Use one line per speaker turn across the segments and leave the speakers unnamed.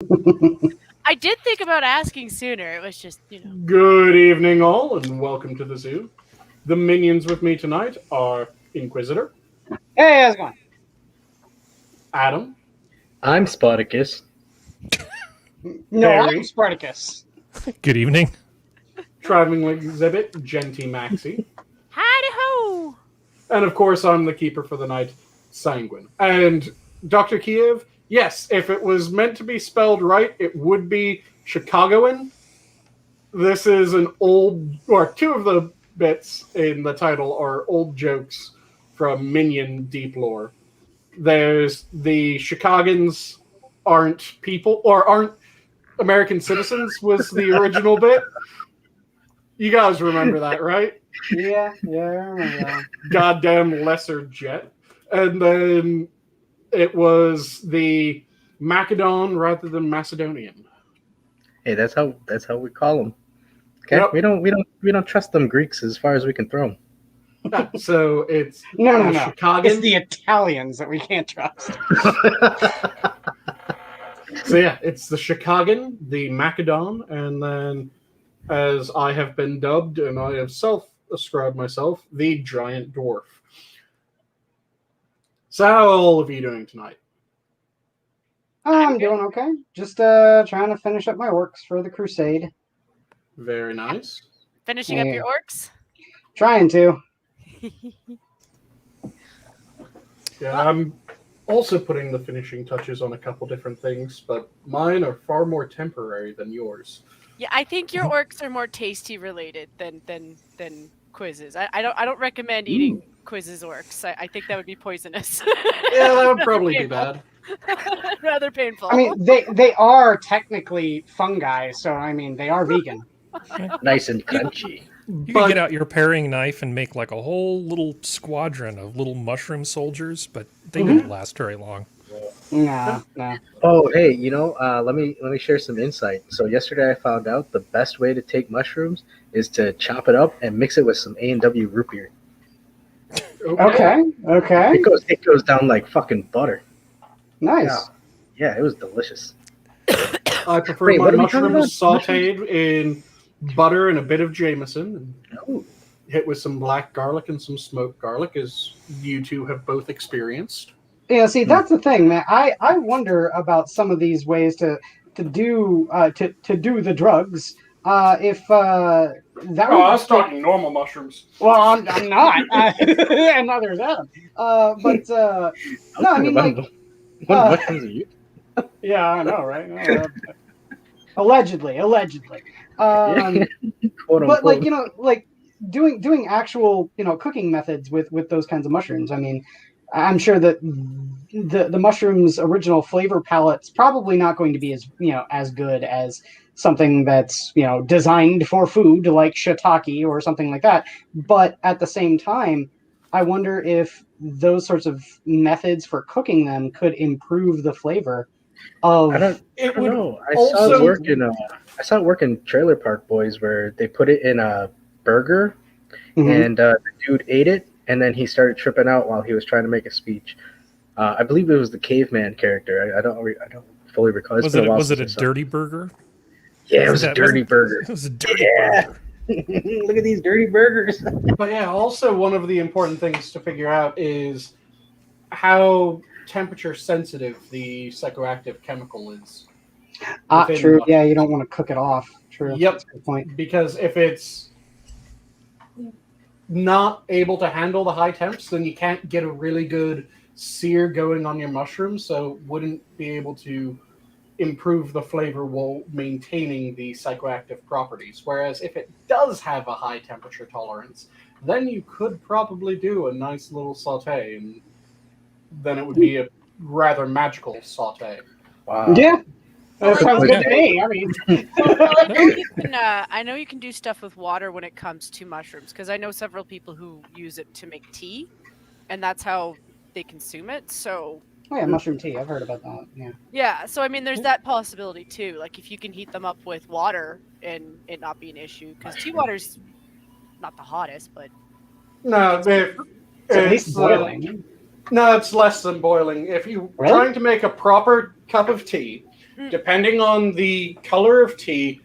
I did think about asking sooner. It was just, you know.
Good evening, all, and welcome to the zoo. The minions with me tonight are Inquisitor,
Hey, how's it going?
Adam,
I'm Spartacus.
No,
Barry.
I'm Spartacus.
Good evening.
Traveling Exhibit, Genty Maxi,
Howdy ho!
and of course, I'm the keeper for the night, Sanguine. And Dr. Kiev, yes, if it was meant to be spelled right, it would be Chicagoan. This is an old, or two of the bits in the title are old jokes from Minion Deep Lore. There's the Chicagans aren't people, or aren't American citizens, was the original bit. You guys remember that, right?
Yeah, I remember that.
Goddamn lesser jet. And then it was the Maccadon rather than Macedonian.
Hey, that's how we call them. Okay,
Yep.
we don't trust them Greeks as far as we can throw them.
Yeah, so it's
No.
Chicagan.
It's the Italians that we can't trust.
So yeah, it's the Chicagan, the Maccadon, and then, as I have been dubbed, and I have self-ascribed myself, the Giant Dwarf. So how are all of you doing tonight?
I'm doing okay. Just trying to finish up my works for the crusade.
Very nice.
Finishing up your orcs?
Trying to.
Yeah, I'm also putting the finishing touches on a couple different things, but mine are far more temporary than yours.
Yeah, I think your orcs are more tasty related than quizzes. I don't recommend eating quizzes orcs. I think that would be poisonous.
Yeah, that would probably be bad.
Rather painful.
I mean, they are technically fungi, so I mean, they are vegan.
Nice and crunchy.
You can get out your paring knife and make like a whole little squadron of little mushroom soldiers, but they don't last very long.
No.
Oh, hey, let me share some insight. So yesterday I found out the best way to take mushrooms is to chop it up and mix it with some A&W root beer.
Okay.
It goes down like fucking butter.
Nice.
Yeah, it was delicious.
I prefer
Wait,
my
what are we talking
mushrooms
about?
sauteed in butter and a bit of Jameson, and
Oh,
hit with some black garlic and some smoked garlic, as you two have both experienced.
Yeah, see, that's the thing, man. I wonder about some of these ways to do the drugs. If that
I was talking normal mushrooms.
well, I'm not. And neither is Adam. But no, I mean, like,
what mushrooms are you?
yeah, I know, right? Allegedly.
Quote,
But like,
unquote.
like doing actual, cooking methods with those kinds of mushrooms. I mean, I'm sure that the mushroom's original flavor palette's probably not going to be as good as something that's designed for food like shiitake or something like that. But at the same time, I wonder if those sorts of methods for cooking them could improve the flavor of.
I don't
would
know. I
also-
saw it work in Trailer Park Boys where they put it in a burger
Mhm.
and the dude ate it and then he started tripping out while he was trying to make a speech. I believe it was the caveman character. I don't fully recall. It's
Was
been
it
while
was it
since
a
I saw
dirty burger?
Yeah, it was
Was
a
that-
dirty
was it-
burger.
It was a dirty
Yeah.
burger.
Look at these dirty burgers.
But yeah, also one of the important things to figure out is how temperature sensitive the psychoactive chemical is. within
True.
the
Yeah, you don't want to cook it off. True.
Yep.
That's a good point.
Because if it's not able to handle the high temps, then you can't get a really good sear going on your mushrooms, so wouldn't be able to improve the flavor while maintaining the psychoactive properties. Whereas if it does have a high temperature tolerance, then you could probably do a nice little saute, and then it would be a rather magical saute.
Wow.
Yeah. That
Good
sounds good to
point.
me. I mean,
Well, I know you can do stuff with water when it comes to mushrooms, because I know several people who use it to make tea, and that's how they consume it. So
oh yeah, mushroom tea. I've heard about that. Yeah.
yeah, so I mean, there's that possibility too. Like if you can heat them up with water and it not be an issue, because tea water's not the hottest, but
No,
It's at least boiling.
No, it's less than boiling. If you're
Really?
trying to make a proper cup of tea, Depending on the color of tea,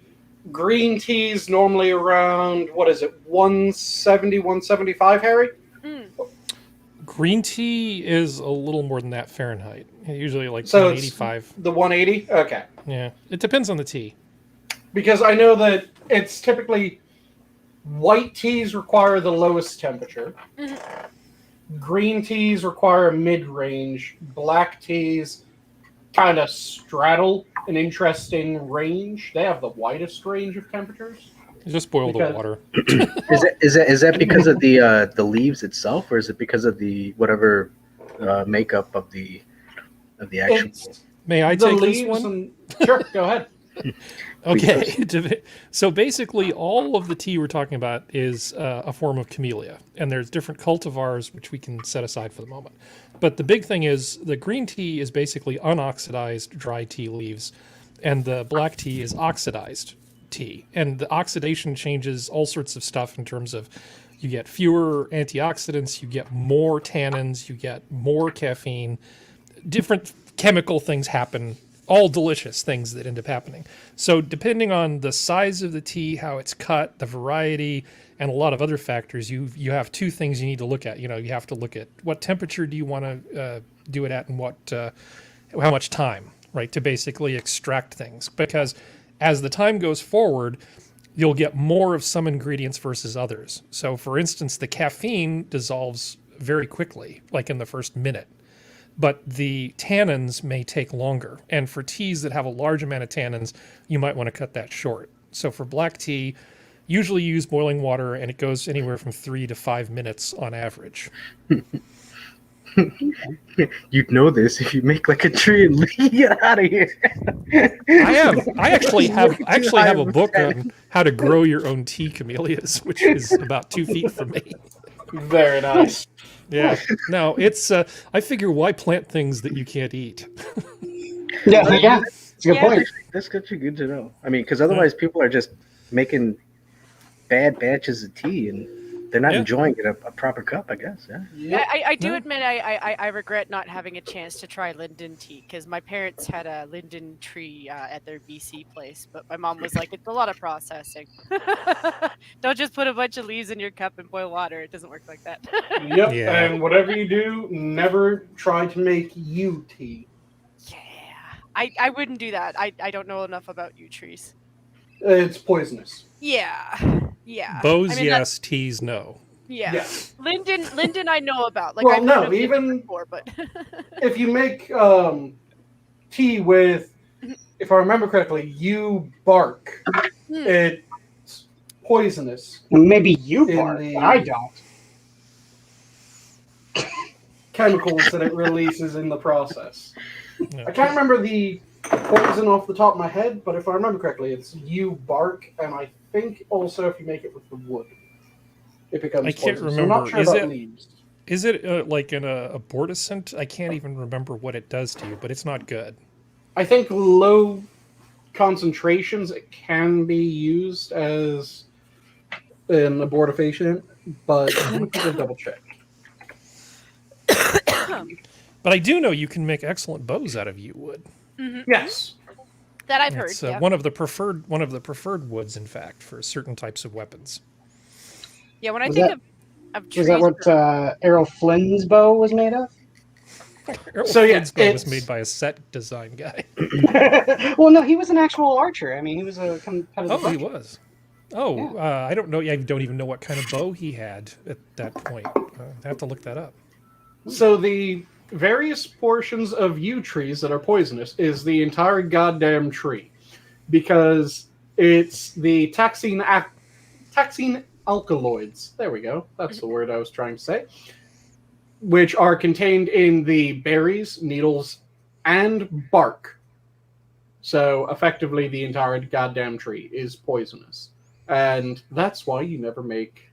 green tea's normally around, 170, 175, Harry?
Green tea is a little more than that Fahrenheit. Usually like
So
185.
The 180? Okay.
Yeah, it depends on the tea.
Because I know that it's typically white teas require the lowest temperature. Green teas require mid-range. Black teas kind of straddle an interesting range. They have the widest range of temperatures.
You just boil the water.
Is that because of the leaves itself, or is it because of the whatever makeup of the actual?
May I take this one?
Sure, go ahead.
Okay, so basically all of the tea we're talking about is a form of camellia, and there's different cultivars which we can set aside for the moment. But the big thing is the green tea is basically unoxidized dry tea leaves, and the black tea is oxidized tea. And the oxidation changes all sorts of stuff in terms of you get fewer antioxidants, you get more tannins, you get more caffeine, different chemical things happen, all delicious things that end up happening. So depending on the size of the tea, how it's cut, the variety, and a lot of other factors, you have two things you need to look at. You have to look at what temperature do you want to do it at, and how much time, right, to basically extract things. Because as the time goes forward, you'll get more of some ingredients versus others. So for instance, the caffeine dissolves very quickly, like in the first minute. But the tannins may take longer. And for teas that have a large amount of tannins, you might want to cut that short. So for black tea, usually use boiling water, and it goes anywhere from 3 to 5 minutes on average.
You'd know this if you make like a tree and get out of here.
I actually have a book on how to grow your own tea camellias, which is about 2 feet from me.
Very nice.
Yeah. No, it's I figure why plant things that you can't eat?
Yeah. It's a good point.
That's actually good to know. I mean, because otherwise people are just making bad batches of tea and they're not enjoying it a proper cup, I guess. Yeah.
I do admit I regret not having a chance to try linden tea, because my parents had a linden tree at their BC place, but my mom was like, it's a lot of processing. Don't just put a bunch of leaves in your cup and boil water. It doesn't work like that.
Yep, yeah. And whatever you do, never try to make yew tea.
Yeah, I wouldn't do that. I don't know enough about yew trees.
It's poisonous.
Yeah.
Bows, yes. Teas, no.
Yeah. Linden I know about. Like,
well,
I've
no, even
before, but
if you make tea with, if I remember correctly, yew bark, it's poisonous.
Maybe yew bark. I don't.
Chemicals that it releases in the process. No. I can't remember the poison off the top of my head, but if I remember correctly, it's yew bark, and I think also if you make it with the wood, it becomes poison. I can't remember. So I'm not sure about leaves.
Is it like an aborticant? I can't even remember what it does to you, but it's not good.
I think low concentrations, it can be used as an abortifacient, but I'm going to double check.
But I do know you can make excellent bows out of yew wood.
Mm-hmm.
Yes,
that I've heard.
It's one of the preferred woods, in fact, for certain types of weapons.
Yeah, when I think of trees,
was that what Errol Flynn's bow was made of?
Errol Flynn's bow was made by a set design guy.
Well, no, he was an actual archer. I mean, he was a competitive archer.
He was. Oh, yeah. I don't know. I don't even know what kind of bow he had at that point. I have to look that up.
So the various portions of yew trees that are poisonous is the entire goddamn tree, because it's the taxine alkaloids. There we go. That's the word I was trying to say. Which are contained in the berries, needles, and bark. So effectively, the entire goddamn tree is poisonous, and that's why you never make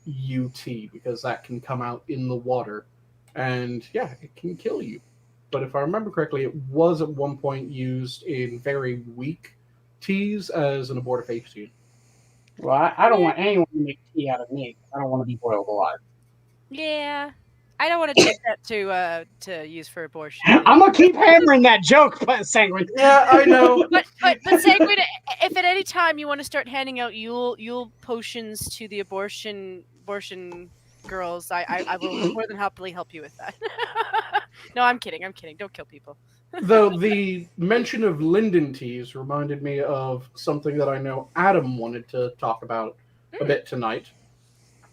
yew tea, because that can come out in the water. And yeah, it can kill you. But if I remember correctly, it was at one point used in very weak teas as an abortifacient.
Well, I don't want anyone to make tea out of me. I don't want to be boiled alive.
Yeah. I don't want to take that to use for abortion.
I'm gonna keep hammering that joke, Sanguine.
Yeah, I know.
But Sanguine, if at any time you want to start handing out Yule potions to the abortion girls, I will more than happily help you with that. No, I'm kidding. Don't kill people.
Though the mention of linden teas reminded me of something that I know Adam wanted to talk about a bit tonight,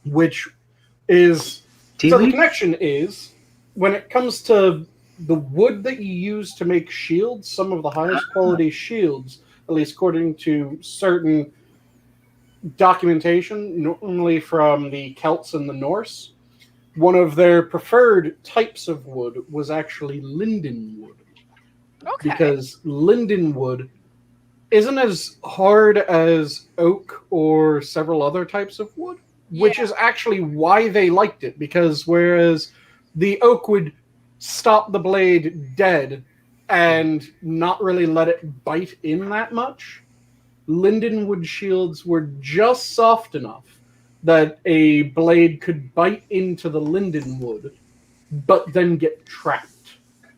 which is so the connection is when it comes to the wood that you use to make shields, some of the highest quality shields, at least according to certain documentation, normally from the Celts and the Norse, one of their preferred types of wood was actually linden wood.
Okay.
Because linden wood isn't as hard as oak or several other types of wood, which is actually why they liked it. Because whereas the oak would stop the blade dead and not really let it bite in that much, linden wood shields were just soft enough that a blade could bite into the linden wood, but then get trapped.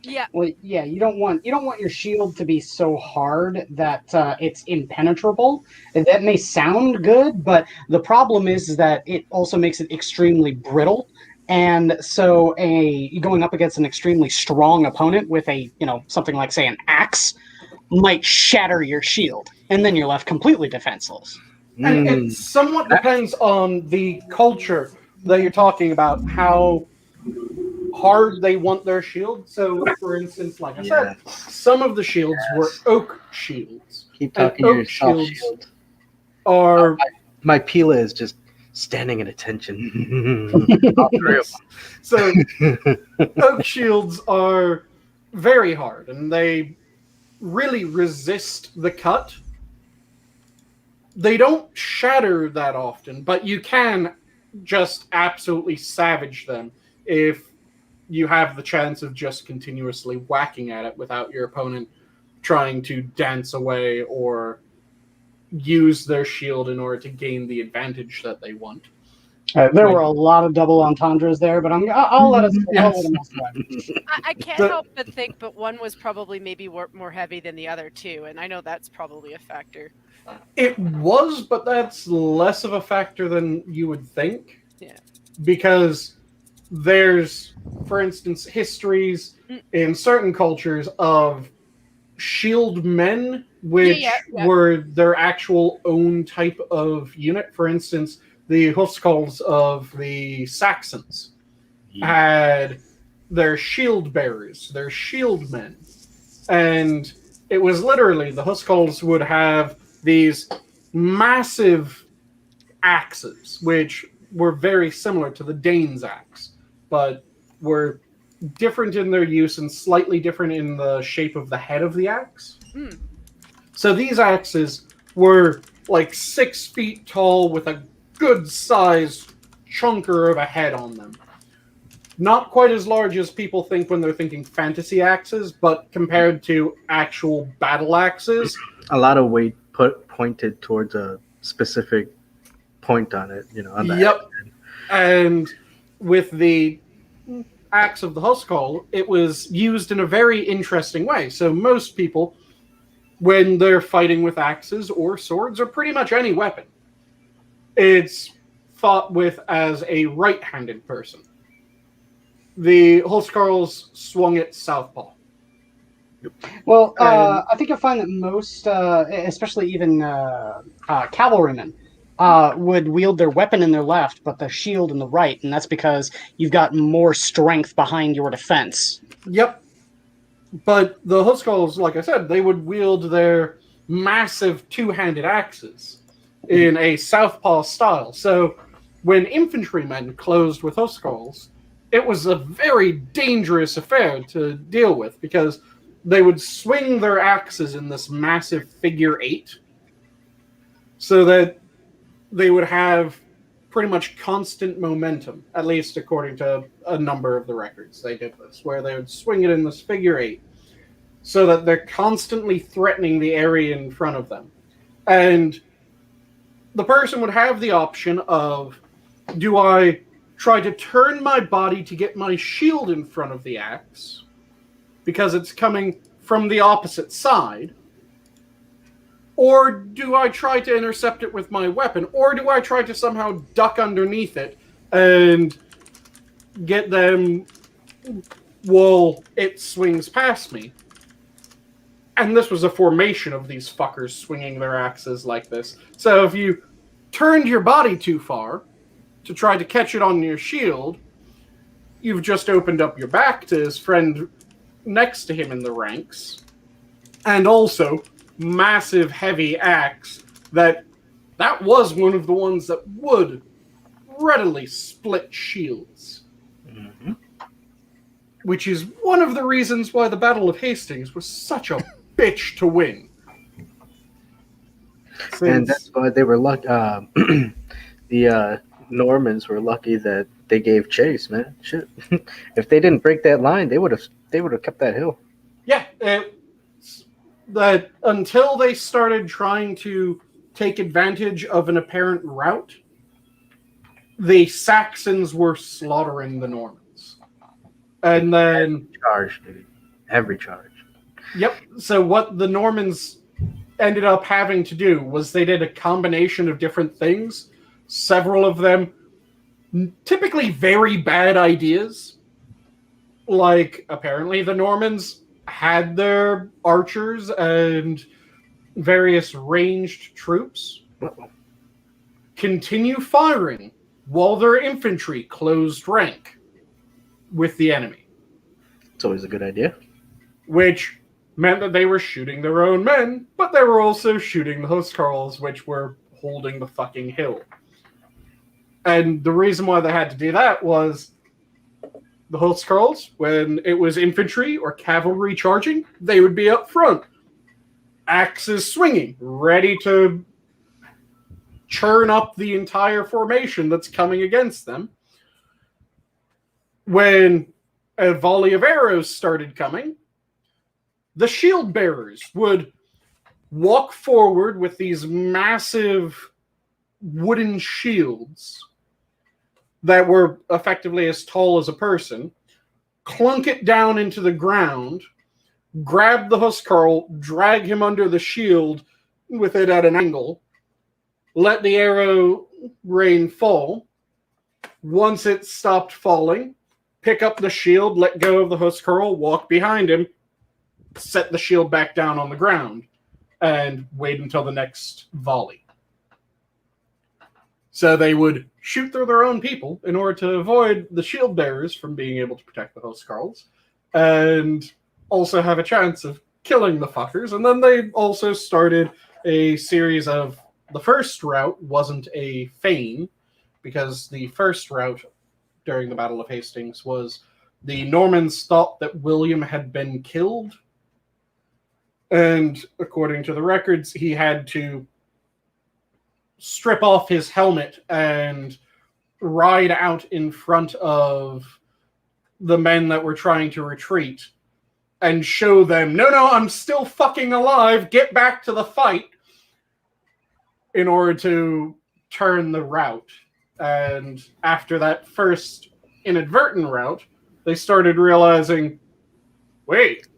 Yeah.
Well, yeah, you don't want your shield to be so hard that it's impenetrable. That may sound good, but the problem is that it also makes it extremely brittle. And so, going up against an extremely strong opponent with something like, say, an axe, might shatter your shield, and then you're left completely defenseless.
And it somewhat depends on the culture that you're talking about, how hard they want their shield. So, for instance, like I said, some of the shields were oak shields.
Keep talking
and
your
oak
soft
shields
shield.
are
My Pila is just standing at attention.
so oak shields are very hard, and they really resist the cut. They don't shatter that often, but you can just absolutely savage them if you have the chance of just continuously whacking at it without your opponent trying to dance away or use their shield in order to gain the advantage that they want.
There were a lot of double entendres there, but I'll let us.
Yes.
I can't help but think, but one was probably maybe more heavy than the other too, and I know that's probably a factor.
It was, but that's less of a factor than you would think.
Yeah.
Because there's, for instance, histories in certain cultures of shield men, which were their actual own type of unit. For instance, the Huskarls of the Saxons had their shield bearers, their shield men. And it was literally, the Huskarls would have these massive axes, which were very similar to the Danes' axe, but were different in their use and slightly different in the shape of the head of the axe. So these axes were like 6 feet tall with a good-sized chunker of a head on them. Not quite as large as people think when they're thinking fantasy axes, but compared to actual battle axes,
a lot of weight pointed towards a specific point on it, on the
yep. And with the axe of the Huskarl, it was used in a very interesting way. So most people, when they're fighting with axes or swords or pretty much any weapon, it's fought with as a right-handed person. The Huskarls swung it southpaw.
Well, I think you'll find that most, especially even cavalrymen, would wield their weapon in their left, but the shield in the right, and that's because you've got more strength behind your defense.
Yep. But the Huskarls, like I said, they would wield their massive two-handed axes in a southpaw style. So when infantrymen closed with Huskarls, it was a very dangerous affair to deal with because they would swing their axes in this massive figure 8 so that they would have pretty much constant momentum, at least according to a number of the records. They did this, where they would swing it in this figure 8 so that they're constantly threatening the area in front of them. And the person would have the option of, do I try to turn my body to get my shield in front of the axe because it's coming from the opposite side? Or do I try to intercept it with my weapon? Or do I try to somehow duck underneath it and get them while it swings past me? And this was a formation of these fuckers swinging their axes like this. So if you turned your body too far to try to catch it on your shield, you've just opened up your back to his friend next to him in the ranks. And also, massive heavy axe that was one of the ones that would readily split shields.
Mm-hmm.
Which is one of the reasons why the Battle of Hastings was such a bitch to win.
And that's why they were lucky. The Normans were lucky that they gave chase, man. Shit, if they didn't break that line, they would have kept that hill.
Yeah, that until they started trying to take advantage of an apparent route, the Saxons were slaughtering the Normans. And then
Charge, dude. Every charge.
Yep. So what the Normans ended up having to do was they did a combination of different things. Several of them typically very bad ideas. Like, apparently the Normans had their archers and various ranged troops continue firing while their infantry closed rank with the enemy.
It's always a good idea.
Which meant that they were shooting their own men, but they were also shooting the Huskarls, which were holding the fucking hill. And the reason why they had to do that was the Huskarls, when it was infantry or cavalry charging, they would be up front, axes swinging, ready to churn up the entire formation that's coming against them. When a volley of arrows started coming, the shield bearers would walk forward with these massive wooden shields that were effectively as tall as a person, clunk it down into the ground, grab the Huskarl, drag him under the shield with it at an angle, let the arrow rain fall. Once it stopped falling, pick up the shield, let go of the Huskarl, walk behind him, set the shield back down on the ground, and wait until the next volley. So they would shoot through their own people in order to avoid the shield bearers from being able to protect the Huskarls, and also have a chance of killing the fuckers. And then they also started a series of... The first route wasn't a feign, because the first route during the Battle of Hastings was the Normans thought that William had been killed. And according to the records, he had to strip off his helmet and ride out in front of the men that were trying to retreat and show them, no, I'm still fucking alive, get back to the fight, in order to turn the route. And after that first inadvertent route, they started realizing, wait,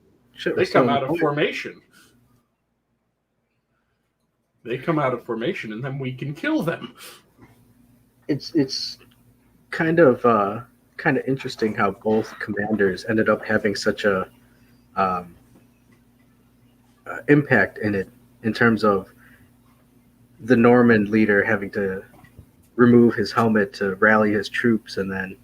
they come out of formation. They come out of formation, and then we can kill them.
It's kind of interesting how both commanders ended up having such a impact in it, in terms of the Norman leader having to remove his helmet to rally his troops, and then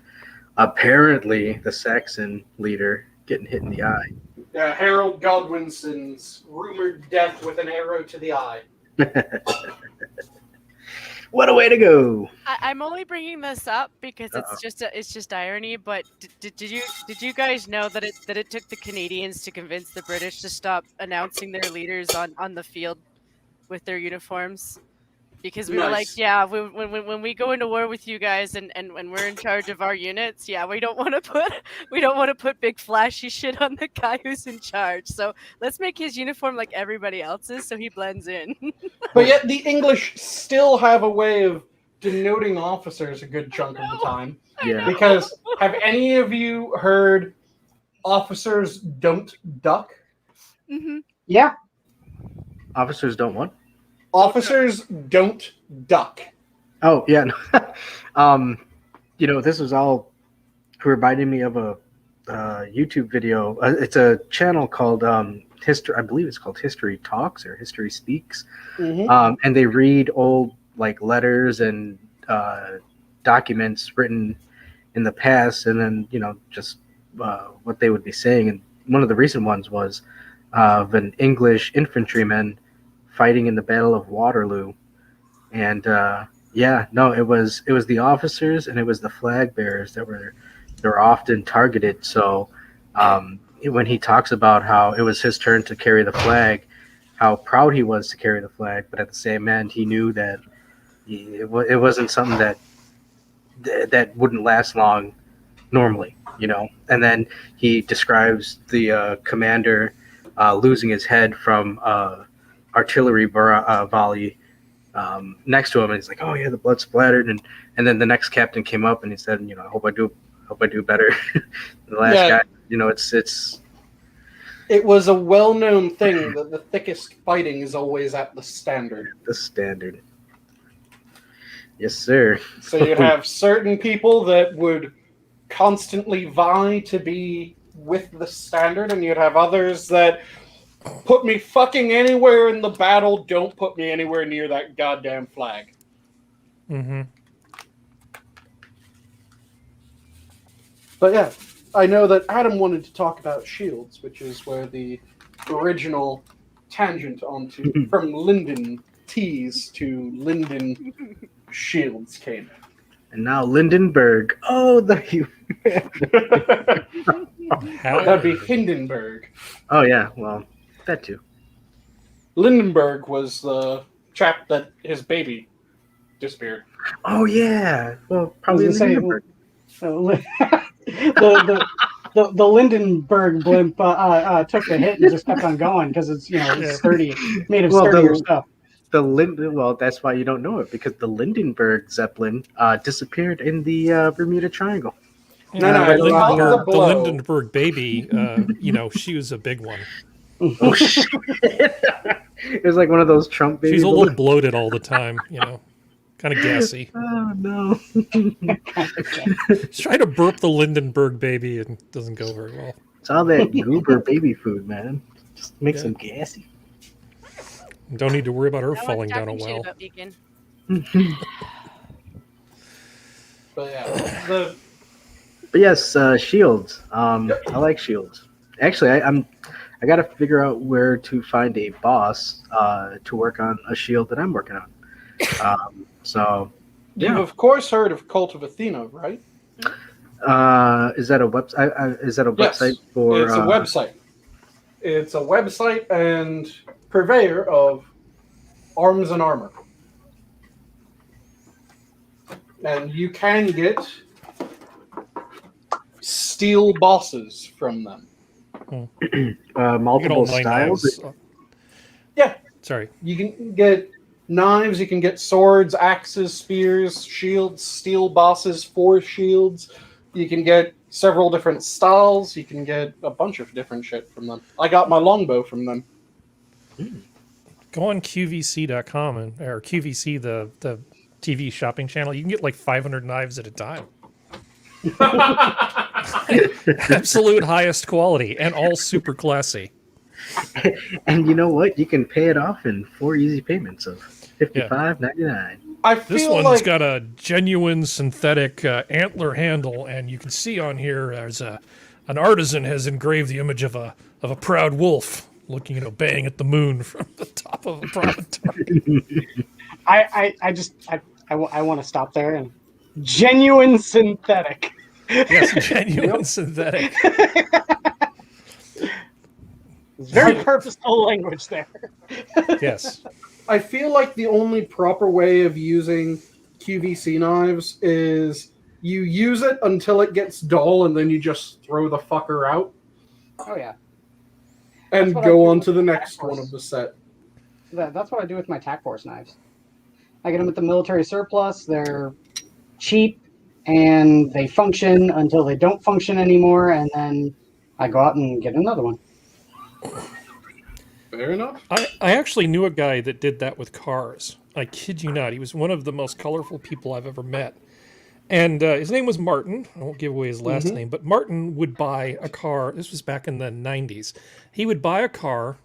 apparently the Saxon leader getting hit in the eye.
Harold Godwinson's rumored death with an arrow to the eye.
What a way to go!
I'm only bringing this up because it's just irony. But did you guys know that it took the Canadians to convince the British to stop announcing their leaders on the field with their uniforms? Because we were like, yeah, when we go into war with you guys and we're in charge of our units, yeah, we don't want to put big flashy shit on the guy who's in charge. So let's make his uniform like everybody else's, so he blends in.
But yet the English still have a way of denoting officers a good chunk of the time.
Yeah.
Because have any of you heard officers don't duck?
Mm-hmm.
Yeah.
Officers don't want.
Officers don't duck.
Oh yeah. This was all reminding me of a YouTube video. It's a channel called History. I believe it's called History Talks or History Speaks.
Mm-hmm.
And they read old letters and documents written in the past, and then just what they would be saying. And one of the recent ones was of an English infantryman fighting in the Battle of Waterloo, and it was the officers and it was the flag bearers that were often targeted. So when he talks about how it was his turn to carry the flag, how proud he was to carry the flag, but at the same end he knew that it wasn't something that wouldn't last long normally, And then he describes the commander losing his head from artillery volley next to him, and he's like, "Oh yeah, the blood splattered." And then the next captain came up and he said, "I hope I do better." The last guy, it's.
It was a well-known thing that the thickest fighting is always at the standard.
The standard. Yes, sir.
So you'd have certain people that would constantly vie to be with the standard, and you'd have others that put me fucking anywhere in the battle, don't put me anywhere near that goddamn flag.
Mm-hmm.
But yeah, I know that Adam wanted to talk about shields, which is where the original tangent onto from Linden Tees to Linden Shields came.
And now Lindenberg. Oh,
That'd be Hindenburg.
Oh yeah, well, that too.
Lindenberg was the chap that his baby disappeared.
Oh yeah, well, probably
was gonna say,
Lindenberg.
The Lindenberg blimp took the hit and just kept on going because it's it's sturdy, made of sturdier stuff.
Well, that's why you don't know it, because the Lindenberg Zeppelin disappeared in the Bermuda Triangle.
The Lindenberg baby, she was a big one.
Oh shit! It was like one of those Trump babies.
She's a little bloated all the time, kind of gassy.
Oh no!
She's trying to burp the Lindenberg baby and it doesn't go very well.
It's all that goober baby food, man. Just makes them gassy.
Don't need to worry about her falling down a well.
But yeah,
But yes, shields. I like shields. Actually, I got to figure out where to find a boss to work on a shield that I'm working on.
You've of course heard of Cult of Athena, right?
Is that a website? Is that a website for?
It's a website. It's a website and purveyor of arms and armor, and you can get steel bosses from them.
Multiple styles.
Yeah.
Sorry.
You can get knives, you can get swords, axes, spears, shields, steel bosses, force shields. You can get several different styles. You can get a bunch of different shit from them. I got my longbow from them.
Go on QVC.com or QVC, the TV shopping channel. You can get like 500 knives at a time. Absolute highest quality and all super classy.
And you know what? You can pay it off in 4 easy payments of $55.99.
This one's got a genuine synthetic antler handle, and you can see on here there's an artisan has engraved the image of a proud wolf looking and obeying at the moon from the top of a promontory.
I want to stop there and genuine synthetic.
Yes, genuine synthetic.
Very purposeful language there.
Yes.
I feel like the only proper way of using QVC knives is you use it until it gets dull and then you just throw the fucker out.
Oh yeah.
And go on to the next one of the set.
That's what I do with my Tac Force knives. I get them at the military surplus. They're cheap and they function until they don't function anymore, and then I go out and get another one.
Fair enough.
I actually knew a guy that did that with cars. I kid you not. He was one of the most colorful people I've ever met. And his name was Martin. I won't give away his last name, but Martin would buy a car. This was back in the 90s. He would buy a car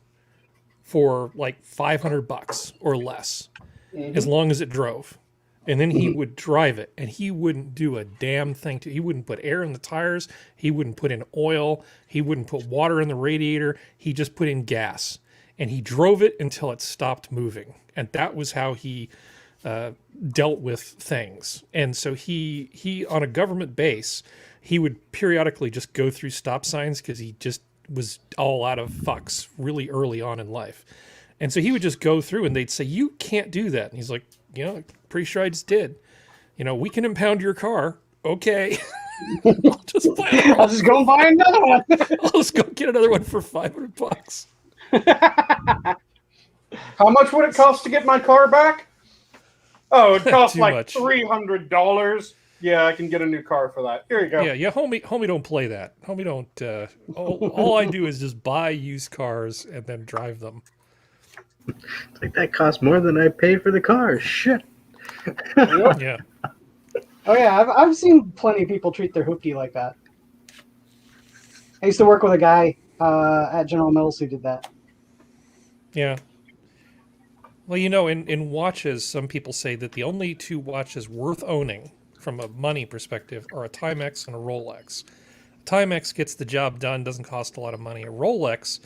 for like $500 or less, as long as it drove. And then he would drive it, and he wouldn't do a damn thing to it. He wouldn't put air in the tires. He wouldn't put in oil. He wouldn't put water in the radiator. He just put in gas. And he drove it until it stopped moving. And that was how he dealt with things. And so he on a government base, he would periodically just go through stop signs because he just was all out of fucks really early on in life. And so he would just go through and they'd say, you can't do that. And he's like, you know, pretty sure I just did. You know, we can impound your car. Okay. I'll just
go and buy another one.
I'll just go get another one for $500.
How much would it cost to get my car back? Oh, it costs
Too
like
much.
$300. Yeah, I can get a new car for that. Here you go.
Yeah, homie don't play that. Homie don't, all I do is just buy used cars and then drive them.
It's like, that costs more than I paid for the car. Shit.
Yeah.
Oh yeah, I've seen plenty of people treat their hoopty like that. I used to work with a guy at General Mills who did that.
Yeah. Well, you know, in watches, some people say that the only two watches worth owning from a money perspective are a Timex and a Rolex. A Timex gets the job done, doesn't cost a lot of money. A Rolex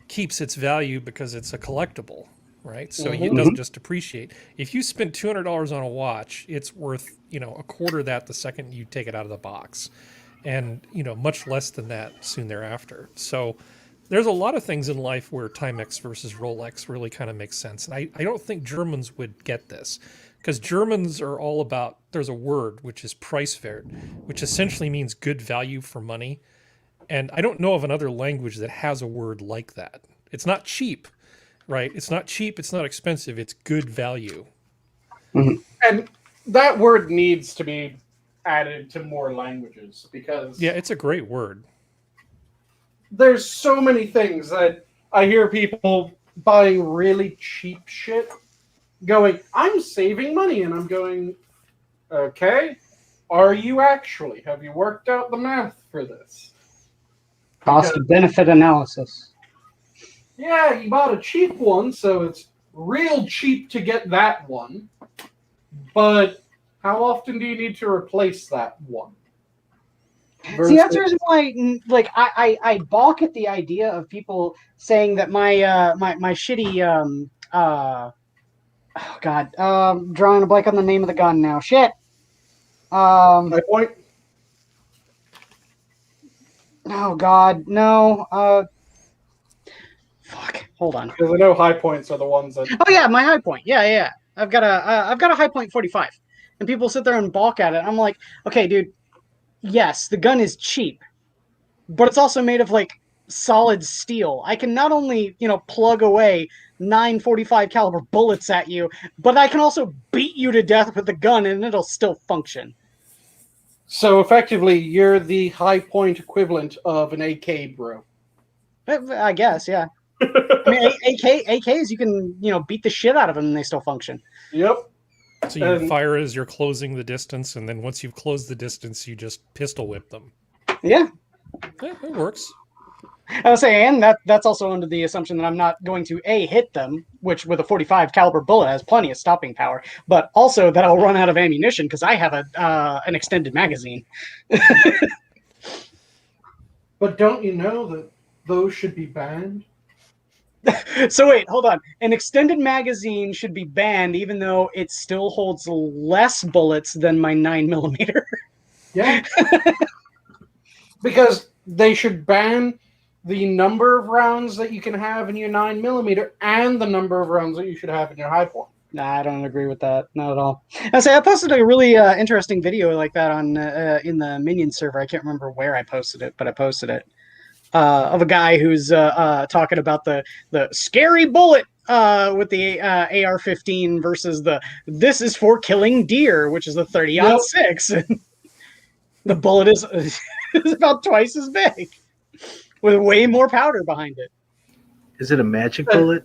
keeps its value because it's a collectible, right? So it doesn't just depreciate. If you spend $200 on a watch, it's worth, you know, a quarter of that the second you take it out of the box. And, you know, much less than that soon thereafter. So there's a lot of things in life where Timex versus Rolex really kind of makes sense. And I don't think Germans would get this, because Germans are all about, there's a word, which is preiswert, which essentially means good value for money. And I don't know of another language that has a word like that. It's not cheap, right? It's not cheap, it's not expensive, it's good value.
And that word needs to be added to more languages, because
Yeah, it's a great word.
there's so many things that I hear people buying really cheap shit going, I'm saving money, and I'm going, okay, are you actually? Have you worked out the math for this?
Cost to benefit analysis.
Yeah, you bought a cheap one, so it's real cheap to get that one. But how often do you need to replace that one?
See, that's the reason why, like, I balk at the idea of people saying that my shitty oh god, drawing a blank on the name of the gun now. Shit.
My point.
Oh god, no. Fuck. Hold on.
Because I know high points are the ones that.
Oh yeah, my high point. Yeah. I've got a high point 45, and people sit there and balk at it. I'm like, okay, dude. Yes, the gun is cheap, but it's also made of like solid steel. I can not only, you know, plug away 9.45 caliber bullets at you, but I can also beat you to death with the gun, and it'll still function.
So effectively, you're the high point equivalent of an AK, bro.
I guess, yeah. I mean, AKs, you can, you know, beat the shit out of them, and they still function.
Yep.
So you fire as you're closing the distance, and then once you've closed the distance, you just pistol whip them.
Yeah.
Yeah, it works.
I was saying, and that's also under the assumption that I'm not going to hit them, which with a 45 caliber bullet has plenty of stopping power, but also that I'll run out of ammunition because I have an extended magazine.
But don't you know that those should be banned?
So wait, hold on. An extended magazine should be banned, even though it still holds less bullets than my 9mm.
Yeah. Because they should ban the number of rounds that you can have in your 9mm and the number of rounds that you should have in your high point.
Nah, I don't agree with that. Not at all. I posted a really interesting video like that on in the Minion server. I can't remember where I posted it, but I posted it. Of a guy who's talking about the scary bullet with the AR-15 versus the this is for killing deer, which is the 30-06. The bullet is about twice as big, with way more powder behind it.
Is it a magic bullet?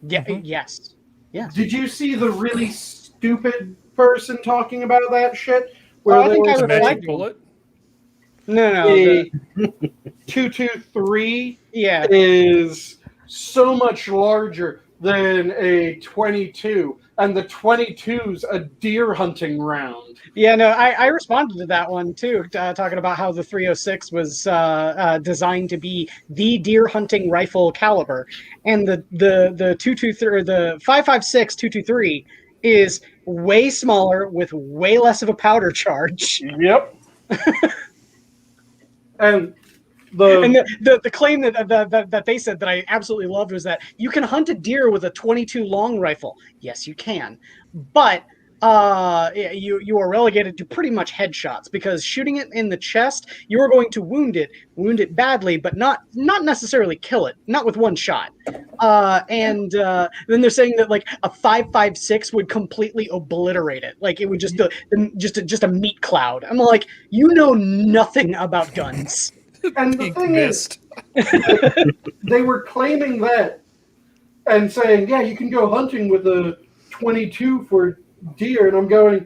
Yeah.
Mhm.
Yes. Yes.
Did you see the really stupid person talking about that shit?
I think
they
I
were
The magic
reflected.
bullet.
No.
the 223
Yeah.
is so much larger than a 22, and the 22's a deer hunting round.
Yeah, no, I responded to that one too, talking about how the 306 was designed to be the deer hunting rifle caliber, and the 223 or the 5.56 223 is way smaller with way less of a powder charge.
Yep. And
And the claim that they said that I absolutely loved was that you can hunt a deer with a 22 long rifle. Yes, you can, but you are relegated to pretty much headshots, because shooting it in the chest, you are going to wound it badly, but not necessarily kill it, not with one shot. Then they're saying that like a 5.56 would completely obliterate it, like it would just a meat cloud. I'm like, you know nothing about guns.
And the
Pink
thing
mist.
is, they were claiming that and saying, yeah, you can go hunting with a 22 for deer. And I'm going,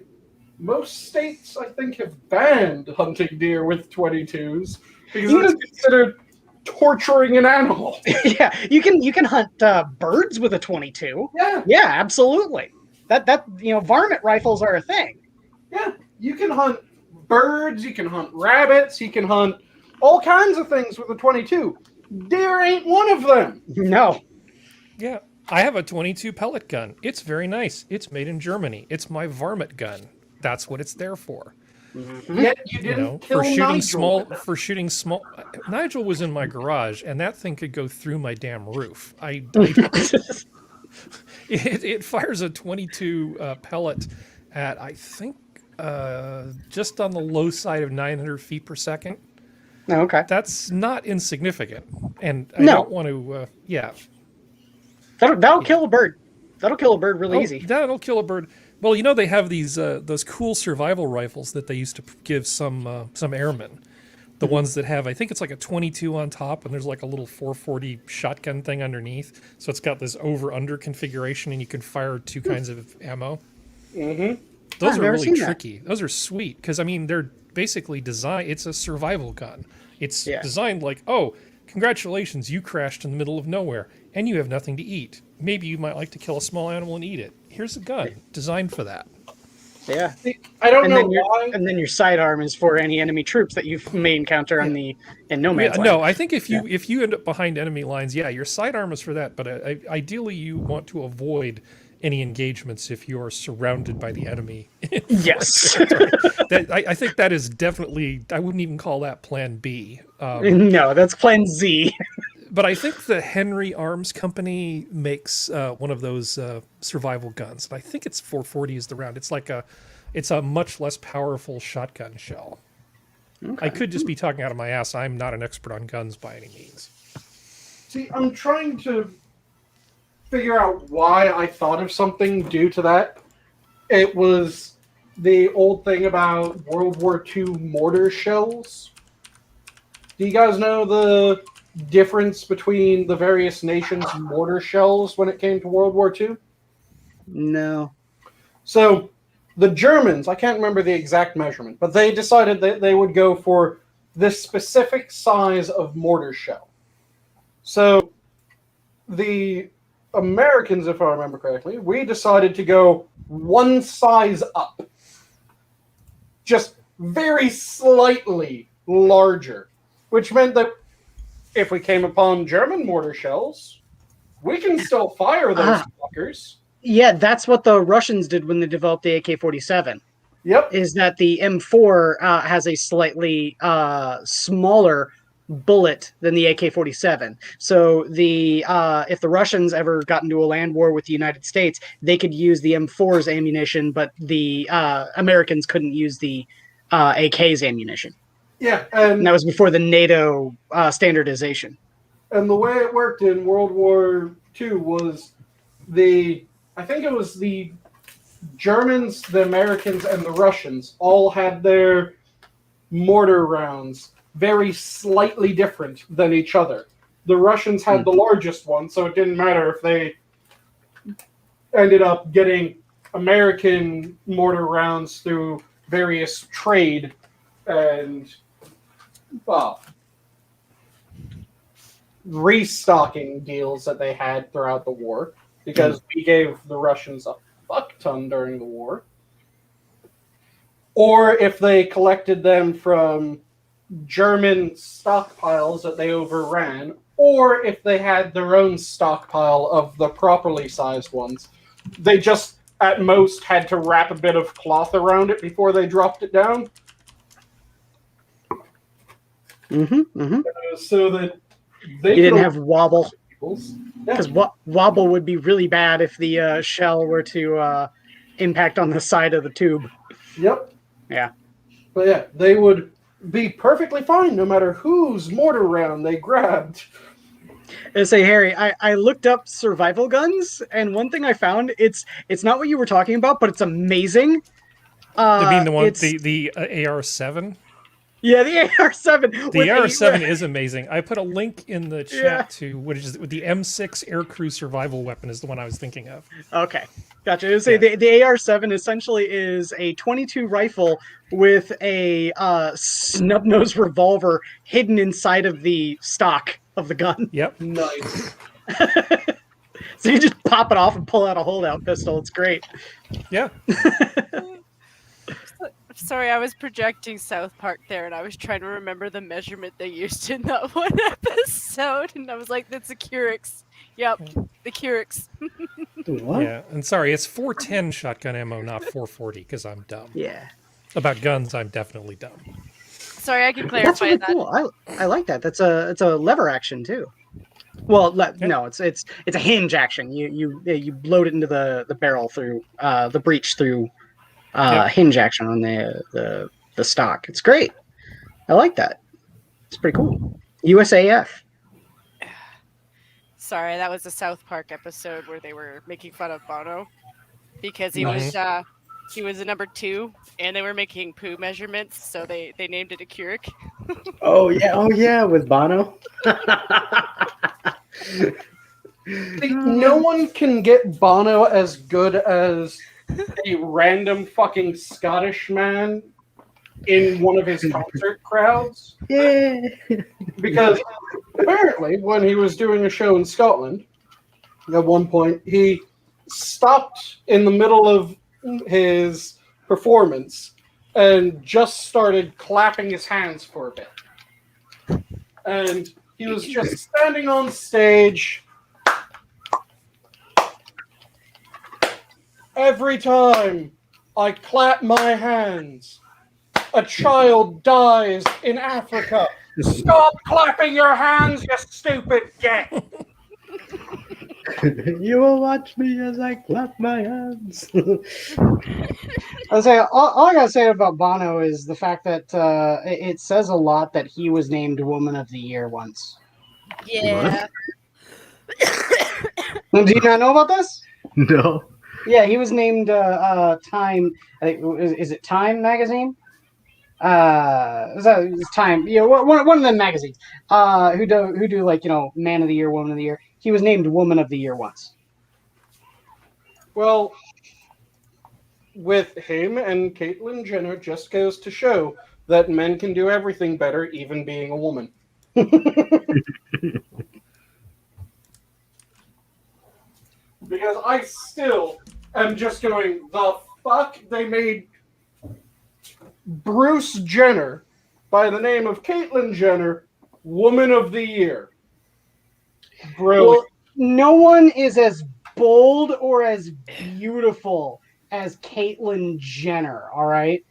most states, I think, have banned hunting deer with 22s because it's considered torturing an animal.
Yeah, you can hunt birds with a 22.
Yeah,
Absolutely. That varmint rifles are a thing.
yeah. You can hunt birds, you can hunt rabbits, you can hunt all kinds of things with a 22. Deer ain't one of them.
No.
Yeah, I have a 22 pellet gun. It's very nice. It's made in Germany. It's my varmint gun. That's what it's there for.
Yet you
You
didn't
know,
kill
for shooting
Nigel.
small. For shooting small. Nigel was in my garage, and that thing could go through my damn roof. It fires a 22 pellet at, I think, just on the low side of 900 feet per second.
Okay.
That's not insignificant, and I
No.
don't want to. Yeah,
That'll kill a bird. That'll kill a bird really easy.
That'll kill a bird. Well, you know they have these those cool survival rifles that they used to give some airmen. The ones that have, I think it's like a 22 on top, and there's like a little 440 shotgun thing underneath. So it's got this over-under configuration, and you can fire two kinds of ammo.
Mm-hmm.
Those
I've
are
never
really
seen that.
tricky. Those are sweet because I mean they're basically designed. It's a survival gun. It's designed like, oh, congratulations, you crashed in the middle of nowhere and you have nothing to eat. Maybe you might like to kill a small animal and eat it. Here's a gun designed for that.
Yeah.
I don't
And
know
then
why.
and then your sidearm is for any enemy troops that you may encounter in no man's land.
No, I think if you end up behind enemy lines, yeah, your sidearm is for that. But ideally, you want to avoid any engagements if you are surrounded by the enemy.
Yes.
I think that is definitely. I wouldn't even call that Plan B.
No, that's Plan Z.
But I think the Henry Arms Company makes one of those survival guns, and I think it's 440 is the round. It's a much less powerful shotgun shell. Okay. I could just be talking out of my ass. I'm not an expert on guns by any means.
See, I'm trying to figure out why I thought of something due to that. It was the old thing about World War II mortar shells. Do you guys know the difference between the various nations' mortar shells when it came to World War II?
No.
So the Germans, I can't remember the exact measurement, but they decided that they would go for this specific size of mortar shell. So the Americans, if I remember correctly, we decided to go one size up. Just very slightly larger, which meant that if we came upon German mortar shells, we can still fire those fuckers.
Yeah, that's what the Russians did when they developed the AK-47.
Yep.
Is that the M4 has a slightly smaller bullet than the AK-47. So if the Russians ever got into a land war with the United States, they could use the M4's ammunition, but the Americans couldn't use the AK's ammunition.
Yeah,
And that was before the NATO standardization.
and the way it worked in World War too was I think it was the Germans, the Americans, and the Russians all had their mortar rounds very slightly different than each other. The Russians had the largest one, so it didn't matter if they ended up getting American mortar rounds through various trade and, well, restocking deals that they had throughout the war, because we gave the Russians a fuck ton during the war. Or if they collected them from German stockpiles that they overran, or if they had their own stockpile of the properly sized ones. They just, at most, had to wrap a bit of cloth around it before they dropped it down. So that they
You didn't have wobble.
Yeah.
Because wobble would be really bad if the shell were to impact on the side of the tube.
Yep.
Yeah.
But yeah, they would be perfectly fine no matter whose mortar round they grabbed.
I say, Harry, I looked up survival guns, and one thing I found, it's not what you were talking about, but it's amazing.
I mean the one, the AR-7?
Yeah, the AR-7.
The AR-7 is amazing. I put a link in the chat to what is the M6 aircrew survival weapon is the one I was thinking of.
Okay, gotcha. The AR-7 essentially is a 22 rifle with a snub-nosed revolver hidden inside of the stock of the gun.
Yep.
Nice.
So you just pop it off and pull out a holdout pistol. It's great.
Yeah.
Sorry, I was projecting South Park there, and I was trying to remember the measurement they used in that one episode, and I was like, that's a Curix. Yep, the Curix.
What?
Yeah, and sorry, it's 410 shotgun ammo, not 440, because I'm dumb.
Yeah.
About guns, I'm definitely dumb.
Sorry, I can
That's
clarify
really
that.
cool. I like that. It's a lever action too. Well, no, it's a hinge action. You load it into the barrel through the breech through hinge action on the stock. It's great. I like that. It's pretty cool. USAF.
Sorry, that was a South Park episode where they were making fun of Bono because he
Nice.
was a number 2, and they were making poo measurements, so they named it a Keurig.
Oh yeah, with Bono.
No one can get Bono as good as a random fucking Scottish man in one of his concert crowds.
Yeah.
Because apparently, when he was doing a show in Scotland, at one point, he stopped in the middle of his performance and just started clapping his hands for a bit. And he was just standing on stage. Every time I clap my hands, a child dies in Africa. Stop clapping your hands, you stupid git!
You will watch me as I clap my hands.
I'll say all I gotta say about Bono is the fact that it says a lot that he was named Woman of the Year once.
Yeah.
Do you not know about this?
No.
Yeah, he was named Time. Is it Time magazine? It's Time. You know, one of the magazines. Who do like Man of the Year, Woman of the Year. He was named Woman of the Year once.
Well, with him and Caitlyn Jenner, just goes to show that men can do everything better, even being a woman. Because I still am just going, the fuck? They made Bruce Jenner, by the name of Caitlyn Jenner, Woman of the Year. Brilliant.
Well, no one is as bold or as beautiful as Caitlyn Jenner, all right?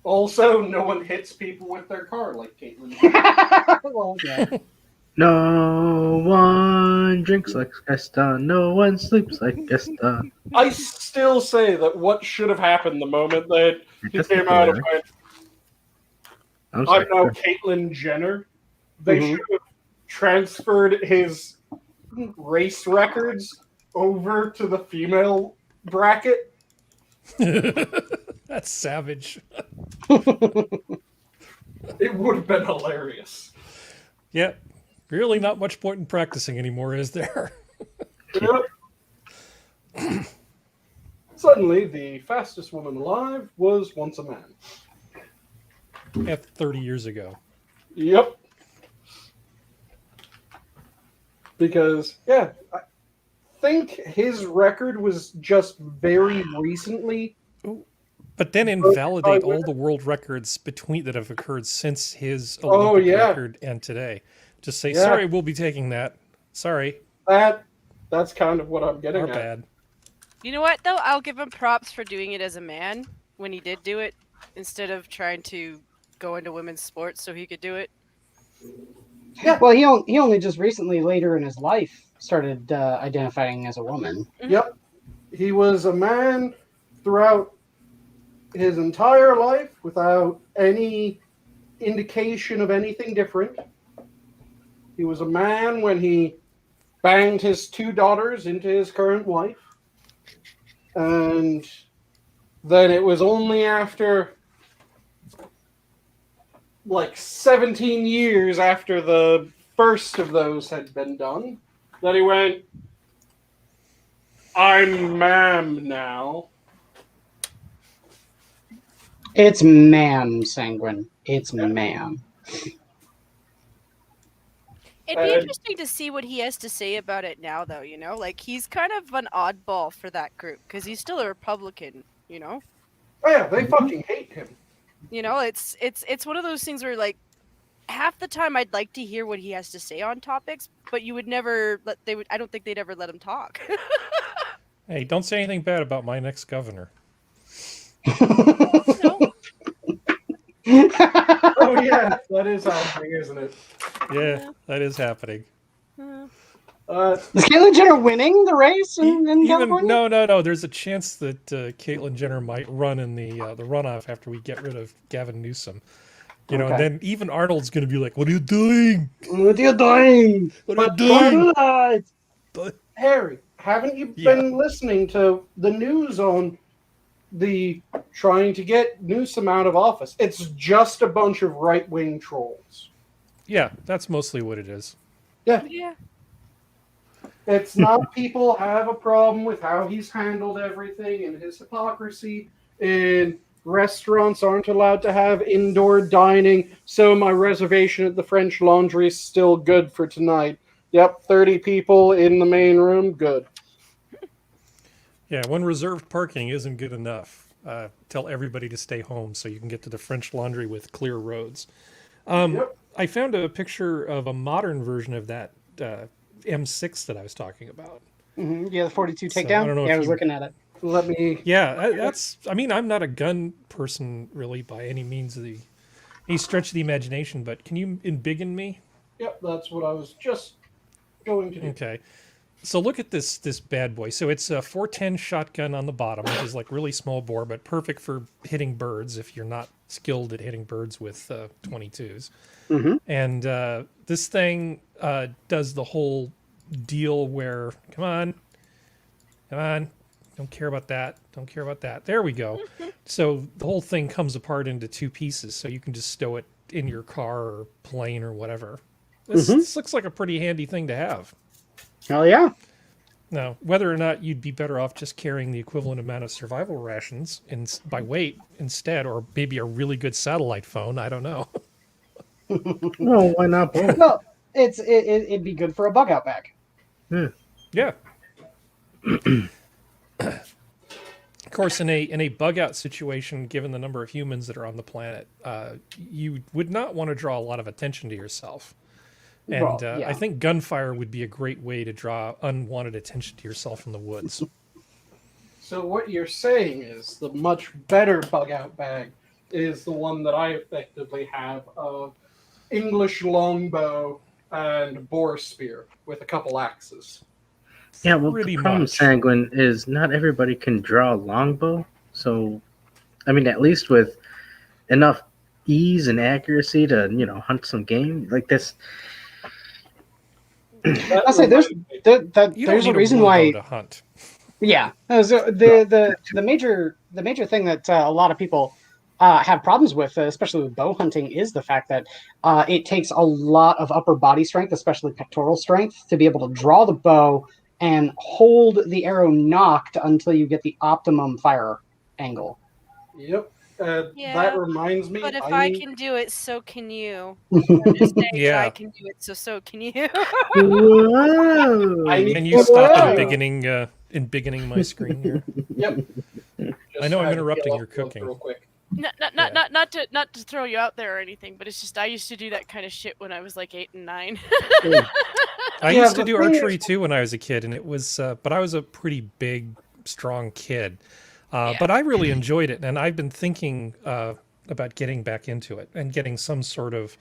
Also, no one hits people with their car like Caitlyn Jenner.
Well, yeah.
No one drinks like Gaston. No one sleeps like Gaston.
I still say that what should have happened the moment that he came out and went, I'm now Caitlyn Jenner. They should have transferred his race records over to the female bracket.
That's savage.
It would have been hilarious.
Yeah, really not much point in practicing anymore, is there?
Yep. Suddenly, the fastest woman alive was once a man.
Yeah, 30 years ago.
Yep. Because, yeah, I think his record was just very recently.
But then invalidate all the world records between that have occurred since his
Oh,
Olympic
yeah.
record and today. Just say,
Yeah.
sorry, we'll be taking that. Sorry,
That's kind of what I'm getting
our
at.
bad.
You know what, though? I'll give him props for doing it as a man when he did do it, instead of trying to go into women's sports so he could do it.
Well, he only just recently, later in his life, started identifying as a woman.
Yep. He was a man throughout his entire life without any indication of anything different. He was a man when he banged his 2 daughters into his current wife. And then it was only after like 17 years after the first of those had been done that he went, I'm ma'am now.
It's ma'am, Sanguine. It's ma'am.
It'd be interesting to see what he has to say about it now, though, you know? Like, he's kind of an oddball for that group, because he's still a Republican, you know?
Oh yeah, they fucking hate him.
You know, it's one of those things where, like, half the time I'd like to hear what he has to say on topics, but you would never I don't think they'd ever let him talk.
Hey, don't say anything bad about my next governor.
No.
Oh yeah, that is happening, isn't it?
Yeah, that is happening.
Is Caitlyn Jenner winning the race in California?
No. There's a chance that Caitlyn Jenner might run in the runoff after we get rid of Gavin Newsom. You know, and then even Arnold's going to be like, "What are you doing?
What are you doing?
What are you doing?"
Harry, haven't you been listening to the news on the trying to get Newsom out of office? It's just a bunch of right-wing trolls.
Yeah, that's mostly what it is.
Yeah.
It's not people have a problem with how he's handled everything and his hypocrisy, and restaurants aren't allowed to have indoor dining, so my reservation at the French Laundry is still good for tonight. Yep, 30 people in the main room, good.
Yeah, when reserved parking isn't good enough, tell everybody to stay home so you can get to the French Laundry with clear roads. I found a picture of a modern version of that M6 that I was talking about.
Mm-hmm. Yeah, the 42
So,
takedown.
I don't know
Yeah,
if
I was
you-
looking at it.
Let me...
Yeah, that's. I mean, I'm not a gun person really by any means of any stretch of the imagination, but can you embiggen me?
Yep, that's what I was just going to do.
Okay. So look at this bad boy. So it's a 410 shotgun on the bottom, which is like really small bore, but perfect for hitting birds if you're not skilled at hitting birds with 22s.
Mm-hmm.
And this thing does the whole deal where, come on, don't care about that. Don't care about that. There we go. So the whole thing comes apart into 2 pieces, so you can just stow it in your car or plane or whatever. This looks like a pretty handy thing to have.
Hell yeah.
Now, whether or not you'd be better off just carrying the equivalent amount of survival rations by weight instead, or maybe a really good satellite phone, I don't know.
Well, why not both?
Well, it'd be good for a bug out bag.
Yeah. Of course, in a bug out situation, given the number of humans that are on the planet, you would not want to draw a lot of attention to yourself. And
Well, yeah.
I think gunfire would be a great way to draw unwanted attention to yourself in the woods.
So what you're saying is the much better bug out bag is the one that I effectively have of English longbow and boar spear with a couple axes.
Yeah, well,
Pretty
the problem,
much.
Sanguine, is not everybody can draw a longbow. So, I mean, at least with enough ease and accuracy to, hunt some game like this,
I'll say there's
You don't
there's a
need
reason
war bow
why.
to hunt.
Yeah. So the major thing that a lot of people have problems with, especially with bow hunting, is the fact that it takes a lot of upper body strength, especially pectoral strength, to be able to draw the bow and hold the arrow nocked until you get the optimum fire angle.
Yep.
Yeah,
That reminds me,
but if
I
I
need
can do it, so can you. I'm just saying that I
Yeah.
can do it, so can you.
Whoa!
I need
Can you
to
stop
try.
beginning my screen here?
Yep.
I know I'm
had to
interrupting
heal
your
up real
cooking.
quick.
Yeah.
Not to throw you out there or anything, but it's just I used to do that kind of shit when I was like 8 and 9.
I
Yeah,
used to
the
do
thing
archery
is-
too when I was a kid, and it was, but I was a pretty big, strong kid.
Yeah.
But I really enjoyed it, and I've been thinking about getting back into it and getting some sort of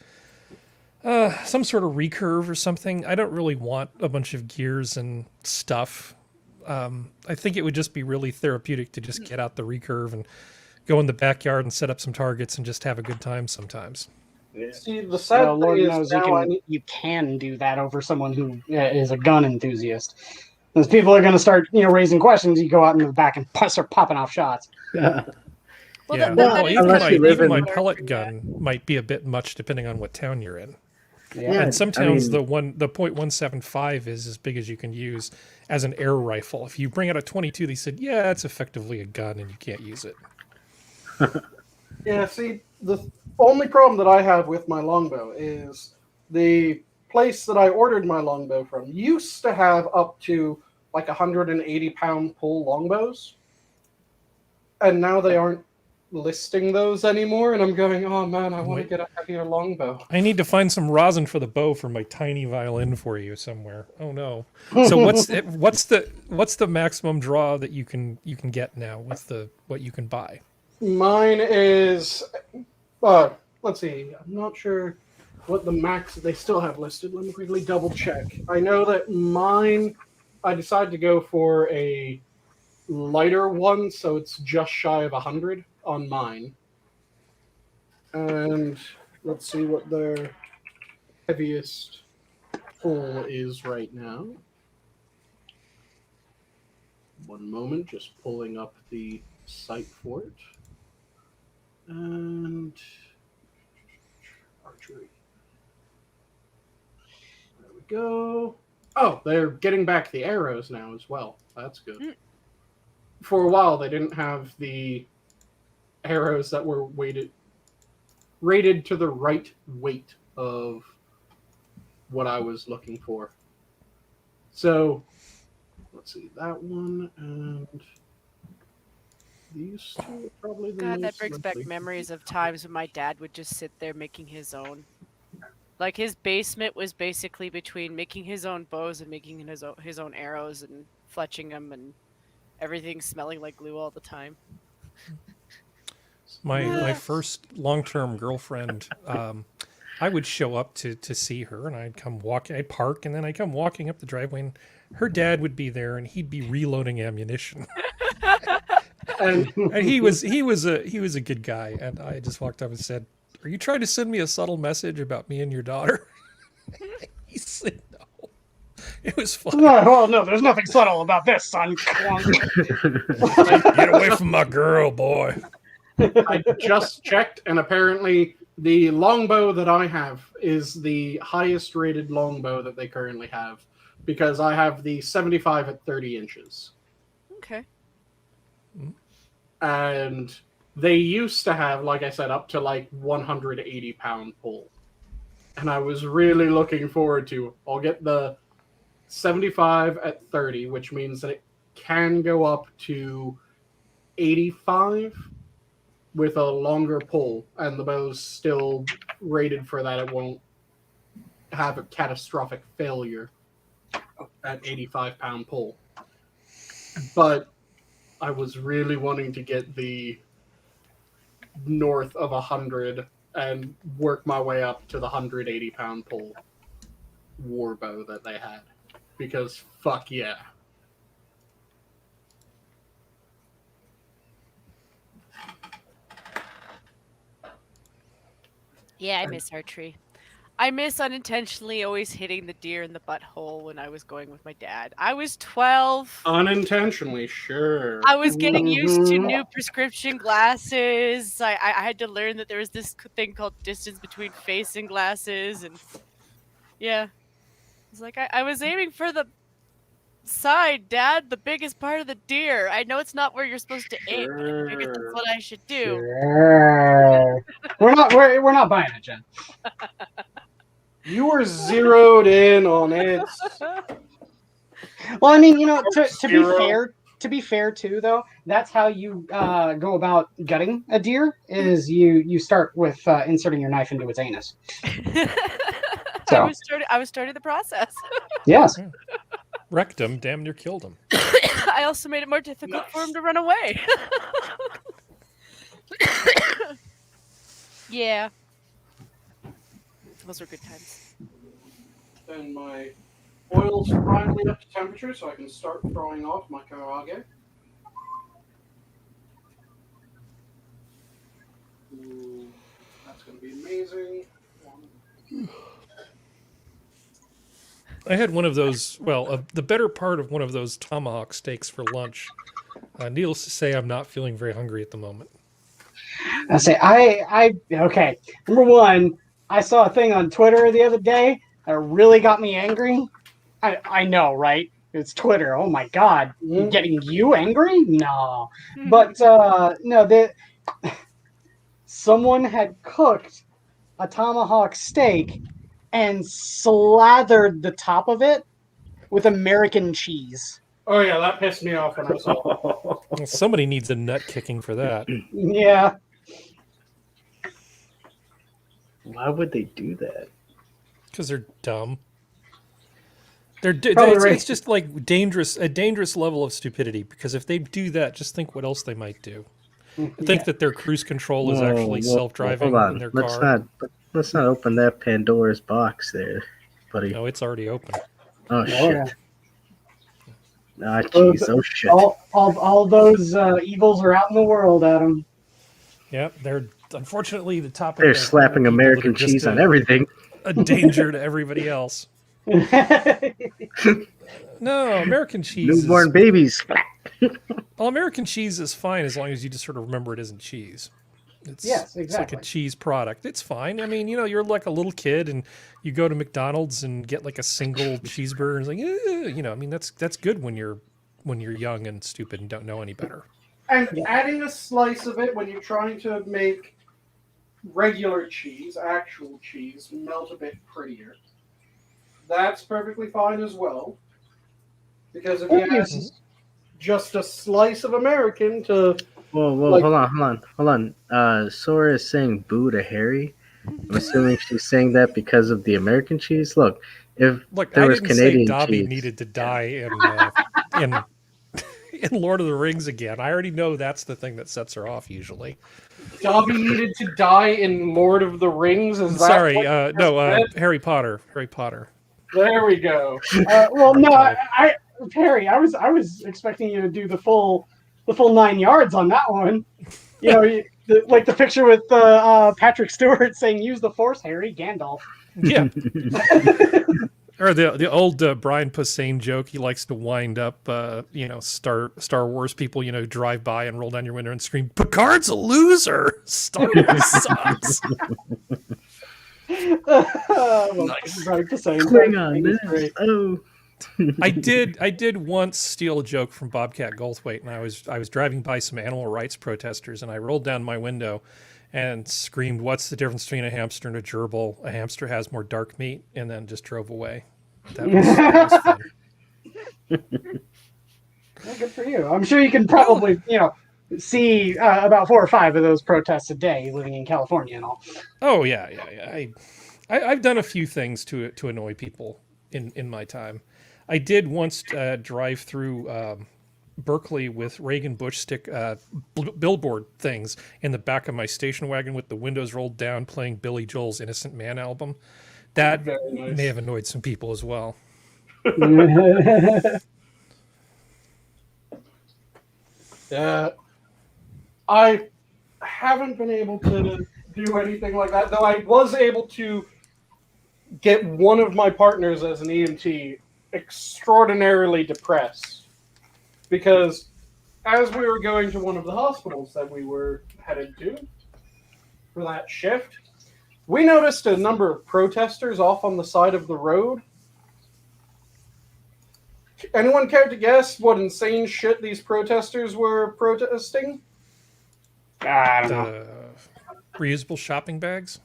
recurve or something. I don't really want a bunch of gears and stuff. I think it would just be really therapeutic to just get out the recurve and go in the backyard and set up some targets and just have a good time sometimes.
See, the sad
So Lord
thing is
knows
now I need
you can do that over someone who is a gun enthusiast. As people are going to start raising questions, you go out in the back and start popping off shots.
Well,
Yeah.
that
Well,
is
unless
kind
you
of
live
even my
in-
pellet gun might be a bit much depending on what town you're in.
Yeah.
And some
I
towns,
mean-
the .175 is as big as you can use as an air rifle. If you bring out a 22, they said, yeah, it's effectively a gun and you can't use it.
Yeah, see, the only problem that I have with my longbow is the place that I ordered my longbow from used to have up to like 180-pound pull longbows, and now they aren't listing those anymore. And I'm going, oh man, I want to
Wait.
get a heavier longbow.
I need to find some rosin for the bow for my tiny violin for you somewhere. Oh no! So what's the maximum draw that you can get now with what you can buy?
Mine is, let's see, I'm not sure what the max they still have listed. Let me quickly double check. I know that mine, I decided to go for a lighter one, so it's just shy of 100 on mine. And let's see what their heaviest pull is right now. One moment, just pulling up the site for it. And archery. There we go. Oh, they're getting back the arrows now as well. That's good. For a while, they didn't have the arrows that were rated to the right weight of what I was looking for. So, let's see, that one and these two are probably the
God, that
most
brings back
likely.
memories of times when my dad would just sit there making his own. Like his basement was basically between making his own bows and making his own arrows and fletching them and everything smelling like glue all the time.
My first long-term girlfriend, I would show up to see her, and I'd park, and then I'd come walking up the driveway, and her dad would be there, and he'd be reloading ammunition.
And
And he was a good guy, and I just walked up and said, "Are you trying to send me a subtle message about me and your daughter?" He said no. It was fun.
Well, no, there's nothing subtle about this, son.
Get away from my girl, boy.
I just checked, and apparently the longbow that I have is the highest rated longbow that they currently have, because I have the 75 at 30 inches.
Okay.
And they used to have, like I said, up to like 180-pound pull. And I was really looking forward to, I'll get the 75 at 30, which means that it can go up to 85 with a longer pull, and the bow's still rated for that. It won't have a catastrophic failure at 85-pound pull. But I was really wanting to get the north of 100 and work my way up to the 180-pound pull war bow that they had. Because fuck yeah.
Yeah, I miss archery. I miss unintentionally always hitting the deer in the butthole when I was going with my dad. I was 12.
Unintentionally, sure.
I was getting used to
Mhm.
new prescription glasses. I had to learn that there was this thing called distance between facing glasses, and yeah, it's like I was aiming for the side, Dad, the biggest part of the deer. I know it's not where you're supposed to aim, but I figured that's
Sure.
what I should do.
Sure. We're not buying it, Jen.
You were zeroed in on it.
Well, I mean, to be
Zero.
fair too, though, that's how you go about gutting a deer. Is you start with inserting your knife into its anus.
I was starting the process.
Yes.
Wrecked him, damn near killed him.
I also made it more difficult for him to run away. Yeah. Those were good times.
And my oil's finally up to temperature, so I can start throwing off my karage. Ooh, that's going to be amazing.
I had one of those, the better part of one of those tomahawk steaks for lunch. Needless to say, I'm not feeling very hungry at the moment.
Okay. Number one, I saw a thing on Twitter the other day that really got me angry. I know, right? It's Twitter. Oh my God, getting you angry? No, but no, someone had cooked a tomahawk steak and slathered the top of it with American cheese.
Oh yeah, that pissed me off when I saw it.
Well, somebody needs a nut kicking for that.
Yeah.
Why would they do that?
Because they're dumb.
Probably right.
It's just like a dangerous level of stupidity. Because if they do that, just think what else they might do. Think that their cruise control is actually self-driving in their car.
Let's not open that Pandora's box there, buddy.
No, it's already open.
Oh shit.
Yeah.
Ah, jeez. Oh shit.
All those evils are out in the world, Adam.
Yeah, they're unfortunately the topic.
They're slapping American cheese on everything.
A danger to everybody else. No, American cheese.
Newborn babies.
Well, American cheese is fine as long as you just sort of remember it isn't cheese.
Yes, exactly.
It's like a cheese product. It's fine. I mean, you're like a little kid and you go to McDonald's and get like a single cheeseburger and it's like, I mean, that's good when you're young and stupid and don't know any better.
And adding a slice of it when you're trying to make regular cheese, actual cheese, melt a bit prettier. That's perfectly fine as well. Because if you add just a slice of American to...
Whoa,
like,
hold on. Sora is saying boo to Harry. I'm assuming she's saying that because of the American cheese. Look, if there
I
was
didn't
Canadian
say Dobby
cheese,
needed to die in Lord of the Rings again. I already know that's the thing that sets her off usually.
Dobby needed to die in Lord of the Rings? Is that
Sorry,
what
no, Harry Potter.
There we go.
Well, no, Perry, I was expecting you to do the full 9 yards on that one. Like the picture with Patrick Stewart saying, "Use the Force, Harry." Gandalf.
Yeah. Or the old Brian Posehn joke. He likes to wind up, Star Wars people, drive by and roll down your window and scream, "Picard's a loser. Star Wars sucks."
Nice. Brian Posehn.
Klingon. Oh.
I did once steal a joke from Bobcat Goldthwait, and I was driving by some animal rights protesters, and I rolled down my window and screamed, "What's the difference between a hamster and a gerbil? A hamster has more dark meat," and then just drove away. That was fun.
Well, good for you. I'm sure you can probably, see about 4 or 5 of those protests a day living in California and all.
Oh yeah. I've done a few things to annoy people in my time. I did once drive through Berkeley with Reagan Bush stick billboard things in the back of my station wagon with the windows rolled down, playing Billy Joel's "Innocent Man" album. That may have annoyed some people as well.
I haven't been able to do anything like that, though I was able to get one of my partners as an EMT extraordinarily depressed because as we were going to one of the hospitals that we were headed to for that shift, we noticed a number of protesters off on the side of the road. Anyone care to guess what insane shit these protesters were protesting?
I don't know.
Reusable shopping bags?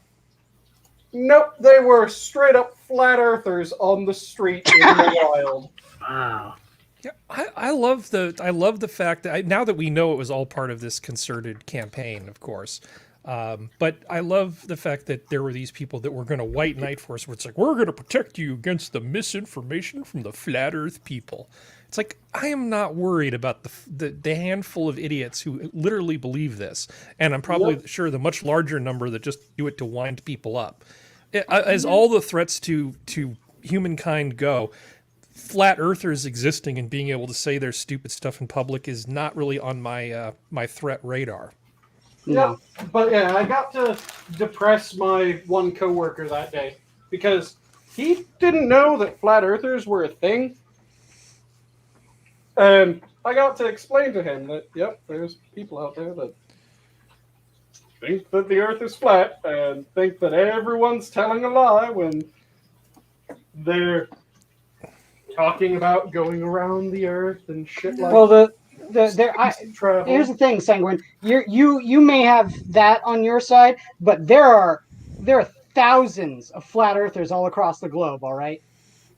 Nope, they were straight up flat earthers on the street in the wild.
Wow.
Yeah, I love the fact that now that we know it was all part of this concerted campaign, of course. But I love the fact that there were these people that were going to white knight for us. Where it's like, we're going to protect you against the misinformation from the flat Earth people. It's like, I am not worried about the handful of idiots who literally believe this, and I'm probably sure the much larger number that just do it to wind people up. As all the threats to humankind go, flat earthers existing and being able to say their stupid stuff in public is not really on my my threat radar.
No.
But yeah, I got to depress my one coworker that day because he didn't know that flat earthers were a thing. And I got to explain to him that, yep, there's people out there that think that the earth is flat and think that everyone's telling a lie when they're talking about going around the earth and shit like
Well,
that.
here's the thing, Sanguine. You may have that on your side, but there are thousands of flat earthers all across the globe. All right.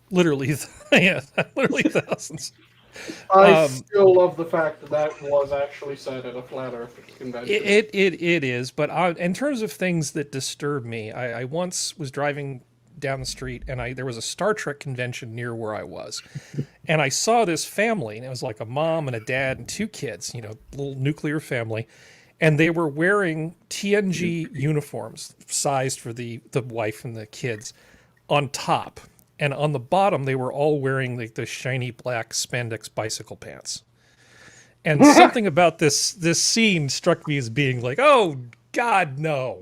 Literally, yeah, literally thousands.
I still love the fact that that was actually said at a flat earth convention.
It is, but in terms of things that disturb me, I once was driving down the street and there was a Star Trek convention near where I was, and I saw this family, and it was like a mom and a dad and two kids, little nuclear family, and they were wearing TNG uniforms sized for the wife and the kids on top. And on the bottom, they were all wearing the shiny black spandex bicycle pants. And something about this scene struck me as being like, oh, God, no.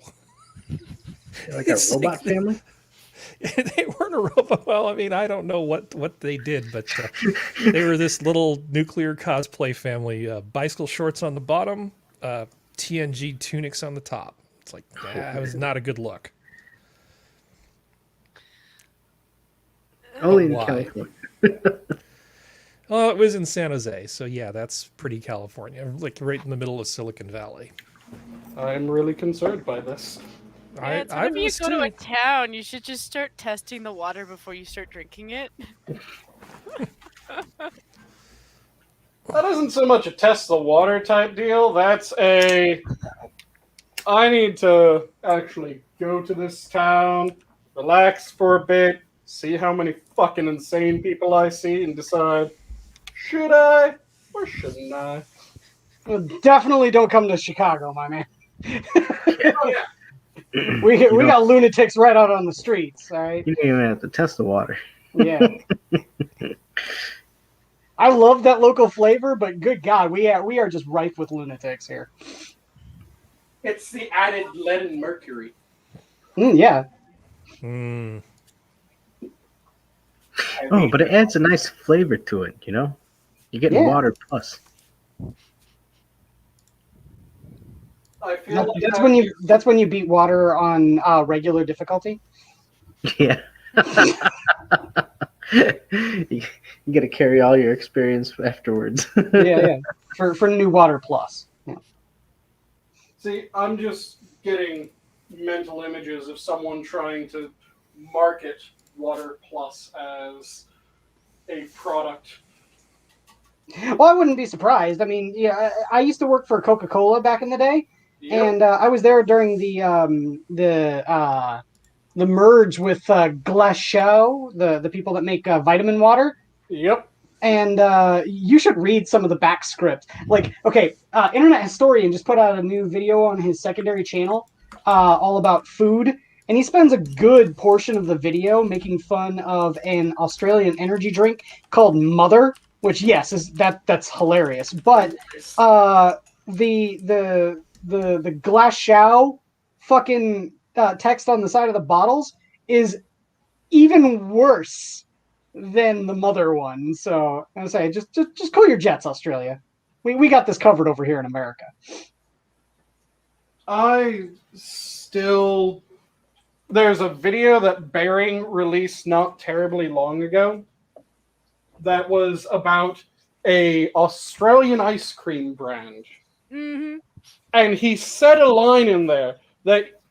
Like a robot family?
They weren't a robot. Well, I mean, I don't know what they did, but they were this little nuclear cosplay family. Bicycle shorts on the bottom, TNG tunics on the top. It's like, that was not a good look.
Only in
Why?
California.
Oh, it was in San Jose, so yeah, that's pretty California, like right in the middle of Silicon Valley.
I'm really concerned by this.
Yeah, it's whenever you go to a town, you should just start testing the water before you start drinking it.
That isn't so much a test the water type deal. That's I need to actually go to this town, relax for a bit, see how many fucking insane people I see, and decide, should I or shouldn't I?
Well, definitely don't come to Chicago, my man.
Oh, yeah.
We got lunatics right out on the streets. All right.
You don't even have to test the water.
Yeah. I love that local flavor, but good God, we are just rife with lunatics here.
It's the added lead and mercury.
Yeah.
Mm.
Oh, but it adds a nice flavor to it, You're getting water plus.
I feel like
That's when you beat water on regular difficulty.
Yeah. You got to carry all your experience afterwards.
yeah. For new water plus. Yeah.
See, I'm just getting mental images of someone trying to market Water Plus as a product.
Well, I wouldn't be surprised. I mean, yeah, I used to work for Coca-Cola back in the day,
Yep.
and I was there during the merge with Glacial, the people that make vitamin water.
Yep.
And you should read some of the back script. Like, okay, Internet Historian just put out a new video on his secondary channel all about food. And he spends a good portion of the video making fun of an Australian energy drink called MotZ, which, yes, that's hilarious. But the Glacial fucking text on the side of the bottles is even worse than the mother one. So I say, just cool your jets, Australia. We got this covered over here in America.
There's a video that Bering released not terribly long ago that was about a Australian ice cream brand.
Mm-hmm.
And he said a line in there that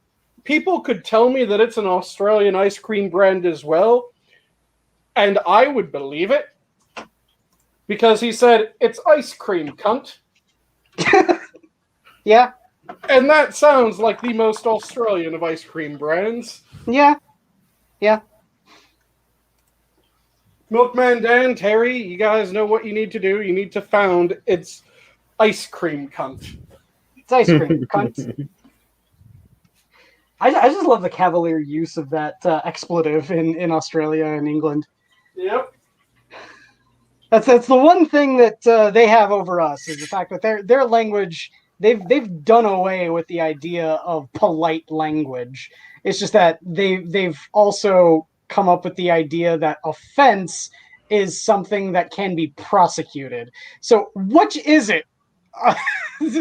people could tell me that it's an Australian ice cream brand as well, and I would believe it. Because he said, it's ice cream, cunt.
Yeah.
And that sounds like the most Australian of ice cream brands.
Yeah. Yeah.
Milkman Dan, Terry, you guys know what you need to do. You need to found its ice cream cunt.
It's ice cream, cunt. I just love the cavalier use of that expletive in Australia and England.
Yep.
That's the one thing that they have over us is the fact that their language they've done away with the idea of polite language. It's just that they've also come up with the idea that offense is something that can be prosecuted. So which is it?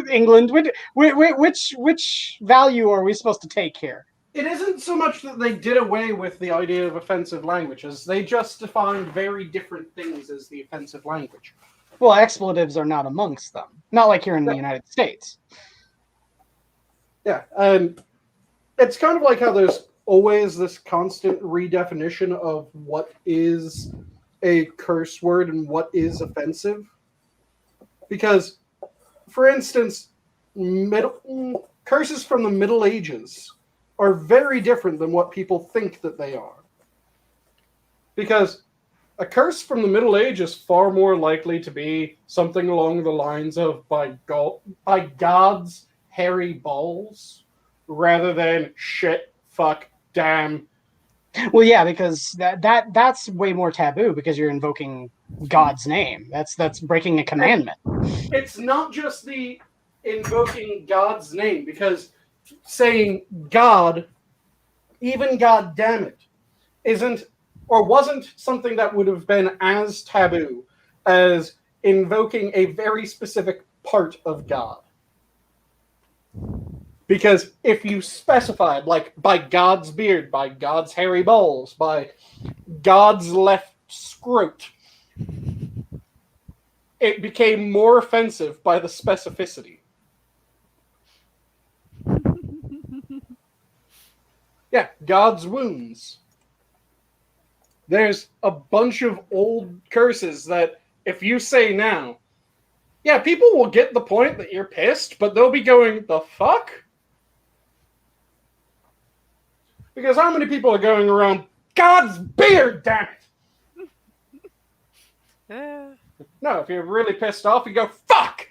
England, which value are we supposed to take here?
It isn't so much that they did away with the idea of offensive language, as they just defined very different things as the offensive language.
Well, expletives are not amongst them. Not like here in the United States.
Yeah, and it's kind of like how there's always this constant redefinition of what is a curse word and what is offensive. Because, for instance, curses from the Middle Ages are very different than what people think that they are. Because a curse from the Middle Age is far more likely to be something along the lines of by God's hairy balls, rather than shit, fuck, damn.
Well, yeah, because that's way more taboo because you're invoking God's name. That's breaking a commandment.
It's not just the invoking God's name, because saying God, even God damn it, isn't or wasn't something that would have been as taboo as invoking a very specific part of God. Because if you specified, like, by God's beard, by God's hairy balls, by God's left scrot, it became more offensive by the specificity. Yeah, God's wounds. There's a bunch of old curses that if you say now, yeah, people will get the point that you're pissed, but they'll be going, the fuck? Because how many people are going around, God's beard, damn it? No, if you're really pissed off, you go, fuck!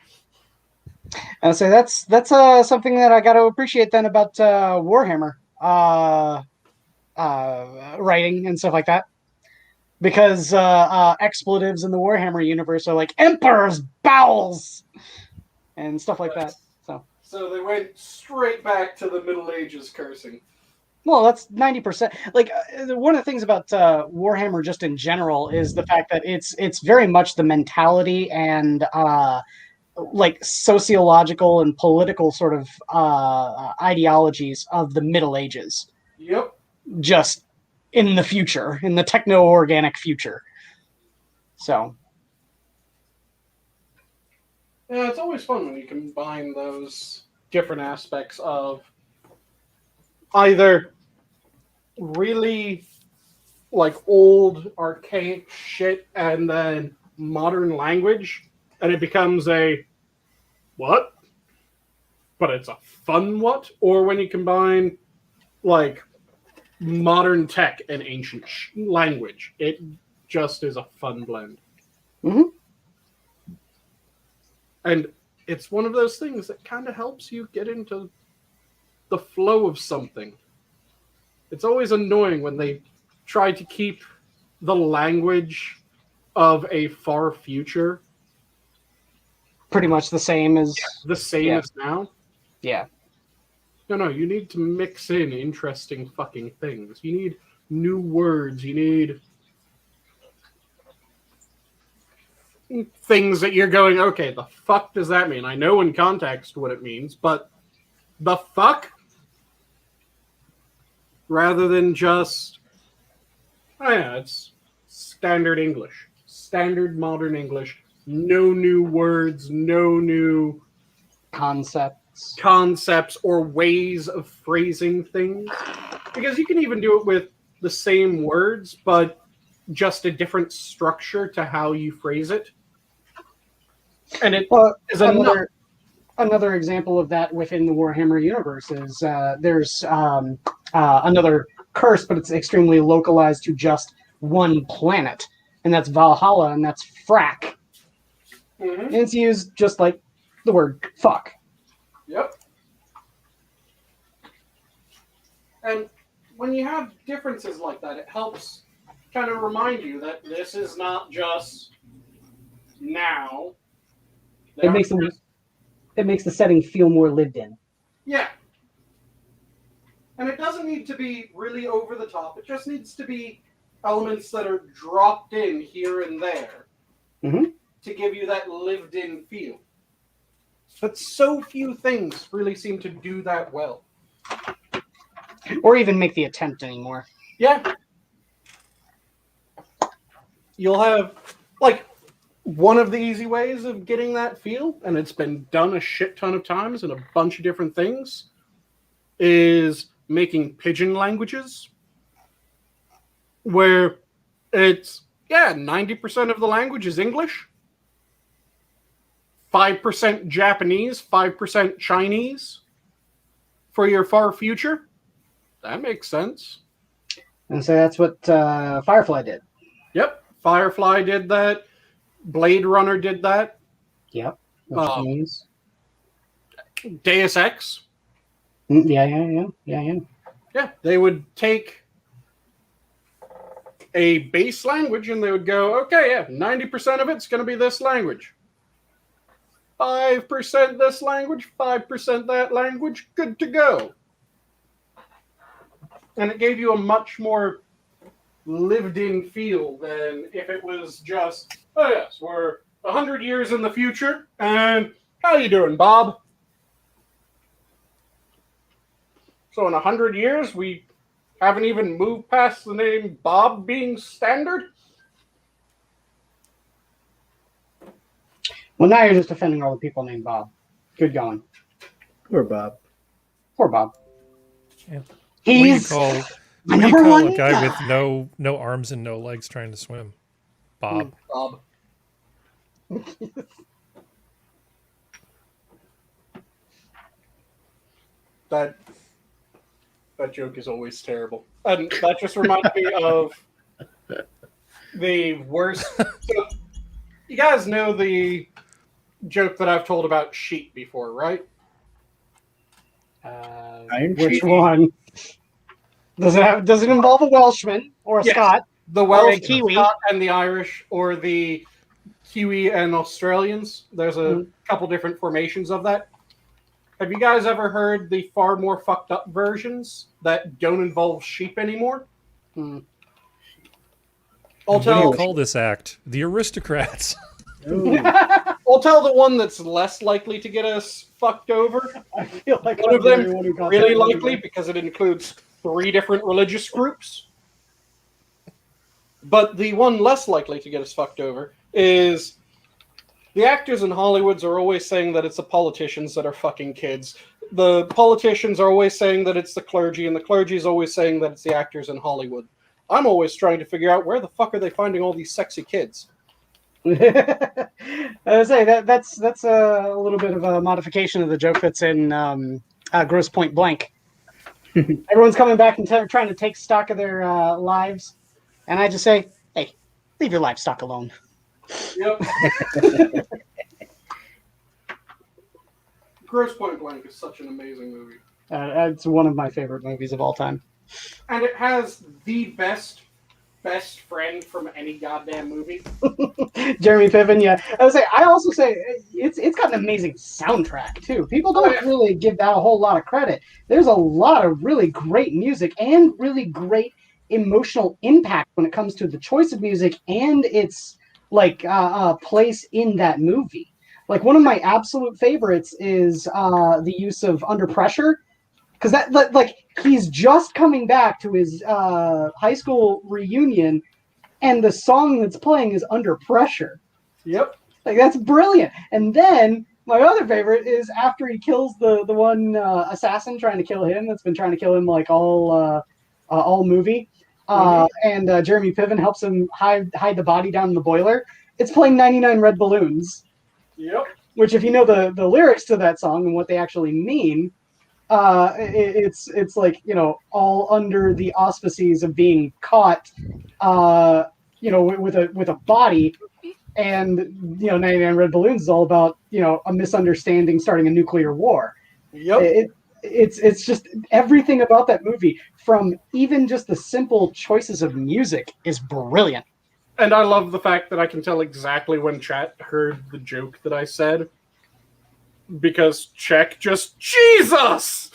I'll say that's something that I got to appreciate then about Warhammer writing and stuff like that. Because expletives in the Warhammer universe are like Emperor's bowels and stuff like that.
So they went straight back to the Middle Ages cursing.
Well, that's 90%. Like one of the things about Warhammer just in general is the fact that it's very much the mentality and like sociological and political sort of ideologies of the Middle Ages.
Yep.
Just in the future, in the techno-organic future. So.
Yeah, it's always fun when you combine those different aspects of either really like old archaic shit and then modern language, and it becomes a what? But it's a fun what? Or when you combine like modern tech and ancient language, it just is a fun blend.
Mm-hmm.
And it's one of those things that kind of helps you get into the flow of something. It's always annoying when they try to keep the language of a far future
pretty much the same as
as now.
Yeah.
No, you need to mix in interesting fucking things. You need new words. You need things that you're going, okay, the fuck does that mean? I know in context what it means, but the fuck? Rather than just, oh yeah, it's standard English. Standard modern English. No new words, no new concepts or ways of phrasing things. Because you can even do it with the same words, but just a different structure to how you phrase it. And it is
another example of that within the Warhammer universe is there's another curse, but it's extremely localized to just one planet, and that's Valhalla, and that's frack. Mm-hmm. And it's used just like the word fuck.
Yep. And when you have differences like that, it helps kind of remind you that this is not just now.
It makes the setting feel more lived in.
Yeah. And it doesn't need to be really over the top. It just needs to be elements that are dropped in here and there to give you that lived-in feel. But so few things really seem to do that well.
Or even make the attempt anymore.
Yeah. You'll have, like, one of the easy ways of getting that feel, and it's been done a shit ton of times in a bunch of different things, is making pigeon languages, where it's, 90% of the language is English, 5% Japanese, 5% Chinese for your far future. That makes sense.
And so that's what Firefly did.
Yep. Firefly did that. Blade Runner did that.
Yep.
Deus Ex.
Yeah.
Yeah, they would take a base language and they would go, okay, 90% of it's going to be this language. 5% this language, 5% that language, good to go. And it gave you a much more lived-in feel than if it was just, oh yes, we're 100 years in the future, and how you doing, Bob? So in 100 years, we haven't even moved past the name Bob being standard?
Well, now you're just offending all the people named Bob. Good going.
Poor Bob.
Poor Bob.
Yeah.
He's
what do you call a guy with no arms and no legs trying to swim? Bob.
Bob. That joke is always terrible. And that just reminds me of the worst. So, you guys know the joke that I've told about sheep before, right?
Which one? Does it involve a Welshman or a Scot?
The Welsh,
a Kiwi,
Scot, and the Irish, or the Kiwi and Australians. There's a couple different formations of that. Have you guys ever heard the far more fucked up versions that don't involve sheep anymore?
What do you call this act? The aristocrats.
I'll tell the one that's less likely to get us fucked over.
I feel like
one of them really likely because it includes 3 different religious groups. But the one less likely to get us fucked over is the actors in Hollywoods are always saying that it's the politicians that are fucking kids. The politicians are always saying that it's the clergy, and the clergy is always saying that it's the actors in Hollywood. I'm always trying to figure out where the fuck are they finding all these sexy kids.
I would say that's a little bit of a modification of the joke that's in Gross Point Blank. Everyone's coming back and trying to take stock of their lives, and I just say, hey, leave your livestock alone.
Yep. Gross Point Blank is such an amazing movie.
It's one of my favorite movies of all time.
And it has the best friend from any goddamn movie.
Jeremy Piven, yeah. I also say it's got an amazing soundtrack too. People don't really give that a whole lot of credit. There's a lot of really great music and really great emotional impact when it comes to the choice of music and its like place in that movie. Like one of my absolute favorites is the use of Under Pressure, because that like he's just coming back to his high school reunion, and the song that's playing is Under Pressure.
Yep.
Like that's brilliant. And then my other favorite is after he kills the one assassin trying to kill him that's been trying to kill him like all movie. And Jeremy Piven helps him hide the body down in the boiler. It's playing 99 Red Balloons.
Yep.
Which, if you know the lyrics to that song and what they actually mean, it's like, you know, all under the auspices of being caught, you know, with a body. And, you know, 99 Red Balloons is all about, you know, a misunderstanding starting a nuclear war.
Yep.
It's just everything about that movie, from even just the simple choices of music, is brilliant.
And I love the fact that I can tell exactly when chat heard the joke that I said. Because Czech just, Jesus!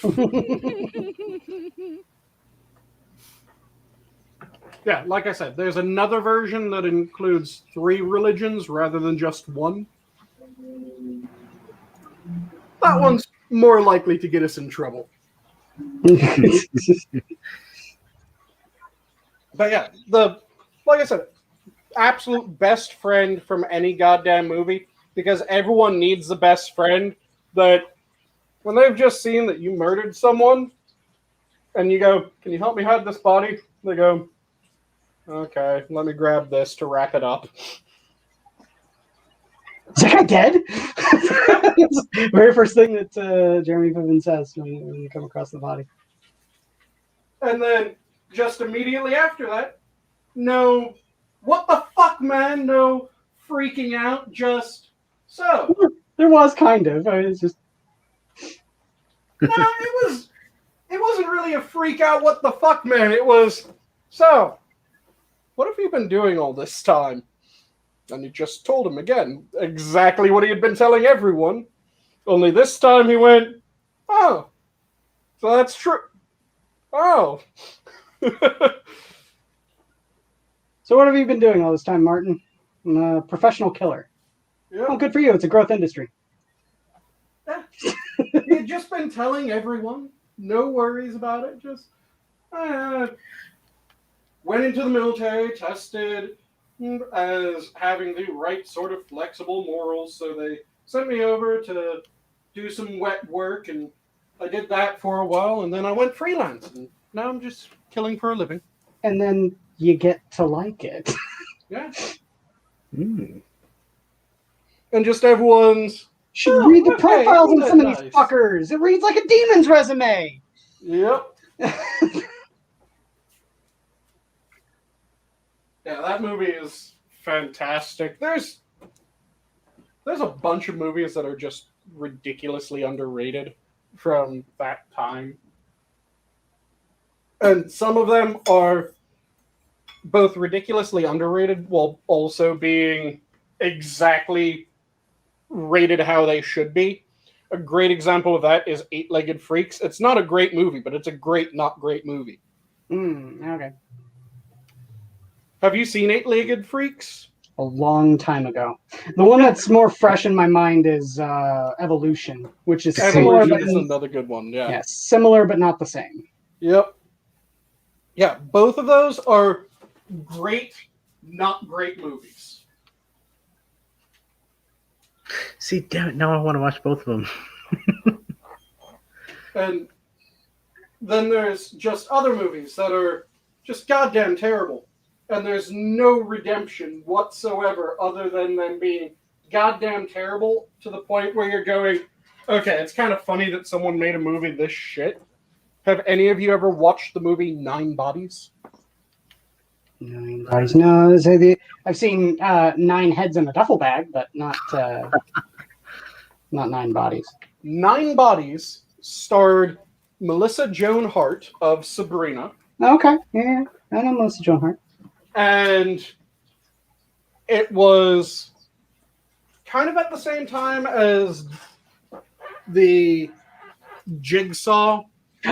Yeah, like I said, there's another version that includes 3 religions rather than just one. That one's more likely to get us in trouble. But yeah, like I said, absolute best friend from any goddamn movie, because everyone needs the best friend that when they've just seen that you murdered someone and you go, can you help me hide this body? They go, okay, let me grab this to wrap it up.
Is that guy dead? It's the very first thing that Jeremy Piven says when you come across the body.
And then just immediately after that, no, what the fuck, man? No freaking out, just so.
There was kind of. I mean, it's just.
No, it wasn't really a freak out, what the fuck, man. It was, so, what have you been doing all this time? And he just told him again exactly what he had been telling everyone. Only this time he went, oh, so that's true. Oh.
So what have you been doing all this time, Martin? I'm a professional killer.
Yeah.
Oh, good for you. It's a growth industry.
He had just been telling everyone. No worries about it. Just went into the military, tested as having the right sort of flexible morals. So they sent me over to do some wet work, and I did that for a while, and then I went freelance, and now I'm just killing for a living.
And then you get to like it.
Yeah.
Mm.
And just everyone's...
Should read the
okay,
profiles
isn't
on some
that
of these
nice?
fuckers. It reads like a demon's resume.
Yep. Yeah, that movie is fantastic. There's a bunch of movies that are just ridiculously underrated from that time. And some of them are both ridiculously underrated while also being exactly rated how they should be. A great example of that is Eight-Legged Freaks. It's not a great movie, but it's a great, not great movie.
Okay.
Have you seen Eight-Legged Freaks?
A long time ago. The one that's more fresh in my mind is Evolution, which is similar,
Evolution
but
is another good one, yeah.
yes, similar but not the same.
Yep. Yeah, both of those are great, not great movies.
See, damn it, now I want to watch both of them.
And then there's just other movies that are just goddamn terrible. And there's no redemption whatsoever other than them being goddamn terrible to the point where you're going, okay, it's kind of funny that someone made a movie this shit. Have any of you ever watched the movie Nine Bodies?
9 bodies. No, I've seen 9 heads in a duffel bag, but not 9 bodies.
9 Bodies starred Melissa Joan Hart of Sabrina.
Okay, yeah, I know Melissa Joan Hart.
And it was kind of at the same time as the Jigsaw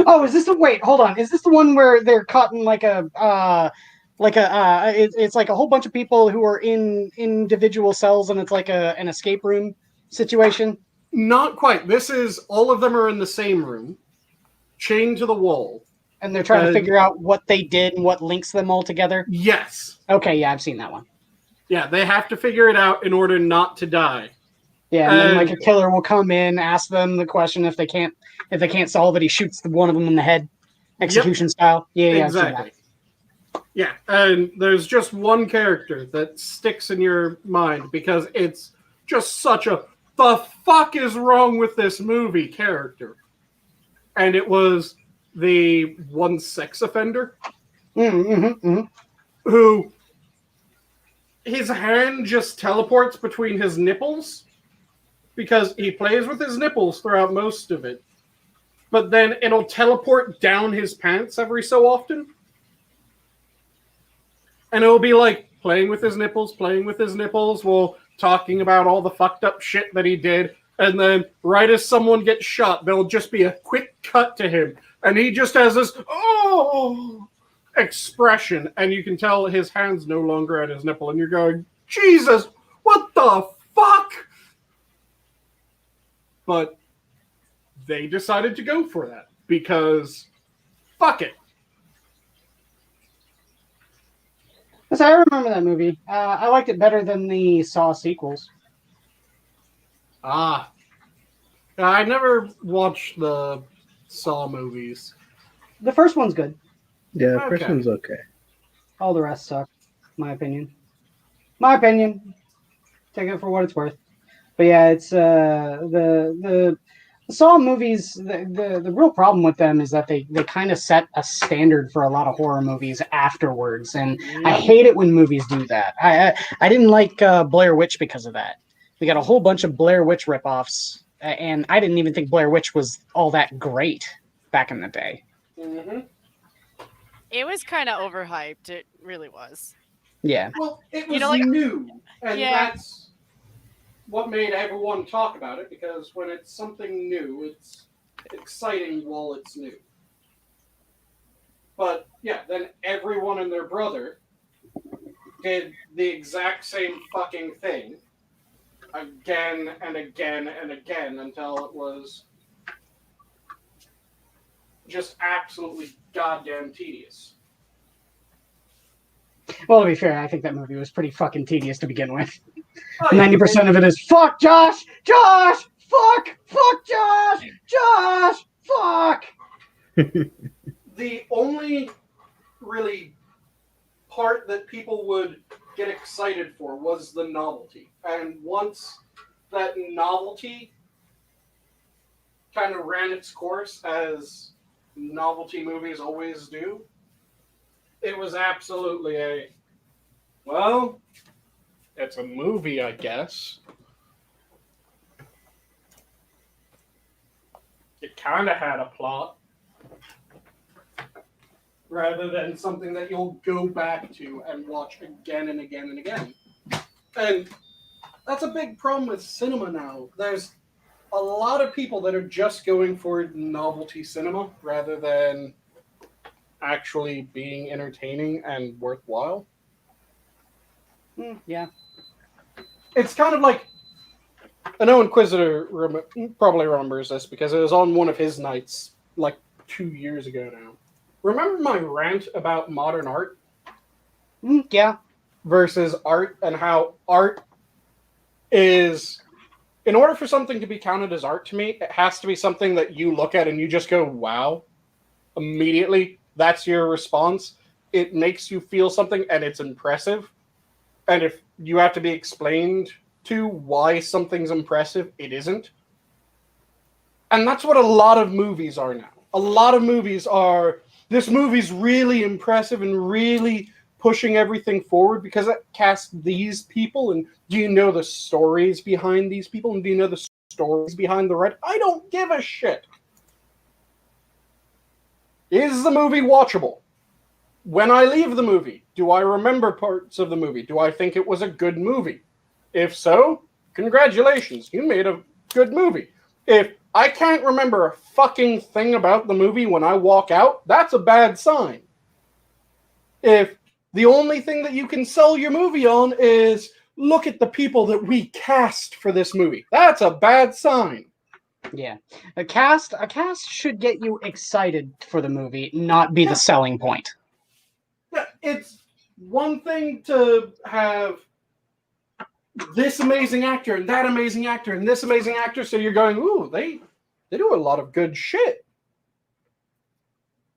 Oh, is this the wait? Hold on. Is this the one where they're caught in like a it's like a whole bunch of people who are in individual cells, and it's like an escape room situation?
Not quite. This is all of them are in the same room, chained to the wall.
And they're trying to figure out what they did and what links them all together?
Yes.
Okay, yeah, I've seen that one.
Yeah, they have to figure it out in order not to die.
Yeah, and then like a killer will come in, ask them the question. If they can't solve it, he shoots one of them in the head, execution style. Yeah,
exactly. Yeah, and there's just one character that sticks in your mind because it's just such a the fuck is wrong with this movie character, and it was the one sex offender who his hand just teleports between his nipples because he plays with his nipples throughout most of it, but then it'll teleport down his pants every so often, and it'll be like playing with his nipples while talking about all the fucked up shit that he did, and then right as someone gets shot, there'll just be a quick cut to him, and he just has this expression, and you can tell his hand's no longer at his nipple, and you're going, Jesus, what the fuck? But they decided to go for that because fuck it.
So I remember that movie. I liked it better than the Saw sequels.
I never watched the Saw movies.
The first one's good.
Yeah, the first one's okay.
All the rest suck, my opinion. My opinion. Take it for what it's worth. But yeah, it's the Saw movies. The real problem with them is that they kind of set a standard for a lot of horror movies afterwards, and I hate it when movies do that. I didn't like Blair Witch because of that. We got a whole bunch of Blair Witch ripoffs, and I didn't even think Blair Witch was all that great back in the day.
Mm-hmm.
It was kind of overhyped. It really was.
Yeah.
Well, it was new, and that's what made everyone talk about it, because when it's something new, it's exciting while it's new. But yeah, then everyone and their brother did the exact same fucking thing again and again and again until it was just absolutely goddamn tedious.
Well, to be fair, I think that movie was pretty fucking tedious to begin with. 90% of it is fuck Josh, fuck Josh, fuck.
The only really part that people would get excited for was the novelty. And once that novelty kind of ran its course, as novelty movies always do, it was absolutely it's a movie, I guess. It kind of had a plot, rather than something that you'll go back to and watch again and again and again. And that's a big problem with cinema now. There's a lot of people that are just going for novelty cinema rather than actually being entertaining and worthwhile.
Yeah.
It's kind of like, I know Inquisitor probably remembers this because it was on one of his nights like 2 years ago now. Remember my rant about modern art?
Yeah.
Versus art, and how art is, in order for something to be counted as art to me, it has to be something that you look at and you just go, wow. Immediately, that's your response. It makes you feel something and it's impressive. And if you have to be explained to why something's impressive, it isn't. And that's what a lot of movies are now. A lot of movies are, this movie's really impressive and really pushing everything forward because it casts these people, and do you know the stories behind these people, and do you know the stories behind the red? I don't give a shit. Is the movie watchable? When I leave the movie, do I remember parts of the movie? Do I think it was a good movie? If so, congratulations, you made a good movie. If I can't remember a fucking thing about the movie when I walk out, that's a bad sign. If the only thing that you can sell your movie on is, look at the people that we cast for this movie, that's a bad sign.
Yeah, a cast should get you excited for the movie, not be the selling point.
Yeah, it's one thing to have this amazing actor and that amazing actor and this amazing actor, so you're going, ooh, they do a lot of good shit.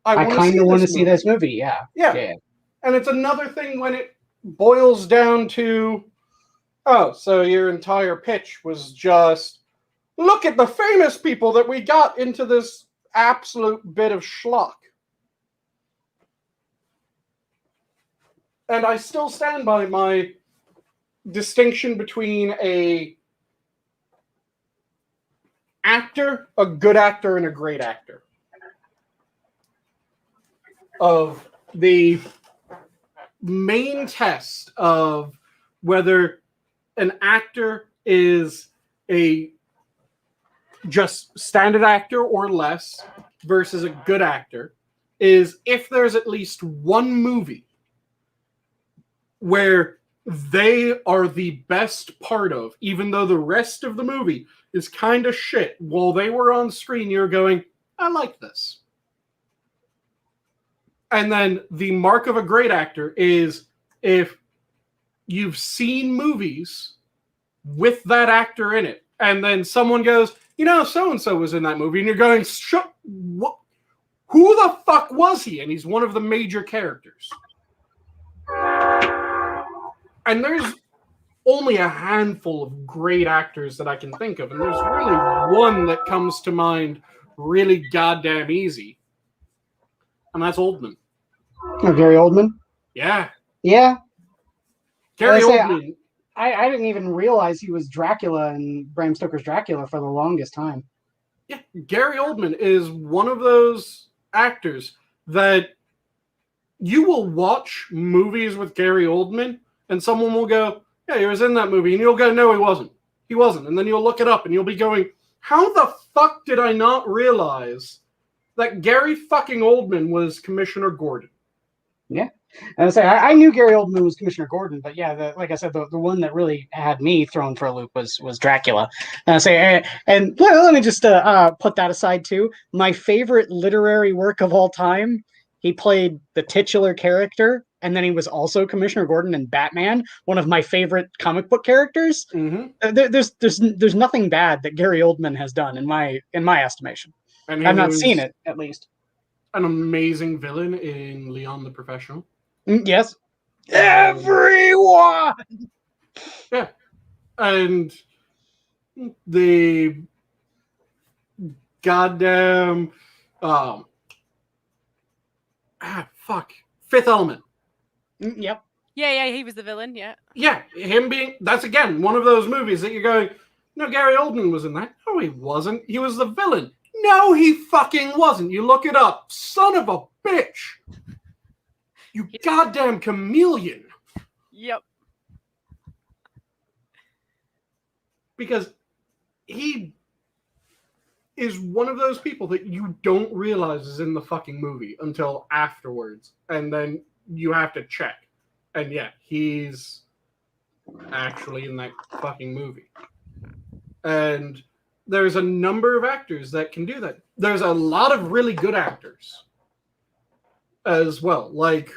I kind of want to see this movie.
Yeah. And it's another thing when it boils down to, oh, so your entire pitch was just, look at the famous people that we got into this absolute bit of schlock. And I still stand by my distinction between a actor, a good actor, and a great actor. Of the main test of whether an actor is a just standard actor or less versus a good actor is if there's at least one movie where they are the best part of, even though the rest of the movie is kind of shit, while they were on screen, you're going, I like this. And then the mark of a great actor is if you've seen movies with that actor in it, and then someone goes, you know, so-and-so was in that movie, and you're going, what? Who the fuck was he? And he's one of the major characters. And there's only a handful of great actors that I can think of, and there's really one that comes to mind really goddamn easy. And that's Oldman.
Oh, Gary Oldman?
Yeah.
Yeah.
Gary Oldman.
I didn't even realize he was Dracula in Bram Stoker's Dracula for the longest time.
Yeah, Gary Oldman is one of those actors that you will watch movies with Gary Oldman, and someone will go, yeah, he was in that movie. And you'll go, no, he wasn't. He wasn't. And then you'll look it up, and you'll be going, how the fuck did I not realize that Gary fucking Oldman was Commissioner Gordon?
Yeah. And I knew Gary Oldman was Commissioner Gordon, but yeah, like I said, the one that really had me thrown for a loop was Dracula. And let me just put that aside too. My favorite literary work of all time, he played the titular character, and then he was also Commissioner Gordon in Batman, one of my favorite comic book characters.
Mm-hmm.
There's nothing bad that Gary Oldman has done in my estimation.
And
I've not seen it, at least.
An amazing villain in Leon the Professional.
Yes. Everyone!
Yeah. And the goddamn Fifth Element.
Yep.
Yeah, he was the villain, yeah.
Yeah, him being, that's again one of those movies that you're going, no, Gary Oldman was in that. No, he wasn't. He was the villain. No, he fucking wasn't. You look it up. Son of a bitch. You goddamn chameleon.
Yep.
Because he is one of those people that you don't realize is in the fucking movie until afterwards. And then you have to check. And yeah, he's actually in that fucking movie. And there's a number of actors that can do that. There's a lot of really good actors as well. Like,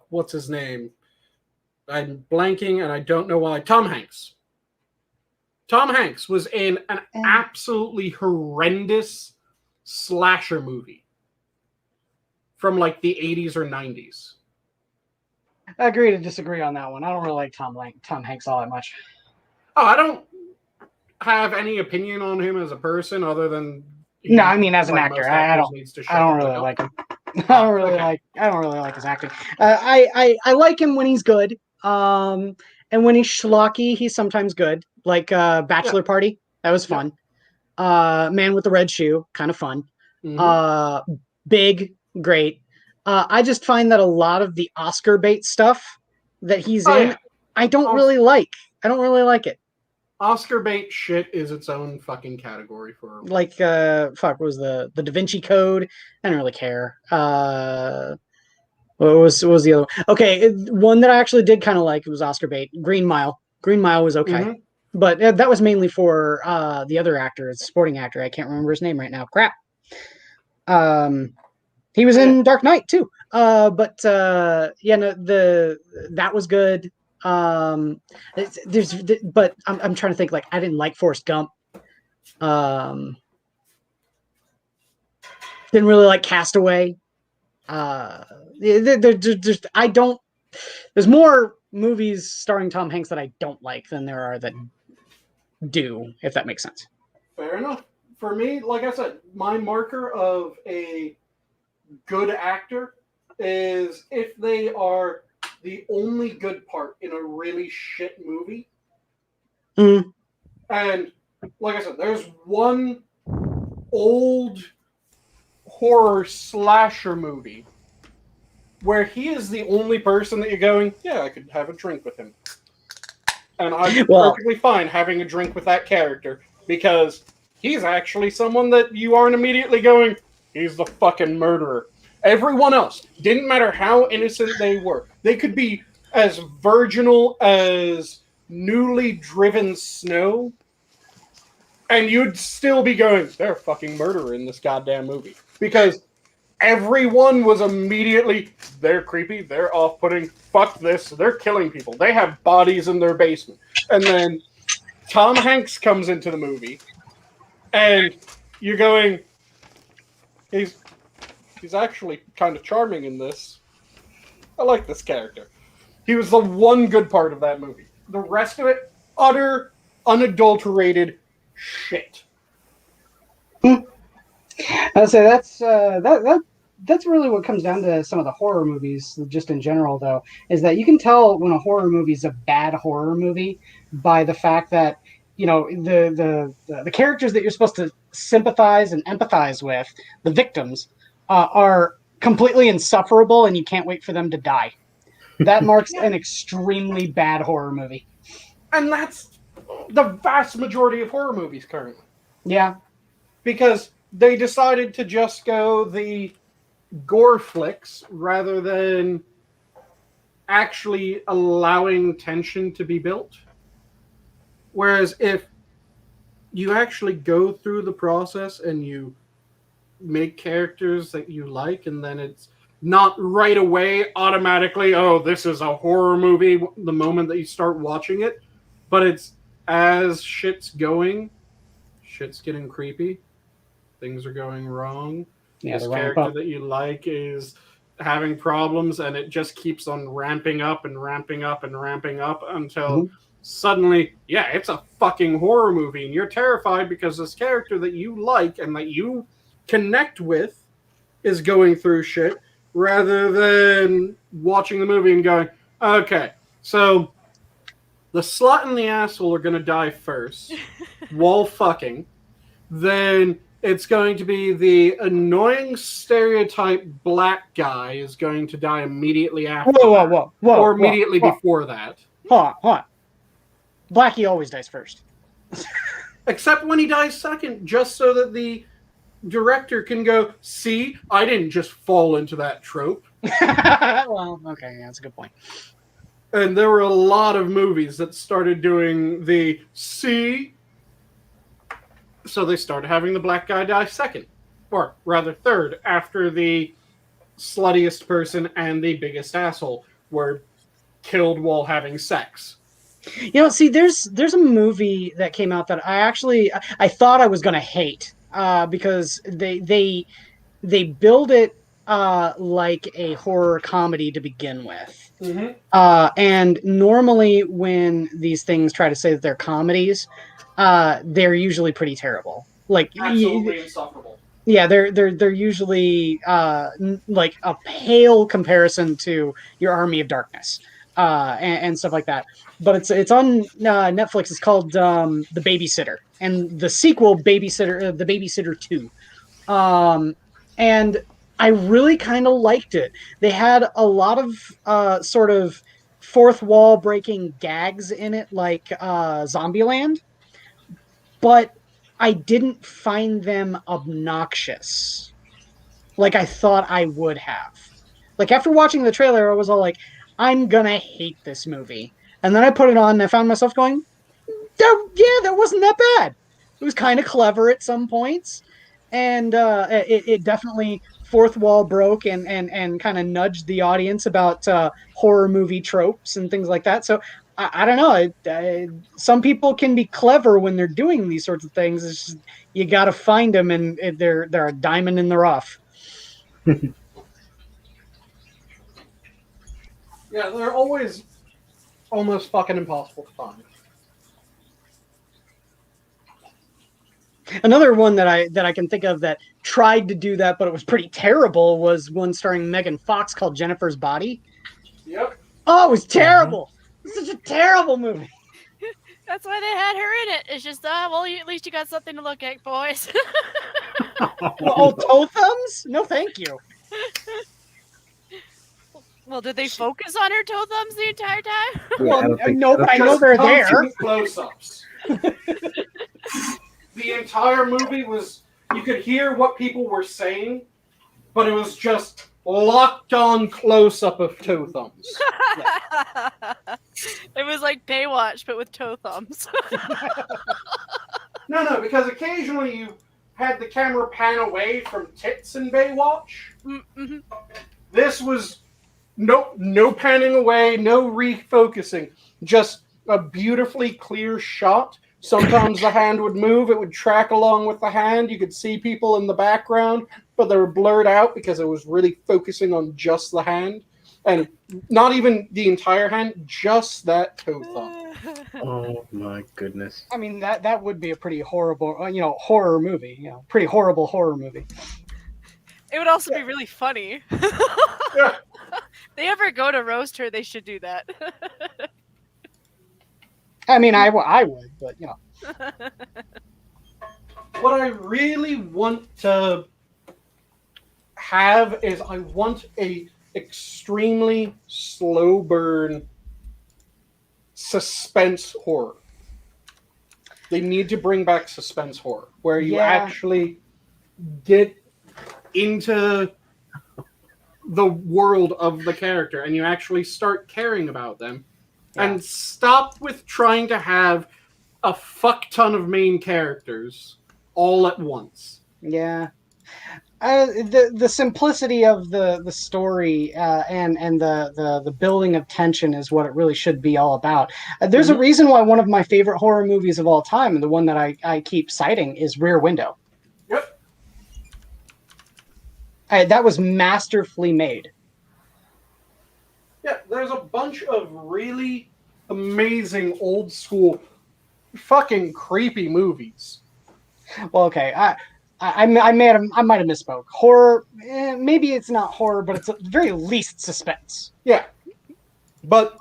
what's his name? I'm blanking and I don't know why. Tom Hanks. Tom Hanks was in an absolutely horrendous slasher movie from like the 80s or 90s.
I agree to disagree on that one. I don't really like Tom Hanks all that much.
Oh, I don't have any opinion on him as a person other than
no, I mean as an actor. I don't really like him. I don't really like his acting. I like him when he's good. And when he's schlocky, he's sometimes good. Like Bachelor Party, that was fun. Man with the Red Shoe, kind of fun. Mm-hmm. Big, great. I just find that a lot of the Oscar bait stuff that he's in, I don't really like. I don't really like it.
Oscar bait shit is its own fucking category for
Like fuck, what was the Da Vinci Code? I don't really care. What was the other one? Okay, one that I actually did kind of like, it was Oscar bait. Green Mile. Green Mile was okay.
Mhm.
But that was mainly for the other actor, supporting actor. I can't remember his name right now. Crap. He was in Dark Knight too. But yeah, no, that was good. But I'm trying to think. Like, I didn't like Forrest Gump. Didn't really like Castaway. There's I don't. There's more movies starring Tom Hanks that I don't like than there are that do, if that makes sense.
Fair enough. For me, like I said, my marker of a good actor is if they are the only good part in a really shit movie.
Mm.
And like I said, there's one old horror slasher movie where he is the only person that you're going, yeah, I could have a drink with him. And I'm perfectly fine having a drink with that character because he's actually someone that you aren't immediately going, he's the fucking murderer. Everyone else, didn't matter how innocent they were. They could be as virginal as newly driven snow, and you'd still be going, they're a fucking murderer in this goddamn movie. Because everyone was immediately, they're creepy, they're off-putting, fuck this, they're killing people. They have bodies in their basement. And then Tom Hanks comes into the movie, and you're going, he's actually kind of charming in this. I like this character. He was the one good part of that movie. The rest of it, utter, unadulterated shit.
I'd say that's really what comes down to some of the horror movies, just in general, though, is that you can tell when a horror movie is a bad horror movie by the fact that, you know, the characters that you're supposed to sympathize and empathize with, the victims, are completely insufferable, and you can't wait for them to die. That marks an extremely bad horror movie.
And that's the vast majority of horror movies currently.
Yeah.
Because they decided to just go the gore flicks rather than actually allowing tension to be built. Whereas if you actually go through the process and you make characters that you like, and then it's not right away automatically, oh, this is a horror movie the moment that you start watching it, but it's as shit's going, shit's getting creepy, things are going wrong, this character that you like is having problems, and it just keeps on ramping up and ramping up and ramping up until suddenly, yeah, it's a fucking horror movie, and you're terrified because this character that you like and that you connect with is going through shit, rather than watching the movie and going, okay, so the slut and the asshole are going to die first while fucking, then it's going to be the annoying stereotype black guy is going to die immediately after or immediately before that.
Hold on. Blackie always dies first.
Except when he dies second, just so that the director can go, see, I didn't just fall into that trope.
Well, okay, yeah, that's a good point.
And there were a lot of movies that started doing the see, so they started having the black guy die second, or rather third, after the sluttiest person and the biggest asshole were killed while having sex.
You know, see, there's a movie that came out that I thought I was going to hate because they build it like a horror comedy to begin with.
Mm-hmm.
And normally when these things try to say that they're comedies, they're usually pretty terrible. Like
absolutely insufferable.
Yeah, they're usually like a pale comparison to your Army of Darkness and stuff like that. But it's on Netflix. It's called The Babysitter, and the sequel, The Babysitter 2. And I really kind of liked it. They had a lot of sort of fourth wall breaking gags in it, like Zombieland. but I didn't find them obnoxious like I thought I would have. Like after watching the trailer, I was all like, I'm gonna hate this movie. And then I put it on and I found myself going, that wasn't that bad. It was kind of clever at some points. And it definitely fourth wall broke and kind of nudged the audience about horror movie tropes and things like that. So I don't know. Some people can be clever when they're doing these sorts of things. It's just, you got to find them, and they're a diamond in the rough.
Yeah, they're always almost fucking impossible to find.
Another one that I can think of that tried to do that, but it was pretty terrible, was one starring Megan Fox called Jennifer's Body.
Yep.
Oh, it was terrible. It's such a terrible movie.
That's why they had her in it. It's just, well, at least you got something to look at, boys.
Oh, toe thumbs? No, thank you.
Well, did they focus on her toe thumbs the entire time?
Well, no, but I know they're there.
Close-ups. The entire movie was, you could hear what people were saying, but it was just locked on close-up of toe thumbs.
It was like Baywatch, but with toe thumbs.
No, because occasionally you had the camera pan away from tits in Baywatch.
Mm-hmm.
This was no panning away, no refocusing, just a beautifully clear shot. Sometimes the hand would move, it would track along with the hand. You could see people in the background, but they were blurred out because it was really focusing on just the hand. And not even the entire hand, just that toe thumb.
Oh my goodness.
I mean, that would be a pretty horrible, horror movie. Pretty horrible horror movie.
It would also be really funny.
Yeah.
If they ever go to roast her, they should do that.
I mean, I would, but
What I really want to have is I want a extremely slow burn suspense horror. They need to bring back suspense horror where you actually get into the world of the character and you actually start caring about them. And stop with trying to have a fuck ton of main characters all at once.
Yeah. The simplicity of the story and the building of tension is what it really should be all about. There's a reason why one of my favorite horror movies of all time, and the one that I keep citing, is Rear Window.
Yep.
That was masterfully made.
Yeah, there's a bunch of really amazing old school fucking creepy movies.
Well, okay, I might have misspoke. Horror, maybe it's not horror, but it's at the very least suspense.
Yeah. But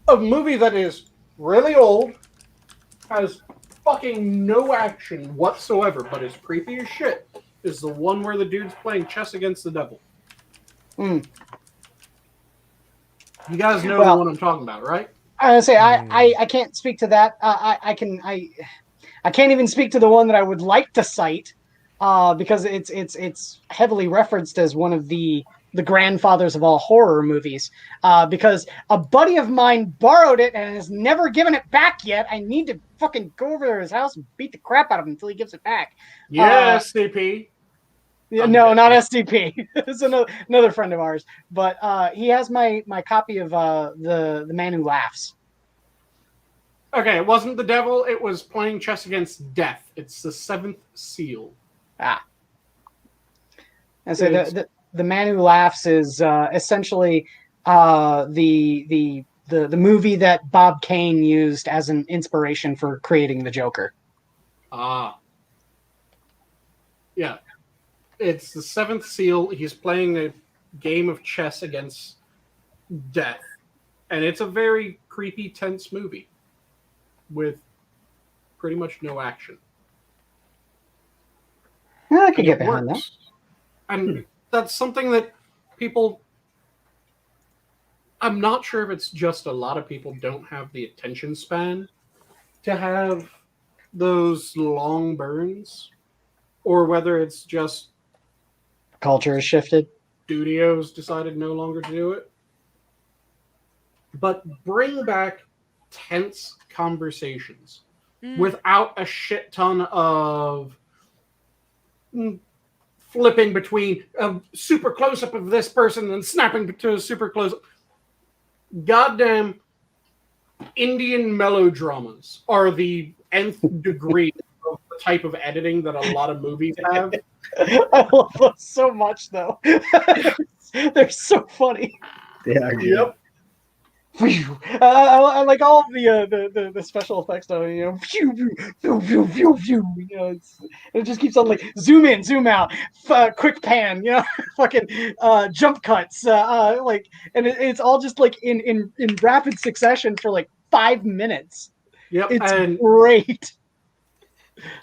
a movie that is really old, has fucking no action whatsoever, but is creepy as shit, is the one where the dude's playing chess against the devil.
Mm.
You guys know the one I'm talking about, right?
I was gonna say I can't speak to that. I can't even speak to the one that I would like to cite because it's heavily referenced as one of the grandfathers of all horror movies. Because a buddy of mine borrowed it and has never given it back yet. I need to fucking go over to his house and beat the crap out of him until he gives it back.
Yeah, SCP.
No, not STP. It's another friend of ours, but he has my copy of the Man Who Laughs.
Okay, it wasn't the devil. It was playing chess against death. It's the Seventh Seal.
And so the Man Who Laughs is essentially the movie that Bob Kane used as an inspiration for creating the Joker.
Yeah. It's the Seventh Seal. He's playing a game of chess against death. And it's a very creepy, tense movie with pretty much no action.
Yeah, I could get behind that.
And that's something that people... I'm not sure if it's just a lot of people don't have the attention span to have those long burns, or whether it's just
Culture has shifted.
studios decided no longer to do it. But bring back tense conversations without a shit ton of flipping between a super close up of this person and snapping to a super close up. Goddamn Indian melodramas are the nth degree of the type of editing that a lot of movies have.
I love those so much, though. They're so funny.
They are good.
Yep.
I like all of the special effects though, you know, phew, phew, phew, phew, phew, you know, it just keeps on like zoom in, zoom out, quick pan, you know, fucking jump cuts, like, and it's all just like in rapid succession for like 5 minutes.
Yep.
It's
And
great.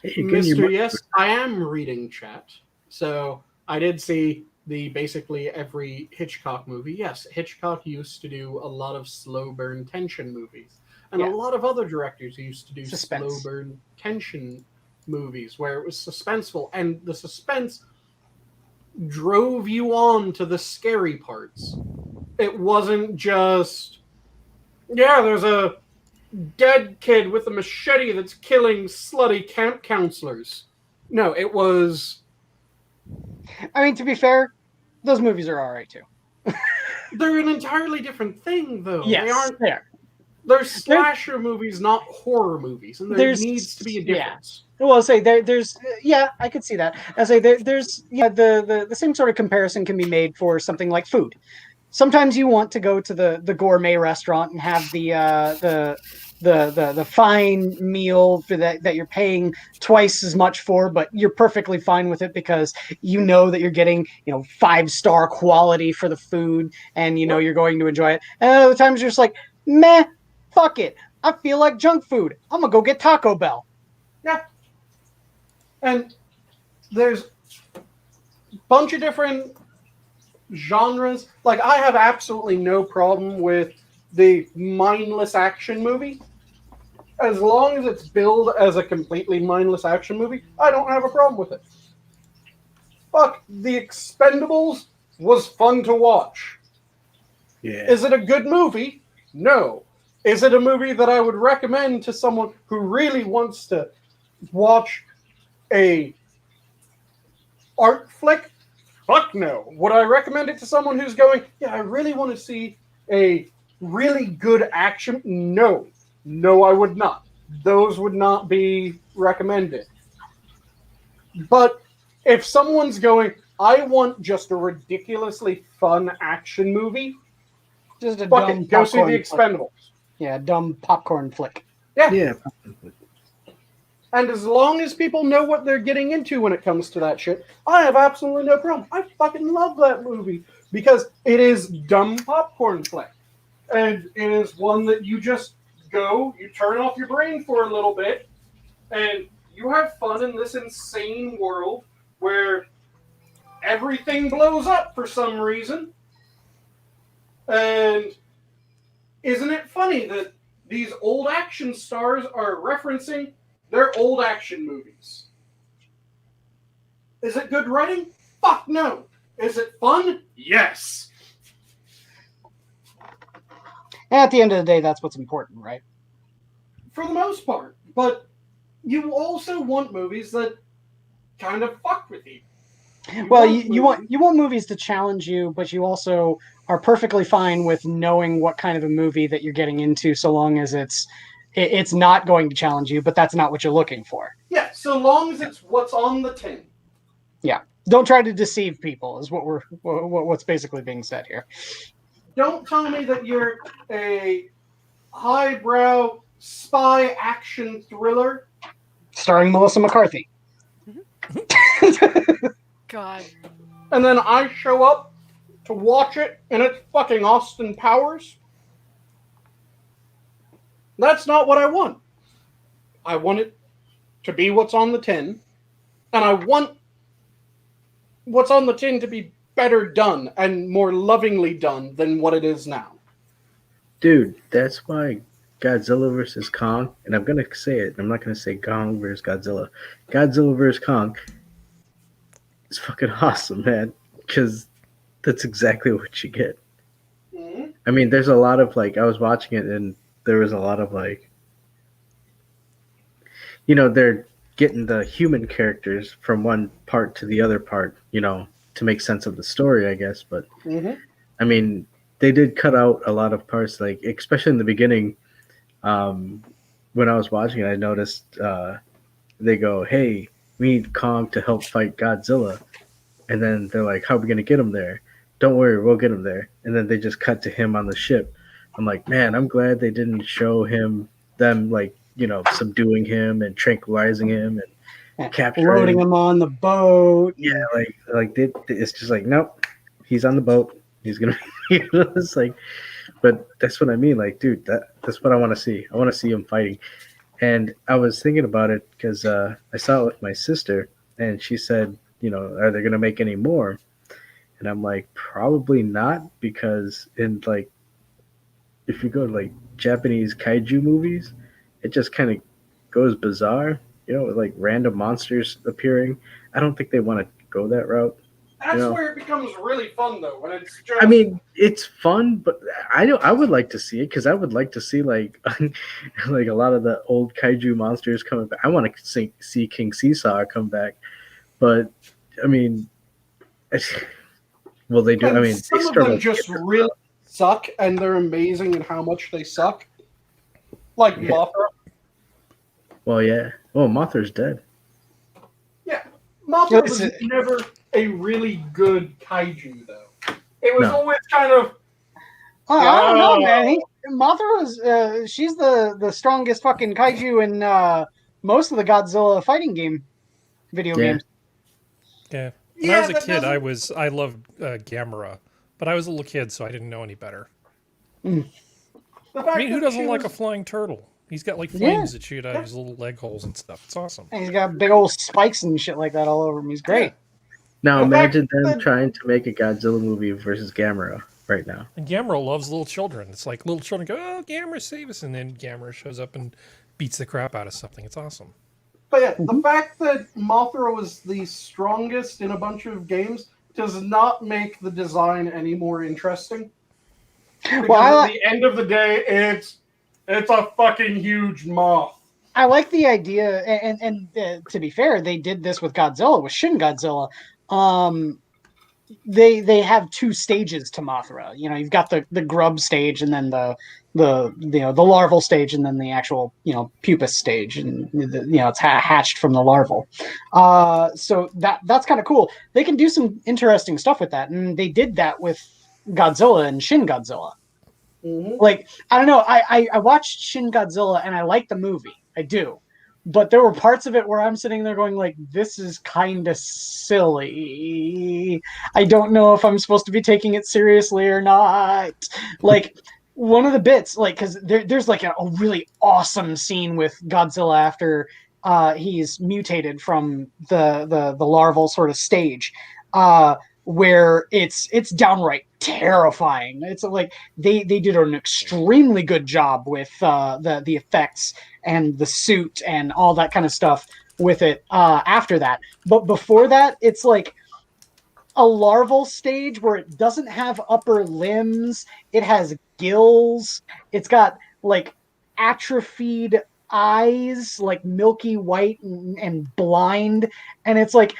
Hey, good, you
Mr.
might-
Yes, I am reading chat. So I did see the basically every Hitchcock movie. Yes, Hitchcock used to do a lot of slow burn tension movies. And
Yeah.
a lot of other directors used to do
Suspense.
slow burn tension movies where it was suspenseful. And the suspense drove you on to the scary parts. It wasn't just, yeah, there's a dead kid with a machete that's killing slutty camp counselors. No, it was,
I mean, to be fair, those movies are all right too.
they're an entirely different thing, though. They
Yes,
aren't,
they are.
they're slasher movies, not horror movies. And there
There's-
needs to be a
yeah.
difference.
Well, I'll say there's yeah, I could see that. I say there's yeah, the same sort of comparison can be made for something like food. Sometimes you want to go to the gourmet restaurant and have the fine meal for that you're paying twice as much for, but you're perfectly fine with it because you know that you're getting, you know, 5-star quality for the food and you know you're going to enjoy it. And other times you're just like, meh, fuck it. I feel like junk food. I'm gonna go get Taco Bell.
Yeah. And there's a bunch of different genres. Like, I have absolutely no problem with the mindless action movie. As long as it's billed as a completely mindless action movie, I don't have a problem with it. Fuck, The Expendables was fun to watch.
Yeah.
Is it a good movie? No. Is it a movie that I would recommend to someone who really wants to watch a art flick? Fuck no. Would I recommend it to someone who's going, yeah, I really want to see a really good action? No. No, I would not. Those would not be recommended. But if someone's going, I want just a ridiculously fun action movie,
Just a
fuck
dumb
it, go see
popcorn
The
flick.
Expendables.
Yeah, dumb popcorn flick.
Yeah.
And as long as people know what they're getting into when it comes to that shit, I have absolutely no problem. I fucking love that movie because it is dumb popcorn flick. And it is one that you just go, you turn off your brain for a little bit, and you have fun in this insane world where everything blows up for some reason. And isn't it funny that these old action stars are referencing their old action movies? Is it good writing? Fuck no. Is it fun? Yes.
And at the end of the day, that's what's important, right?
For the most part. But you also want movies that kind of fuck with you.
Well, you want movies to challenge you, but you also are perfectly fine with knowing what kind of a movie that you're getting into, so long as it's not going to challenge you, but that's not what you're looking for.
Yeah, so long as it's what's on the tin.
Yeah, don't try to deceive people is what's basically being said here.
Don't tell me that you're a highbrow spy action thriller.
Starring Melissa McCarthy.
God.
And then I show up to watch it, and it's fucking Austin Powers. That's not what I want. I want it to be what's on the tin, and I want what's on the tin to be better done and more lovingly done than what it is now.
Dude, that's why Godzilla versus Kong, and I'm gonna say it. I'm not gonna say Kong versus Godzilla. Godzilla versus Kong is fucking awesome, man. Because that's exactly what you get.
Mhm.
I mean, there's a lot of like I was watching it, and there was a lot of like, they're getting the human characters from one part to the other part, to make sense of the story, I guess. But
Mhm.
I mean, they did cut out a lot of parts, like especially in the beginning. Um, when I was watching it, I noticed they go, "Hey, we need Kong to help fight Godzilla," and then they're like, "How are we gonna get him there?" "Don't worry, we'll get him there." And then they just cut to him on the ship. I'm like, man, I'm glad they didn't show them like subduing him and tranquilizing him and capturing
Loading
him.
them on the boat.
Yeah, it's just like, nope, he's on the boat. He's gonna, it's like, but that's what I mean. Like, dude, that's what I want to see. I want to see him fighting. And I was thinking about it because I saw it with my sister, and she said, are they gonna make any more? And I'm like, probably not, because in like, if you go to like Japanese kaiju movies, it just kind of goes bizarre, with like random monsters appearing. I don't think they want to go that route.
That's
You know?
where it becomes really fun, though, when it's just.
I mean, it's fun, but I would like to see it, because I would like to see like like a lot of the old kaiju monsters coming back. I want to see King Seesaw come back, but I mean, well, they do. I
And
mean, they
some of
struggle
them
to get
just
this
really suck, and they're amazing in how much they suck. Like
Yeah.
Mothra.
Well, yeah. Well, Mothra's dead.
Yeah, Mothra was
Listen.
never a really good kaiju, though. It was
No.
always kind of.
Oh, I don't know,
Oh.
man. Mothra was she's the strongest fucking kaiju in most of the Godzilla fighting video
Yeah.
games.
Yeah. When I was a kid, I loved Gamera, but I was a little kid, so I didn't know any better.
The fact
I mean, who
that
doesn't
she
like a
was-
flying turtle? He's got like
Yeah.
flames that shoot out of his little leg holes and stuff. It's awesome.
And he's got big old spikes and shit like that all over him. He's great.
Now
The fact
imagine them
that-
trying to make a Godzilla movie versus Gamera right now.
And Gamera loves little children. It's like little children go, "Oh, Gamera, save us!" And then Gamera shows up and beats the crap out of something. It's awesome.
But yeah, the fact that Mothra was the strongest in a bunch of games does not make the design any more interesting. Because
Well,
at the end of the day, it's a fucking huge moth.
I like the idea, and to be fair, they did this with Godzilla, with Shin Godzilla. They have two stages to Mothra. You've got the grub stage, and then the larval stage, and then the actual pupa stage, and it's hatched from the larval. So that's kind of cool. They can do some interesting stuff with that, and they did that with Godzilla and Shin Godzilla.
Mm-hmm.
Like, I don't know, I watched Shin Godzilla and I like the movie. I do. But there were parts of it where I'm sitting there going like, this is kind of silly. I don't know if I'm supposed to be taking it seriously or not. Like, one of the bits, like, because there's like a really awesome scene with Godzilla after he's mutated from the larval sort of stage, where it's downright terrifying. It's like they did an extremely good job with the effects and the suit and all that kind of stuff with it after that. But before that, it's like a larval stage where it doesn't have upper limbs. It has gills. It's got like atrophied eyes, like milky white and blind. And it's like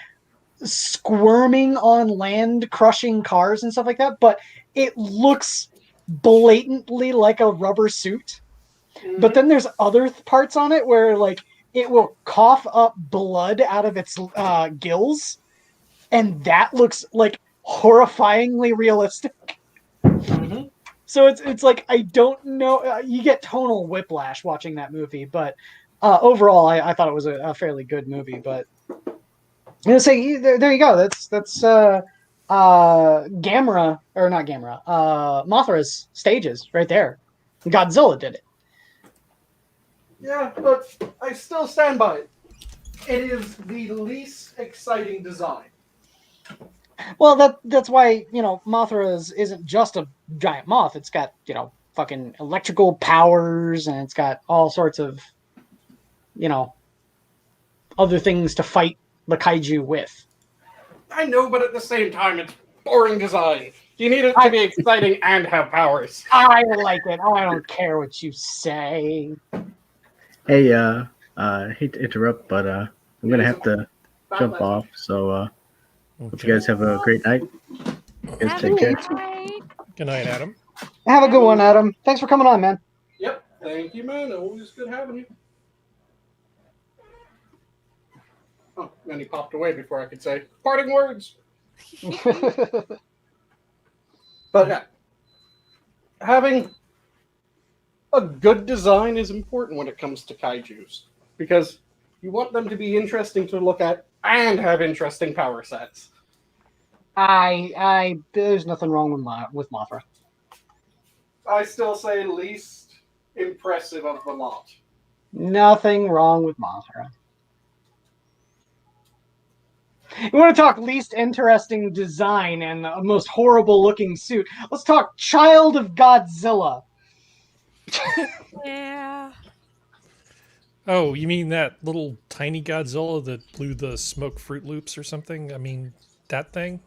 squirming on land, crushing cars and stuff like that. But it looks blatantly like a rubber suit. But then there's other parts on it where like it will cough up blood out of its gills, and that looks like horrifyingly realistic.
Mm-hmm.
So it's like, I don't know, you get tonal whiplash watching that movie, but overall I thought it was a fairly good movie. But say there you go. That's Gamera, or not Gamera, Mothra's stages right there. Godzilla did it.
Yeah, but I still stand by it. It is the least exciting design.
Well, that's why Mothra isn't just a giant moth. It's got fucking electrical powers, and it's got all sorts of, other things to fight the kaiju with.
I know, but at the same time, it's boring design. You need it to be exciting and have powers.
I like it. I don't care what you say.
Hey, I hate to interrupt, but I'm gonna have to jump off. So, hope you guys have a great night. You guys take care.
Good night, Adam.
Have a good one, Adam. Thanks for coming on, man.
Yep. Thank you, man. Always good having you. Oh, and he popped away before I could say parting words. But yeah, having a good design is important when it comes to kaijus, because you want them to be interesting to look at and have interesting power sets.
There's nothing wrong with Mothra.
I still say least impressive of the lot.
Nothing wrong with Mothra. You want to talk least interesting design and the most horrible looking suit? Let's talk Child of Godzilla.
Yeah.
Oh, you mean that little tiny Godzilla that blew the smoke Fruit Loops or something? I mean, that thing?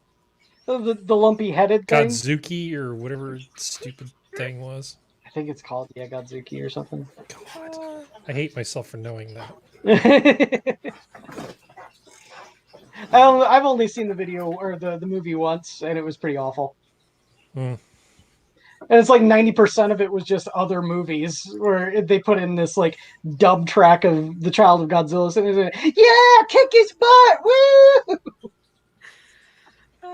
The lumpy headed thing?
Godzuki or whatever stupid thing was.
I think it's called, Godzuki or something.
God, I hate myself for knowing that.
I've only seen the video or the movie once, and it was pretty awful. And it's like 90% of it was just other movies where they put in this like dub track of the Child of Godzilla, and it's like, yeah, kick his butt, woo!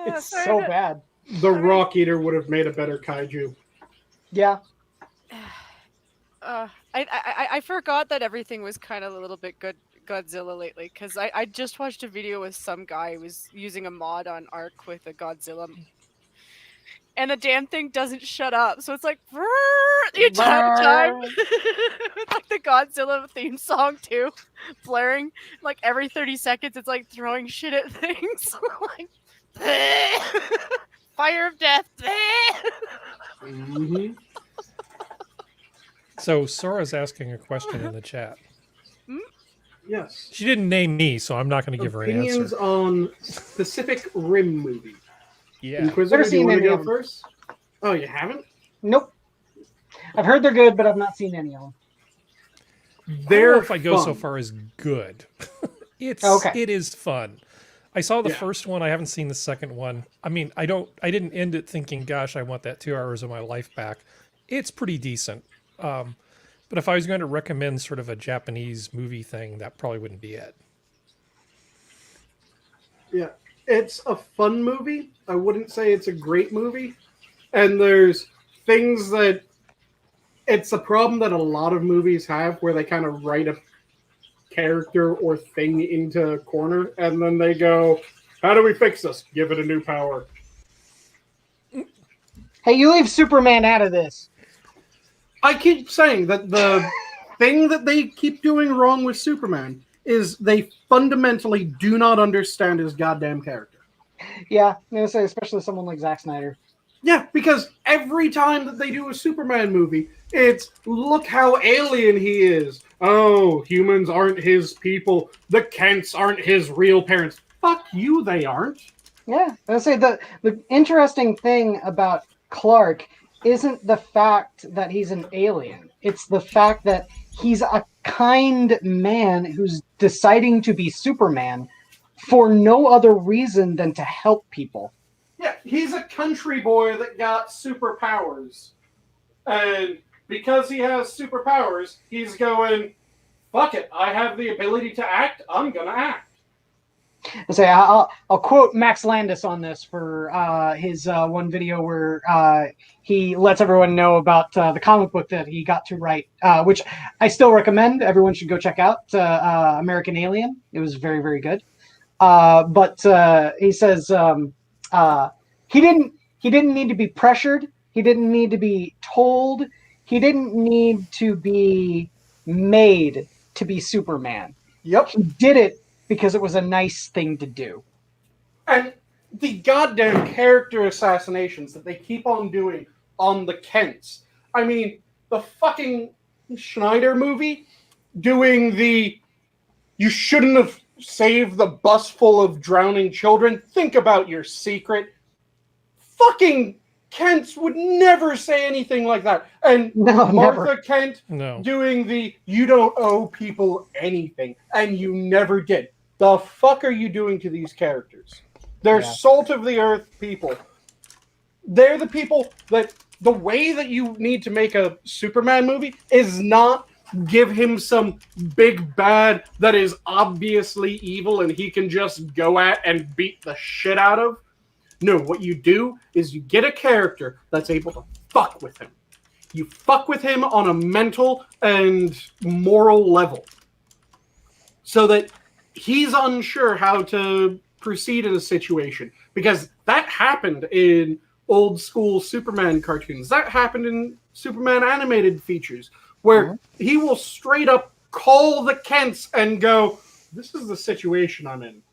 It's so bad.
The Rock Eater would have made a better kaiju.
Yeah.
I forgot that everything was kind of a little bit good Godzilla lately, because I just watched a video with some guy who was using a mod on Arc with a Godzilla, and the damn thing doesn't shut up, so it's like the entire time with like the Godzilla theme song too blaring like every 30 seconds. It's like throwing shit at things. Like fire of death.
Mm-hmm.
So Sora's asking a question in the chat.
Yes.
She didn't name me, so I'm not going to give her an
Opinions
answer.
on Pacific Rim movie.
Yeah.
Inquisitor,
Never
do you
seen
want to
any
go
of them.
first? Oh, you haven't?
Nope. I've heard they're good, but I've not seen any of them.
I don't
They're
know if I go so
fun.
far as good.
Okay.
It is fun. I saw the
Yeah.
first one. I haven't seen the second one. I mean, I didn't end it thinking, gosh, I want that 2 hours of my life back. It's pretty decent. But if I was going to recommend sort of a Japanese movie thing, that probably wouldn't be it.
Yeah. It's a fun movie. I wouldn't say it's a great movie. And there's things that it's a problem that a lot of movies have where they kind of write a character or thing into a corner and then they go, how do we fix this? Give it a new power.
Hey, you leave Superman out of this.
I keep saying that the thing that they keep doing wrong with Superman is they fundamentally do not understand his goddamn character.
Yeah, I'm gonna say especially someone like Zack Snyder.
Yeah, because every time that they do a Superman movie, it's look how alien he is. Oh, humans aren't his people. The Kents aren't his real parents. Fuck you, they aren't.
Yeah, I say the interesting thing about Clark isn't the fact that he's an alien. It's the fact that he's a kind man who's deciding to be Superman for no other reason than to help people.
Yeah, he's a country boy that got superpowers. And because he has superpowers, he's going, fuck it, I have the ability to act, I'm gonna act.
I say I'll quote Max Landis on this for his one video where he lets everyone know about the comic book that he got to write, which I still recommend. Everyone should go check out American Alien. It was very, very good. But he says he didn't need to be pressured. He didn't need to be told. He didn't need to be made to be Superman.
Yep.
He did it because it was a nice thing to do.
And the goddamn character assassinations that they keep on doing on the Kents. I mean, the fucking Schneider movie doing the "you shouldn't have saved the bus full of drowning children. Think about your secret." Fucking Kent would never say anything like that. And
No,
Martha
never.
Kent
No.
doing the "you don't owe people anything," and you never did. The fuck are you doing to these characters? They're
Yeah.
salt of the earth people. They're the people that the way that you need to make a Superman movie is not give him some big bad that is obviously evil and he can just go at and beat the shit out of. No, what you do is you get a character that's able to fuck with him. You fuck with him on a mental and moral level so that he's unsure how to proceed in a situation. Because that happened in old school Superman cartoons. That happened in Superman animated features where he will straight up call the Kents and go, "This is the situation I'm in.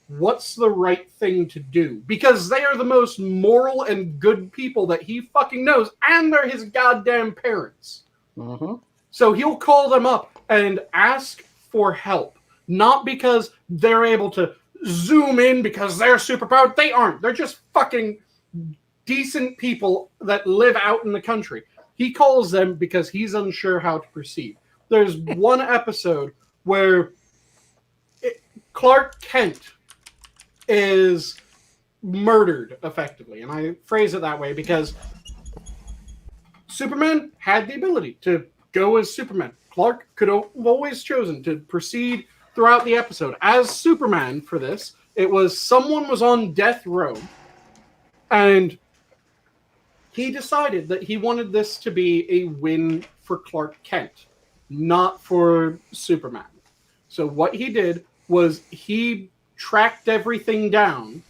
What's the right thing to do?" Because they are the most moral and good people that he fucking knows, and they're his goddamn parents.
Mm-hmm.
So he'll call them up and ask for help. Not because they're able to zoom in because they're superpowered. They aren't. They're just fucking decent people that live out in the country. He calls them because he's unsure how to proceed. There's one episode where Clark Kent is murdered, effectively. And I phrase it that way because Superman had the ability to go as Superman. Clark could have always chosen to proceed throughout the episode as Superman for this. It was someone was on death row, and he decided that he wanted this to be a win for Clark Kent, not for Superman. So what he did was he tracked everything down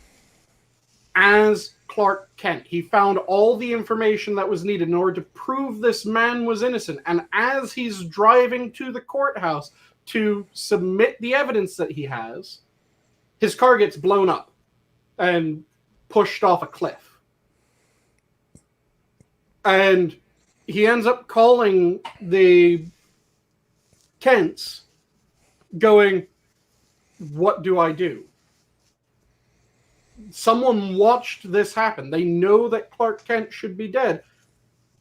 as Clark Kent. He found all the information that was needed in order to prove this man was innocent. And as he's driving to the courthouse to submit the evidence that he has, his car gets blown up and pushed off a cliff. And he ends up calling the Kents going, "What do I do?" Someone watched this happen. They know that Clark Kent should be dead.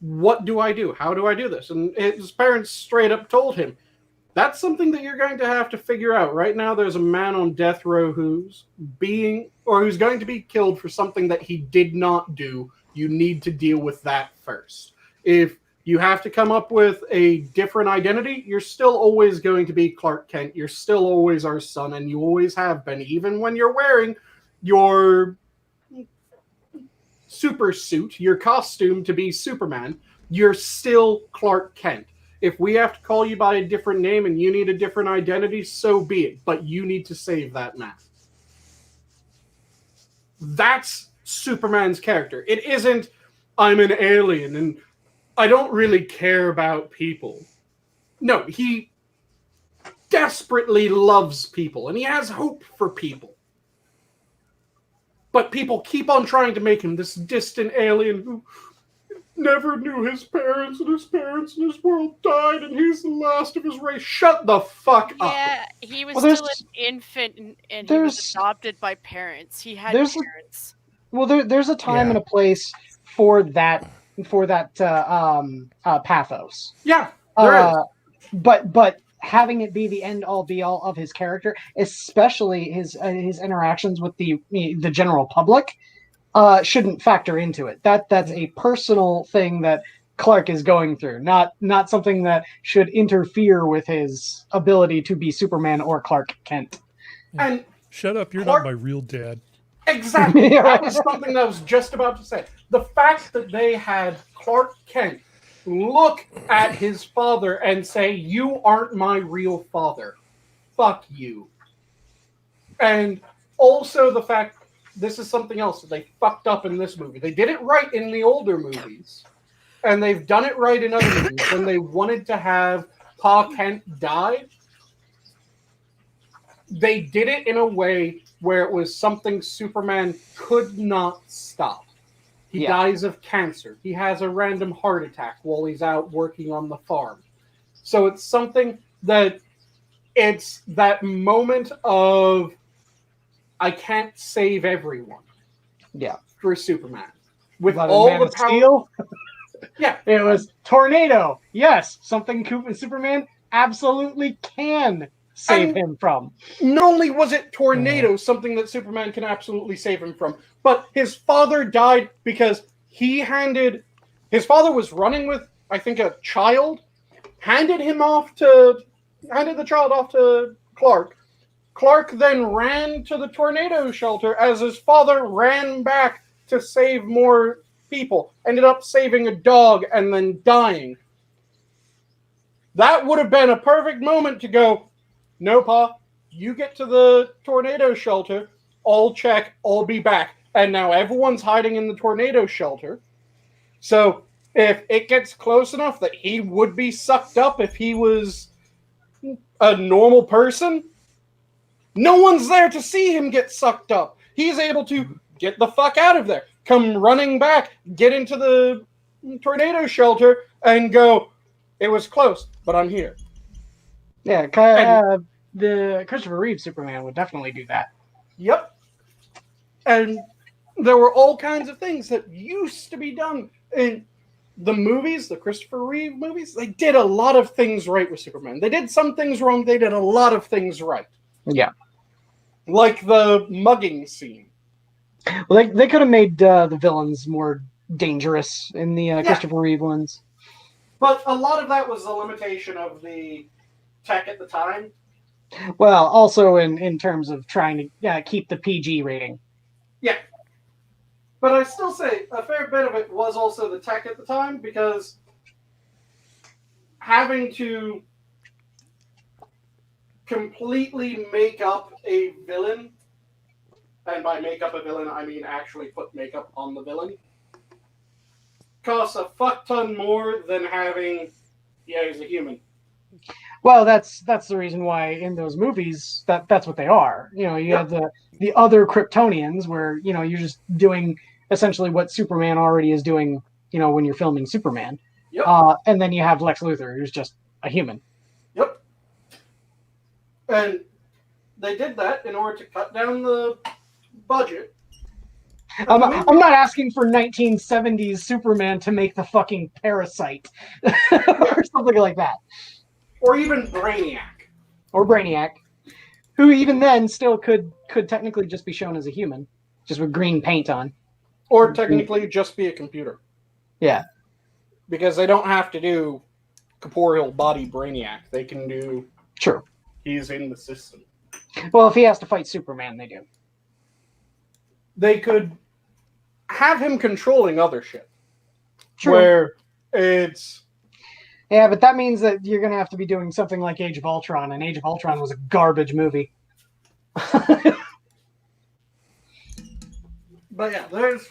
What do I do? How do I do this? And his parents straight up told him, "That's something that you're going to have to figure out. Right now, there's a man on death row who's going to be killed for something that he did not do. You need to deal with that first. If you have to come up with a different identity, you're still always going to be Clark Kent. You're still always our son, and you always have been, even when you're wearing your super suit, your costume to be Superman, you're still Clark Kent. If we have to call you by a different name and you need a different identity, so be it. But you need to save that man." That's Superman's character. It isn't, "I'm an alien and I don't really care about people." No, he desperately loves people and he has hope for people. But people keep on trying to make him this distant alien who never knew his parents, and his parents in his world died, and he's the last of his race. Shut the fuck up.
Yeah, he was
Well,
still an infant, and he was
there's-
adopted by parents. He had
there's-
parents.
Well, there's a time
Yeah.
and a place for that pathos.
Yeah, there is.
But having it be the end all be all of his character, especially his interactions with the general public, shouldn't factor into it. That's a personal thing that Clark is going through, not something that should interfere with his ability to be Superman or Clark Kent.
And
Shut up, you're
Clark-
not my real dad.
exactly, that was something that I was just about to say. The fact that they had Clark Kent look at his father and say, "You aren't my real father. Fuck you." And also the fact, this is something else that they fucked up in this movie. They did it right in the older movies, and they've done it right in other movies. When they wanted to have Pa Kent die, they did it in a way where it was something Superman could not stop. He dies of cancer. He has a random heart attack while he's out working on the farm. So it's something that it's that moment of I can't save everyone.
Yeah.
For Superman. With
But
all
Man
the
of
power.
Steel,
Yeah.
it was tornado. Yes, something Superman absolutely can save him from.
Not only was it tornado, something that Superman can absolutely save him from, but his father died because his father was running with, I think, a child, handed the child off to Clark. Clark then ran to the tornado shelter as his father ran back to save more people. Ended up saving a dog and then dying. That would have been a perfect moment to go, no, Pa, you get to the tornado shelter, I'll check, I'll be back. And now everyone's hiding in the tornado shelter. So if it gets close enough that he would be sucked up if he was a normal person, no one's there to see him get sucked up. He's able to get the fuck out of there, come running back, get into the tornado shelter, and go, it was close, but I'm here.
Yeah, the Christopher Reeve Superman would definitely do that.
Yep. And there were all kinds of things that used to be done in the movies, the Christopher Reeve movies. They did a lot of things right with Superman. They did some things wrong. They did a lot of things right.
Yeah.
Like the mugging scene.
Well, they could have made the villains more dangerous in the Christopher Reeve ones.
But a lot of that was the limitation of the tech at the time.
Well, also in terms of trying to keep the PG rating.
Yeah. But I still say a fair bit of it was also the tech at the time, because having to completely make up a villain, and by make up a villain, I mean actually put makeup on the villain, costs a fuck ton more than having, he's a human.
Well, that's the reason why in those movies that's what they are. You have the other Kryptonians where you're just doing essentially what Superman already is doing. When you're filming Superman, and then you have Lex Luthor, who's just a human.
Yep. And they did that in order to cut down the budget.
I'm not asking for 1970s Superman to make the fucking Parasite or something like that.
Or even Brainiac.
Who even then still could technically just be shown as a human, just with green paint on.
Or technically just be a computer.
Yeah.
Because they don't have to do corporeal body Brainiac. They can do...
True.
He's in the system.
Well, if he has to fight Superman, they do.
They could have him controlling other shit.
True.
Where it's...
Yeah, but that means that you're going to have to be doing something like Age of Ultron, and Age of Ultron was a garbage movie.
But yeah, there's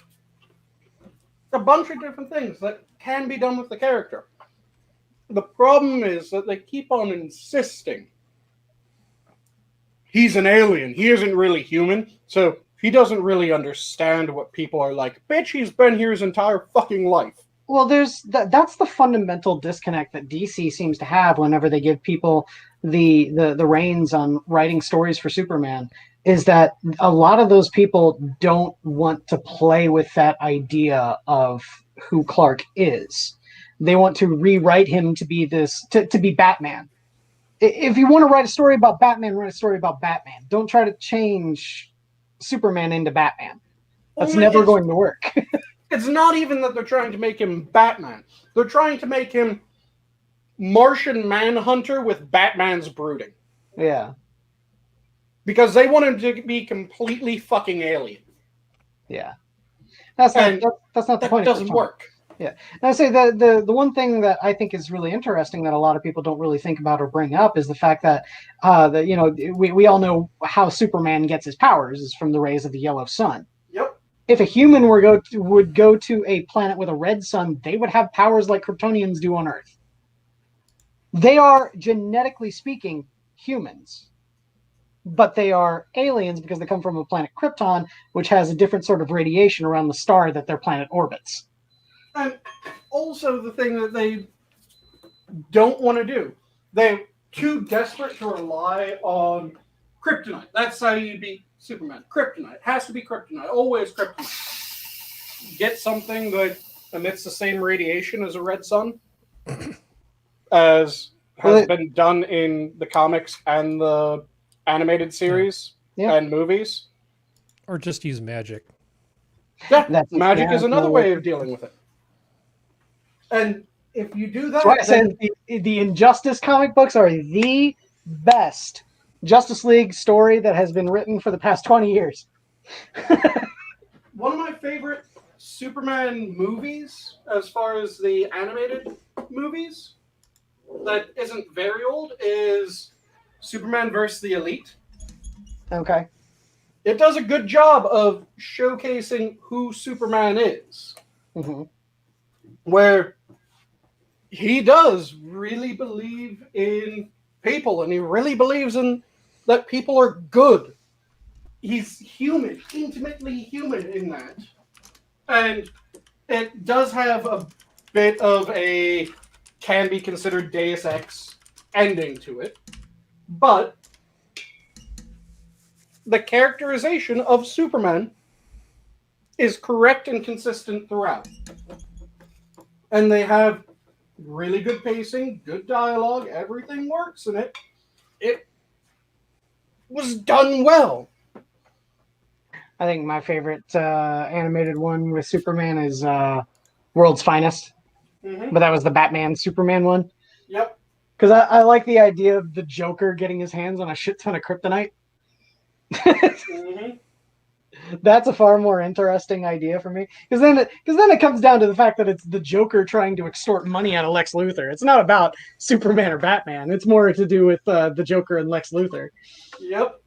a bunch of different things that can be done with the character. The problem is that they keep on insisting he's an alien. He isn't really human, so he doesn't really understand what people are like. Bitch, he's been here his entire fucking life.
Well, that's the fundamental disconnect that DC seems to have whenever they give people the reins on writing stories for Superman, is that a lot of those people don't want to play with that idea of who Clark is. They want to rewrite him to be to be Batman. If you want to write a story about Batman, write a story about Batman. Don't try to change Superman into Batman. That's never going to work.
It's not even that they're trying to make him Batman. They're trying to make him Martian Manhunter with Batman's brooding.
Yeah.
Because they want him to be completely fucking alien.
Yeah. That's not the point.
That doesn't work.
Yeah. And I say the one thing that I think is really interesting that a lot of people don't really think about or bring up is the fact that we all know how Superman gets his powers is from the rays of the yellow sun.
Yep.
If a human would go to a planet with a red sun, they would have powers like Kryptonians do on Earth. They are, genetically speaking, humans. but they are aliens because they come from a planet Krypton, which has a different sort of radiation around the star that their planet orbits.
And also the thing that they don't want to do, they're too desperate to rely on kryptonite. That's how you beat Superman. Kryptonite. It has to be kryptonite. Always kryptonite. Get something that emits the same radiation as a red sun, as has been done in the comics and the animated series and movies.
Or just use magic.
Yeah, magic is another way of dealing with it. And if you do that,
that's why I said the Injustice comic books are the best Justice League story that has been written for the past 20 years.
One of my favorite Superman movies, as far as the animated movies, that isn't very old, is Superman vs. the Elite.
Okay.
It does a good job of showcasing who Superman is.
Mm-hmm.
Where he does really believe in people, and he really believes in that people are good. He's human, intimately human in that. And it does have a bit of a can be considered Deus Ex ending to it. But the characterization of Superman is correct and consistent throughout. And they have really good pacing, good dialogue, everything works in it. It was done well.
I think my favorite animated one with Superman is World's Finest.
Mm-hmm.
But that was the Batman Superman one.
Yep.
Because I like the idea of the Joker getting his hands on a shit ton of kryptonite.
Mm-hmm.
That's a far more interesting idea for me. Because then it comes down to the fact that it's the Joker trying to extort money out of Lex Luthor. It's not about Superman or Batman. It's more to do with the Joker and Lex Luthor.
Yep.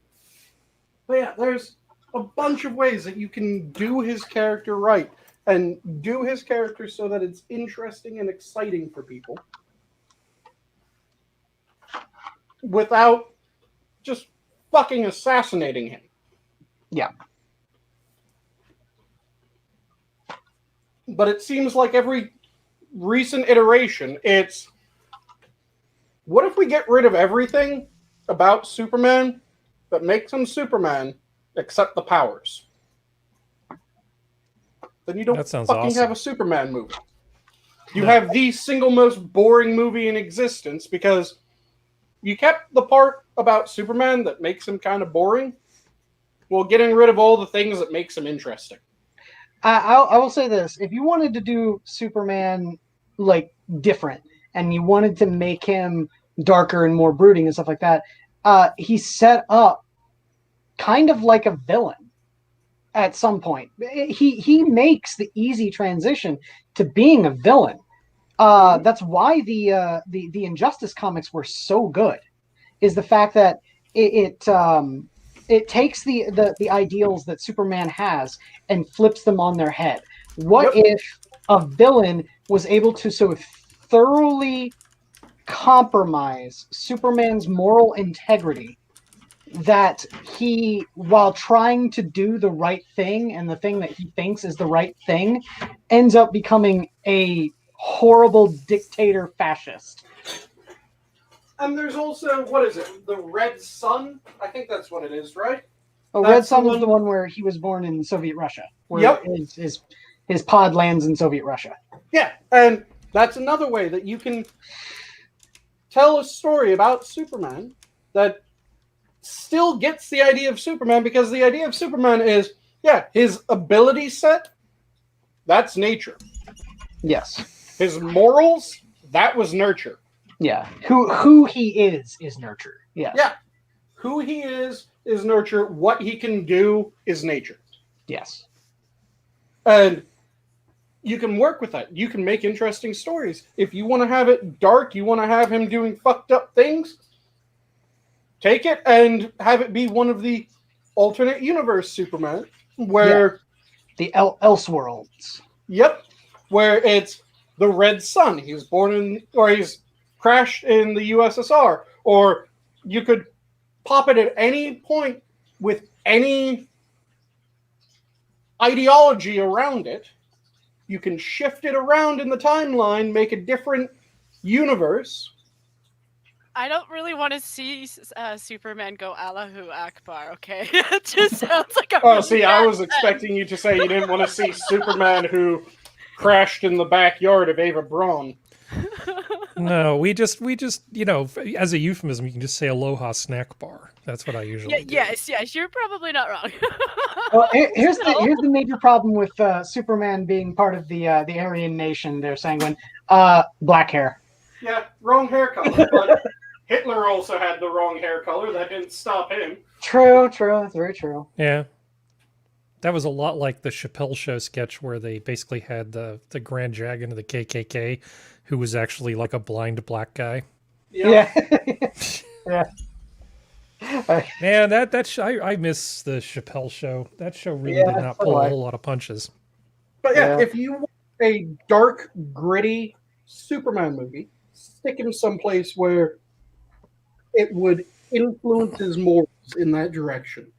But yeah, there's a bunch of ways that you can do his character right. And do his character so that it's interesting and exciting for people. Without just fucking assassinating him.
Yeah.
But it seems like every recent iteration, it's what if we get rid of everything about Superman that makes him Superman except the powers? Then you don't fucking
awesome.
have a Superman movie. You have the single most boring movie in existence because you kept the part about Superman that makes him kind of boring while getting rid of all the things that makes him interesting.
I will say this. If you wanted to do Superman like different and you wanted to make him darker and more brooding and stuff like that, he's set up kind of like a villain at some point. He makes the easy transition to being a villain. That's why the Injustice comics were so good, is the fact that it takes the ideals that Superman has and flips them on their head. What if a villain was able to so thoroughly compromise Superman's moral integrity that he, while trying to do the right thing and the thing that he thinks is the right thing, ends up becoming a horrible dictator fascist?
And there's also, what is it? The Red Sun? I think that's what it is, right?
Oh, Red Sun was the one where he was born in Soviet Russia. Where his pod lands in Soviet Russia.
Yeah, and that's another way that you can tell a story about Superman that still gets the idea of Superman, because the idea of Superman is, his ability set, that's nature.
Yes.
His morals, that was nurture.
Yeah. Who he is nurture. Yeah.
Yeah. Who he is nurture. What he can do is nature.
Yes.
And you can work with that. You can make interesting stories. If you want to have it dark, you want to have him doing fucked up things, take it and have it be one of the alternate universe Superman, where
the Elseworlds.
Yep. Where it's the Red Sun. He was born in, or he's crashed in the USSR. Or you could pop it at any point with any ideology around it. You can shift it around in the timeline, make a different universe.
I don't really want to see Superman go Allahu Akbar, okay? It just sounds like a
Oh,
really
see, I
bad
was
thing.
expecting you to say you didn't want to see Superman who crashed in the backyard of Ava Braun.
No, we just as a euphemism, you can just say Aloha snack bar. That's what I usually do.
Yes, you're probably not wrong.
Well, here's the major problem with Superman being part of the Aryan nation. There, Sanguine. Black hair.
Yeah, wrong hair color, but Hitler also had the wrong hair color. That didn't stop him.
True, very true.
Yeah. That was a lot like the Chappelle Show sketch where they basically had the Grand Dragon of the KKK, who was actually like a blind black guy.
Yeah. Yeah.
Man, I miss the Chappelle Show. That show really did not
so
pull
do
a
I.
whole lot of punches.
But yeah,
Yeah.
if you want a dark, gritty Superman movie, stick him someplace where it would influence his morals in that direction.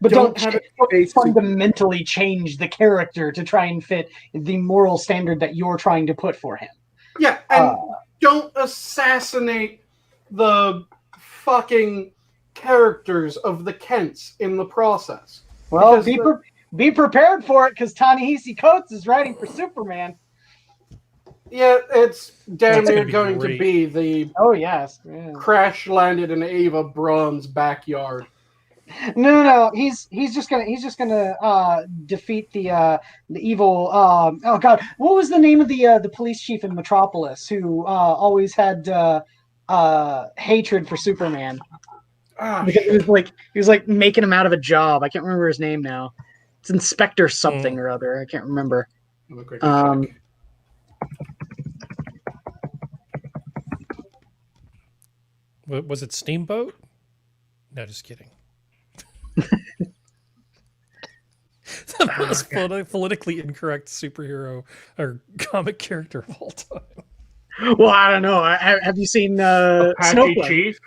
But don't
have it basic.
fundamentally change the character to try and fit the moral standard that you're trying to put for him.
Yeah, and don't assassinate the fucking characters of the Kents in the process.
Well,
Because
be prepared for it, because Ta-Nehisi Coates is writing for Superman.
Yeah, it's damn
That's
near
gonna be
going to
great.
be the
Oh yes. Yeah.
crash landed in Ava Braun's backyard.
No. He's just gonna defeat the evil. Oh God, what was the name of the police chief in Metropolis who always had hatred for Superman?
Ah,
Because
shit.
he was like making him out of a job. I can't remember his name now. It's Inspector something or other. I can't remember.
Look like a check.
Was it Steamboat? No, just kidding. The most politically incorrect superhero or comic character of all time.
Well, I don't know. Have you seen
Apache
Snowflake?
Chief.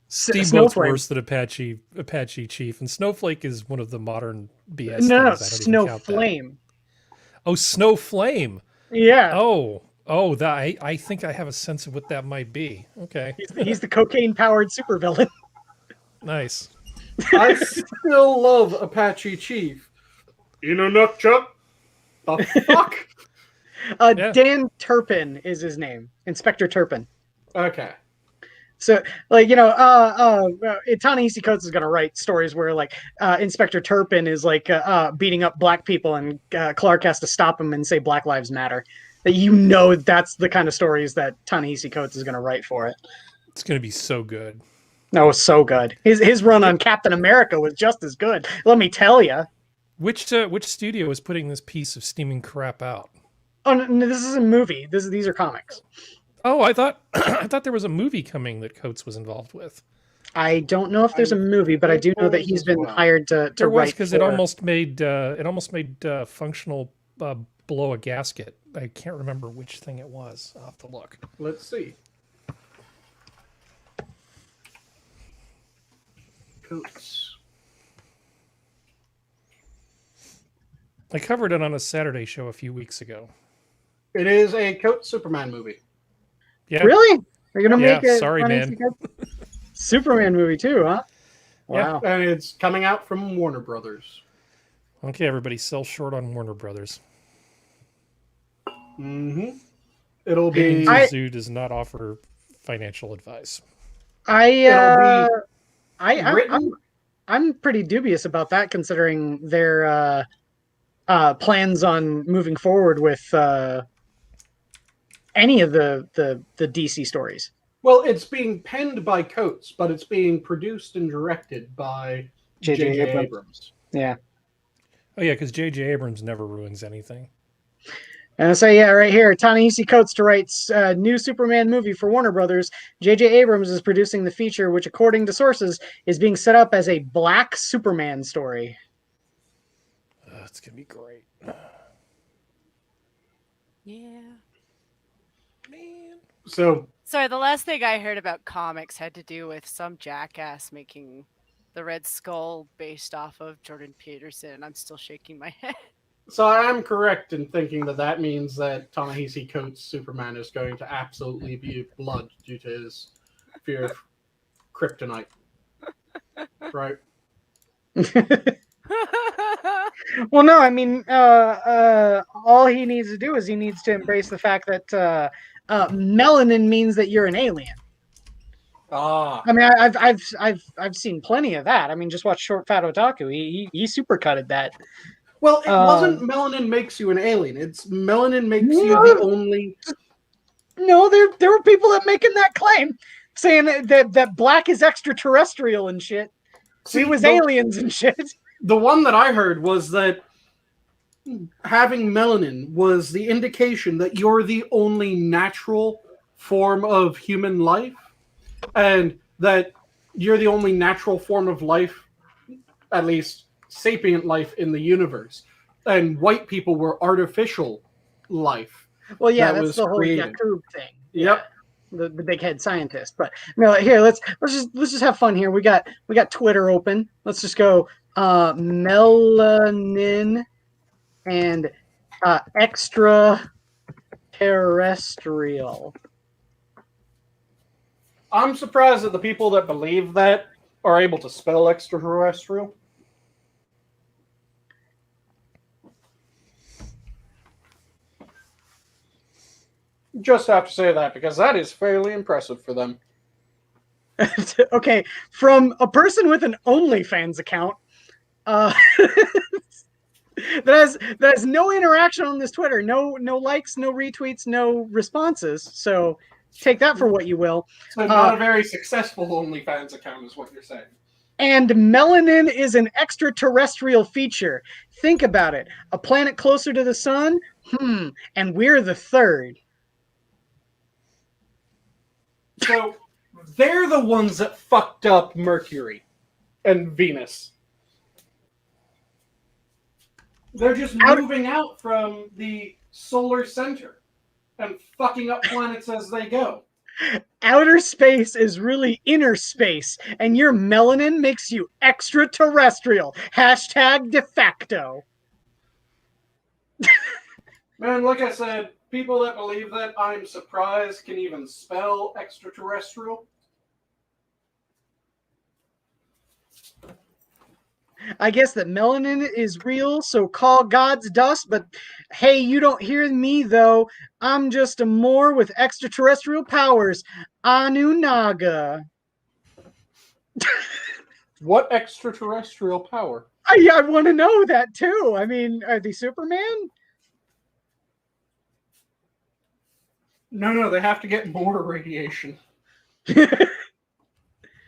Steamboat's
Snowflake.
worse than Apache Chief, and Snowflake is one of the modern BS
No,
things. I don't even count that.
Snowflame.
Oh, Snowflame.
Yeah.
Oh, that I think I have a sense of what that might be. Okay,
He's the cocaine-powered supervillain.
nice.
I still love Apache Chief. In a nutshell. The fuck?
Yeah.
Dan Turpin is his name. Inspector Turpin.
Okay.
So, like, Ta-Nehisi Coates is going to write stories where, like, Inspector Turpin is, like, beating up black people and Clark has to stop him and say Black Lives Matter. That that's the kind of stories that Ta-Nehisi Coates is going to write for it.
It's gonna be so good.
No, it's so good. His run on Captain America was just as good. Let me tell you.
Which studio is putting this piece of steaming crap out?
Oh, no, this is a movie. These are comics.
Oh, I thought there was a movie coming that Coates was involved with.
I don't know if there's a movie, but I do know that he's been hired to
There was
write.
because it almost made Functional blow a gasket. I can't remember which thing it was. I'll have to look.
Let's see. Coates.
I covered it on a Saturday show a few weeks ago.
It is a Coates Superman movie.
Yeah.
Really? They're gonna
Yeah,
make it?
sorry, man.
Superman movie too, huh?
Yeah.
Wow.
And it's coming out from Warner Brothers.
Okay, everybody, sell short on Warner Brothers.
Mm-hmm. It'll be...
Zoo does not offer financial advice.
I'm
written...
I'm pretty dubious about that, considering their plans on moving forward with any of the DC stories.
Well, it's being penned by Coates, but it's being produced and directed by J.J. Abrams.
Yeah.
Oh yeah, because J.J. Abrams never ruins anything.
And so, yeah, right here, Ta-Nehisi Coates writes a new Superman movie for Warner Brothers. J.J. Abrams is producing the feature, which, according to sources, is being set up as a Black Superman story.
It's gonna be great.
Yeah.
Man.
So,
Sorry, the last thing I heard about comics had to do with some jackass making the Red Skull based off of Jordan Peterson. I'm still shaking my head.
So I am correct in thinking that that means that Ta-Nehisi Coates' Superman is going to absolutely be blood due to his fear of kryptonite. Right?
Well, no, I mean, all he needs to do is he needs to embrace the fact that melanin means that you're an alien.
Ah.
I mean, I've seen plenty of that. I mean, just watch Short Fat Otaku. He super cutted that.
Well, it wasn't melanin makes you an alien. It's melanin makes you the only.
No, there were people that making that claim, saying that black is extraterrestrial and shit.
See,
We was aliens and shit.
The one that I heard was that having melanin was the indication that you're the only natural form of human life, and that you're the only natural form of life, at least sapient life in the universe, and white people were artificial life.
Well, yeah,
that
that's
was
the whole
created.
Yakub thing.
Yep.
The big head scientist. But no, here let's just have fun here. We got Twitter open. Let's just go melanin and extraterrestrial.
I'm surprised that the people that believe that are able to spell extraterrestrial. Just have to say that because that is fairly impressive for them.
Okay, from a person with an OnlyFans account that has no interaction on this Twitter, no likes, no retweets, no responses. So take that for what you will.
So not a very successful OnlyFans account is what you're saying.
And melanin is an extraterrestrial feature. Think about it. A planet closer to the sun? And we're the third.
So they're the ones that fucked up Mercury and Venus. They're just moving out from the solar center and fucking up planets as they go.
Outer space is really inner space, and your melanin makes you extraterrestrial. Hashtag de facto.
Man, like I said, people that believe that, I'm surprised can even spell extraterrestrial.
I guess that melanin is real, so call God's dust, but hey, you don't hear me, though. I'm just a Moor with extraterrestrial powers. Anunaga.
What extraterrestrial power?
I want to know that, too. I mean, are they Superman?
No, they have to get more radiation.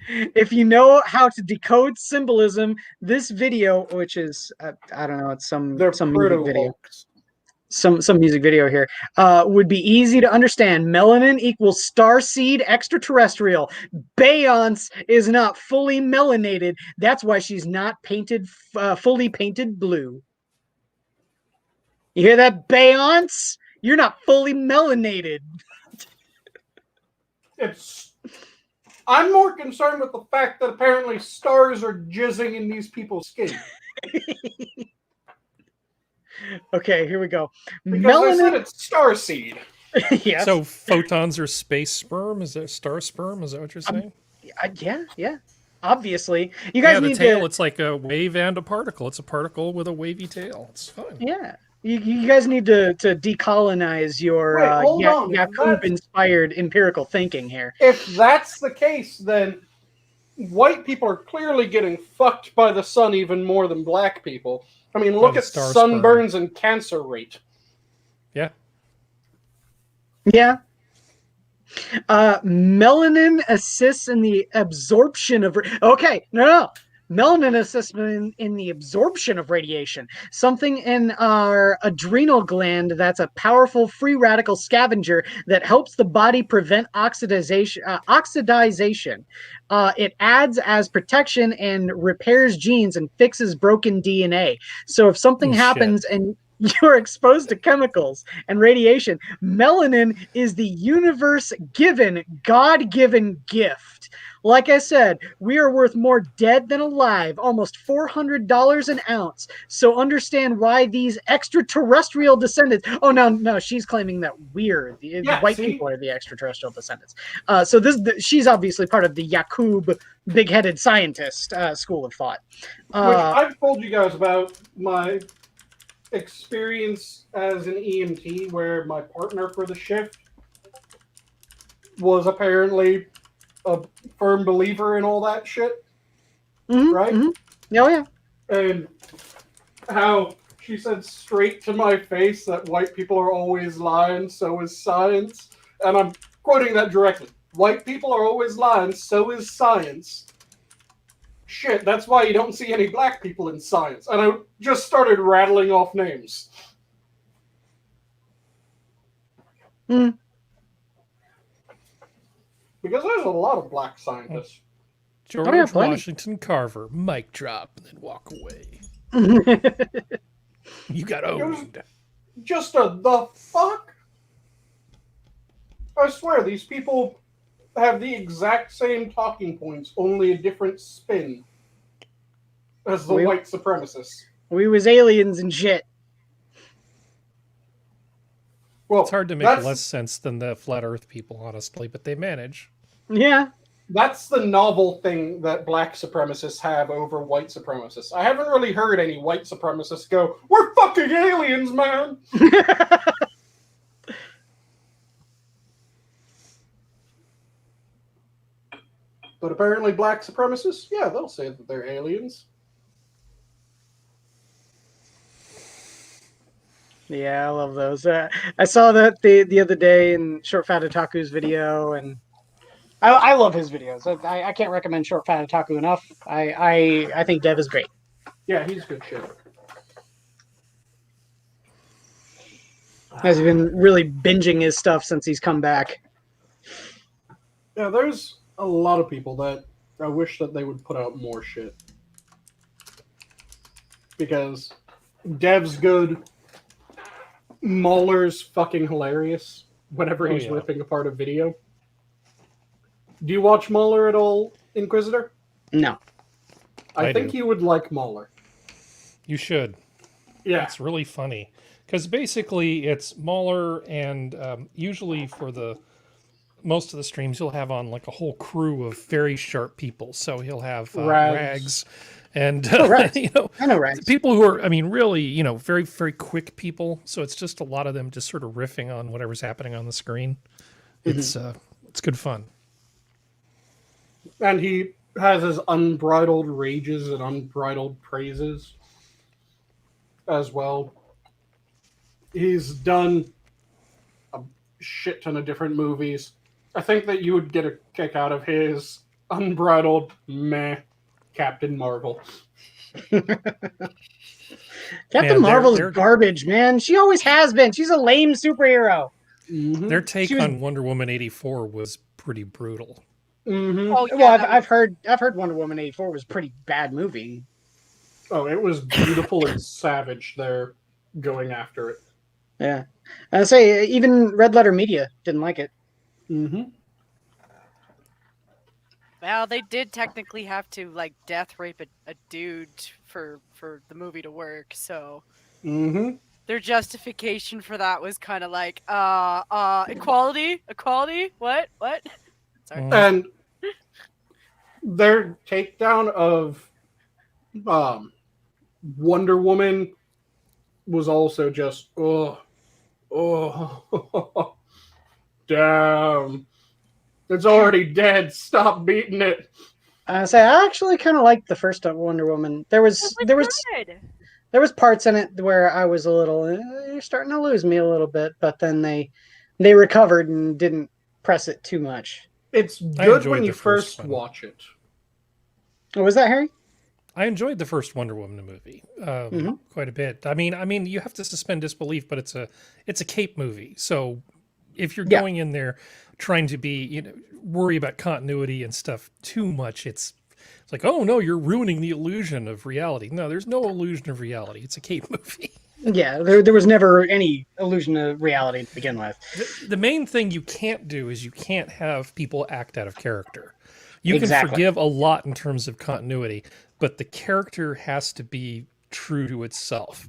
If you know how to decode symbolism, this video, which is I don't know, it's some music video, some music video here, would be easy to understand. Melanin equals starseed extraterrestrial. Beyonce is not fully melanated. That's why she's not painted fully painted blue. You hear that, Beyonce? You're not fully melanated.
I'm more concerned with the fact that apparently stars are jizzing in these people's skin.
Okay, here we go.
Because I said it's starseed.
Yes.
So photons are space sperm? Is that star sperm? Is that what you're saying?
Yeah. Obviously, you guys
the
need
tail.
to.
It's like a wave and a particle. It's a particle with a wavy tail. It's fun.
Yeah. You guys need to decolonize your Yakub-inspired empirical thinking here.
If that's the case, then white people are clearly getting fucked by the sun even more than black people. I mean, look at sunburns and cancer rate.
Yeah.
Yeah. Melanin assists in the absorption of... No. Melanin assists in the absorption of radiation, something in our adrenal gland that's a powerful free radical scavenger that helps the body prevent oxidization. It adds as protection and repairs genes and fixes broken DNA. So if something happens and You're exposed to chemicals and radiation. Melanin is the universe-given, God-given gift. Like I said, we are worth more dead than alive, almost $400 an ounce. So understand why these extraterrestrial descendants. Oh, no, she's claiming that we're the white people are the extraterrestrial descendants. So she's obviously part of the Yakub big-headed scientist school of thought.
Which I've told you guys about my experience as an EMT, where my partner for the shift was apparently a firm believer in all that shit, right?
Mm-hmm. Oh, yeah.
And how she said straight to my face that white people are always lying, so is science. And I'm quoting that directly. White people are always lying, so is science. Shit, that's why you don't see any black people in science. And I just started rattling off names.
Hmm.
Because there's a lot of black scientists.
George Washington Carver, mic drop, and then walk away. You got owned.
Just the fuck? I swear, these people have the exact same talking points, only a different spin as the white supremacists.
We was aliens and shit.
Well, it's hard to make less sense than the flat Earth people, honestly, but they manage.
Yeah.
That's the novel thing that black supremacists have over white supremacists. I haven't really heard any white supremacists go, "We're fucking aliens, man!" But apparently black supremacists, yeah, they'll say that they're aliens.
Yeah, I love those. I saw that the other day in Short Fat Otaku's video, and I love his videos. I can't recommend Short Fat Otaku enough. I think Dev is great.
Yeah, he's good shit.
Has been really binging his stuff since he's come back.
Yeah, there's a lot of people that I wish that they would put out more shit. Because Dev's good, Mauler's fucking hilarious whenever he's ripping apart a video. Do you watch Mauler at all, Inquisitor?
No.
I think you would like Mauler.
You should.
Yeah.
It's really funny. Because basically it's Mauler, and usually for the most of the streams he'll have on like a whole crew of very sharp people. So he'll have Rags and
Rags.
I know Rags. People who are, really, very, very quick people. So it's just a lot of them just sort of riffing on whatever's happening on the screen. It's good fun.
And he has his unbridled rages and unbridled praises as well. He's done a shit ton of different movies. I think that you would get a kick out of his unbridled meh Captain Marvel.
Captain Marvel is garbage, man. She always has been. She's a lame superhero.
Mm-hmm. Their take on Wonder Woman 84 was pretty brutal.
Mm-hmm.
Oh, yeah, well, I've heard Wonder Woman 84 was a pretty bad movie.
Oh, it was beautiful and savage. They're going after it.
Yeah. I say even Red Letter Media didn't like it.
Mm-hmm.
Well, they did technically have to death rape a dude for the movie to work, so their justification for that was kind of like equality, what? Sorry.
And their takedown of Wonder Woman was also just damn, it's already dead, stop beating it.
I actually kind of liked the first Wonder Woman. There was parts in it where I was a little you're starting to lose me a little bit, but then they recovered and didn't press it too much.
It's good when you first watch it.
Oh, was that Harry?
I enjoyed the first Wonder Woman movie quite a bit. I mean, you have to suspend disbelief, but it's a cape movie. So if you're going in there trying to be, worry about continuity and stuff too much, it's like, oh no, you're ruining the illusion of reality. No, there's no illusion of reality. It's a cape movie.
Yeah, there was never any illusion of reality to begin with.
The main thing you can't do is you can't have people act out of character. You can
Exactly.
forgive a lot in terms of continuity, but the character has to be true to itself.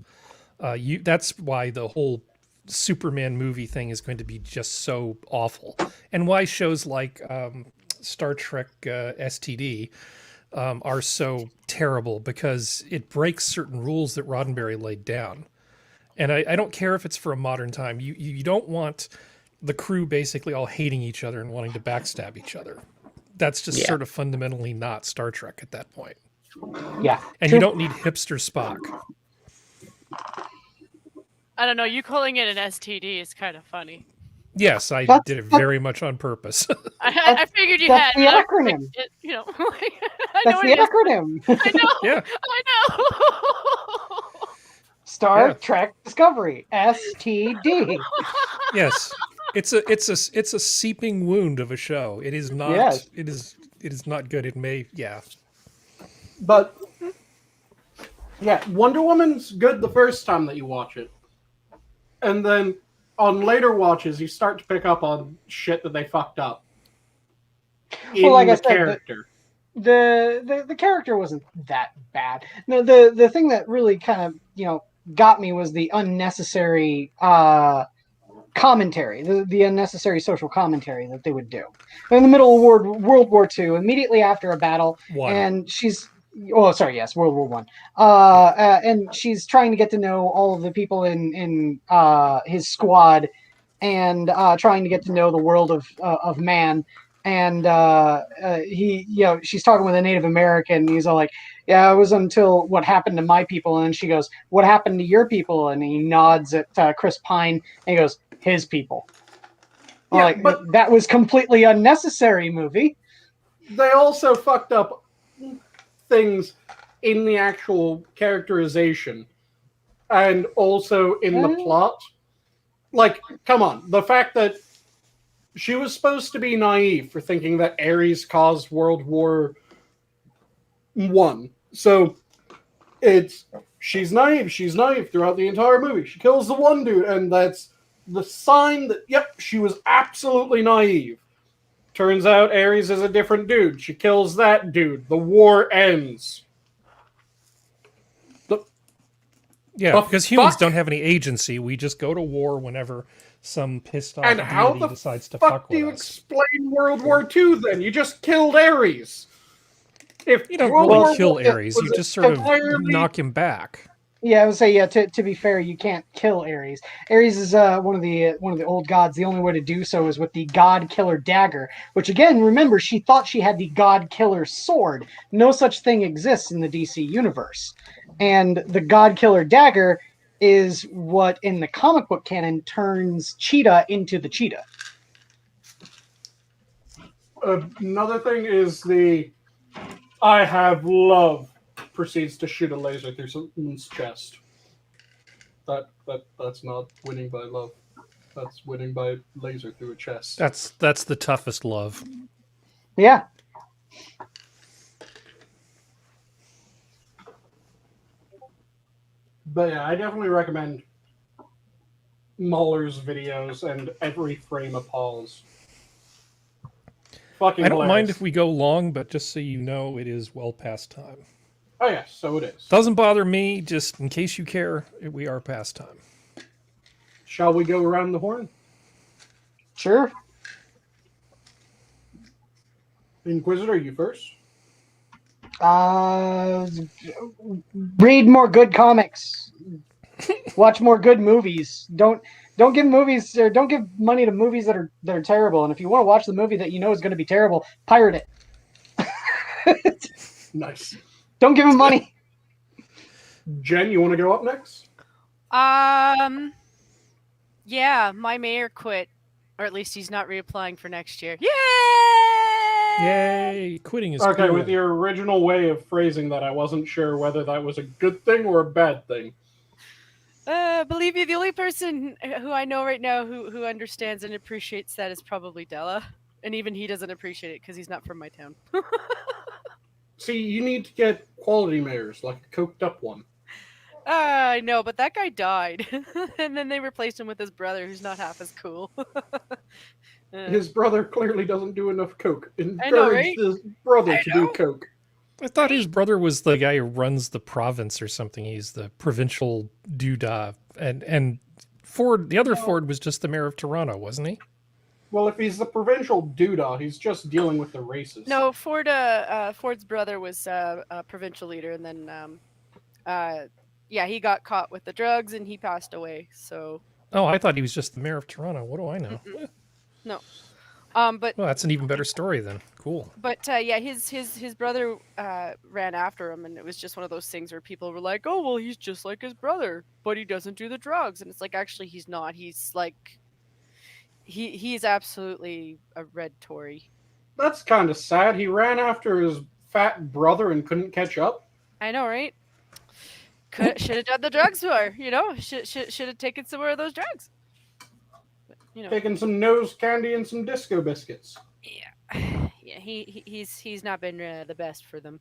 That's why the whole Superman movie thing is going to be just so awful, and why shows like Star Trek STD are so terrible, because it breaks certain rules that Roddenberry laid down. And I don't care if it's for a modern time. You don't want the crew basically all hating each other and wanting to backstab each other. That's just sort of fundamentally not Star Trek at that point.
Yeah.
And you don't need hipster Spock.
I don't know. You calling it an STD is kind of funny.
Yes, I did it very much on purpose.
I figured you
that's
had.
the
I
acronym.
figured it, you know, I
That's
know
the
it is.
acronym.
I know.
Yeah.
I know.
Star
Yeah.
Trek Discovery, STD.
Yes. It's a seeping wound of a show. It is not
Yes.
it is not good. It may
But yeah, Wonder Woman's good the first time that you watch it, and then on later watches you start to pick up on shit that they fucked up in
Well, like I
the
said,
character.
The character wasn't that bad. No, the thing that really kind of got me was the unnecessary commentary, the unnecessary social commentary that they would do in the middle of World War II, immediately after a battle,
One.
and she's World War One, and she's trying to get to know all of the people in his squad, and trying to get to know the world of man. And she's talking with a Native American, and he's all like, yeah, it was until what happened to my people. And she goes, what happened to your people? And he nods at Chris Pine, and he goes, his people.
Yeah,
Like,
but
that was completely unnecessary, movie.
they also fucked up things in the actual characterization and also in the plot. Like, come on, the fact that she was supposed to be naive for thinking that Ares caused World War I. So she's naive throughout the entire movie. She kills the one dude, and that's the sign that, yep, she was absolutely naive. Turns out Ares is a different dude. She kills that dude. The war ends.
Because humans don't have any agency. We just go to war whenever some pissed off
And how
deity
the
decides to
fuck
fuck
do
with
you
us.
explain World War II then? You just killed Ares. If
You don't
World
really
War
kill
I
Ares.
was
You just sort of
entirely-
knock him back.
Yeah, I would say, to be fair, you can't kill Ares. Ares is one of the old gods. The only way to do so is with the God Killer dagger, which, again, remember, she thought she had the God Killer sword. No such thing exists in the DC universe. And the God Killer dagger is what, in the comic book canon, turns Cheetah into the Cheetah.
Another thing is the I have love proceeds to shoot a laser through someone's chest. That's not winning by love. That's winning by laser through a chest.
That's the toughest love.
Yeah.
But yeah, I definitely recommend Mahler's videos and Every Frame Appalls. Fucking
I don't mind
hilarious.
if we go long, but just so you know, it is well past time.
Oh yes, so it is.
Doesn't bother me, just in case you care, we are past time.
Shall we go around the horn?
Sure.
Inquisitor, you first.
Read more good comics. Watch more good movies. Don't give movies, or don't give money to movies that are terrible. And if you want to watch the movie that you know is going to be terrible, pirate it.
Nice.
Don't give him money.
Jen, you want to go up next?
Yeah, my mayor quit, or at least he's not reapplying for next year. Yay!
Yay! Quitting is
Okay,
cool.
with your original way of phrasing that, I wasn't sure whether that was a good thing or a bad thing.
Believe me, the only person who I know right now who understands and appreciates that is probably Della, and even he doesn't appreciate it because he's not from my town.
See, you need to get quality mayors, like a coked up one.
I know, but that guy died, and then they replaced him with his brother, who's not half as cool.
His brother clearly doesn't do enough coke.
I know,
Encourage
right?
his brother
I
to do
know.
coke.
I thought his brother was the guy who runs the province or something. He's the provincial doodah, and Ford, the other Ford, was just the mayor of Toronto, wasn't he?
Well, if he's the provincial doodah, he's just dealing with the races.
No, Ford's brother was a provincial leader, and then yeah, he got caught with the drugs and he passed away. So
Oh, I thought he was just the mayor of Toronto. What do I know?
no, but
Well, that's an even better story then. Cool.
yeah, his brother ran after him, and it was just one of those things where people were like, "Oh, well, he's just like his brother, but he doesn't do the drugs," and it's like, actually, he's not. He's like, he's absolutely a red Tory.
That's kind of sad. He ran after his fat brother and couldn't catch up.
I know, right? Should have done the drugs more, you know. Should have taken some more of those drugs. But, you know,
Taking some nose candy and some disco biscuits.
yeah, yeah. He's not been the best for them.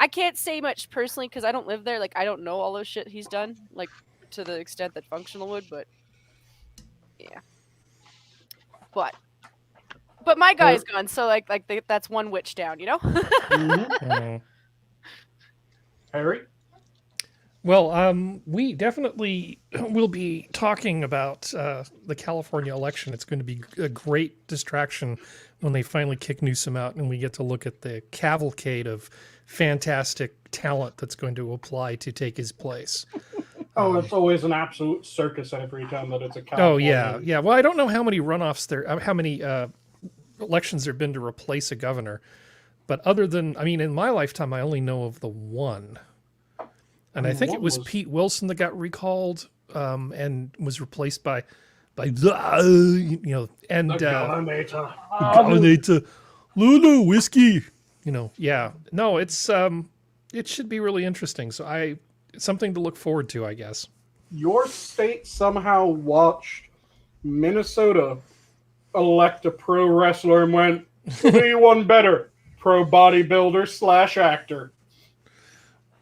I can't say much personally because I don't live there. Like, I don't know all those shit he's done, like to the extent that Functional would. But yeah, but my guy's gone, so that's one witch down, you know.
Mhm.
Harry?
Well, we definitely will be talking about the California election. It's going to be a great distraction when they finally kick Newsom out and we get to look at the cavalcade of fantastic talent that's going to apply to take his place.
Oh, it's always an absolute circus every time that it's a
Oh,
California.
yeah. Well, I don't know how many runoffs how many elections there have been to replace a governor. But other than, I mean, in my lifetime, I only know of the one. And I think it was Pete Wilson that got recalled and was replaced by you know, and Governor Lulu whiskey, you know, yeah. No, it's it should be really interesting. So it's something to look forward to, I guess.
Your state somehow watched Minnesota elect a pro wrestler and went, who do you want better? Pro bodybuilder / actor.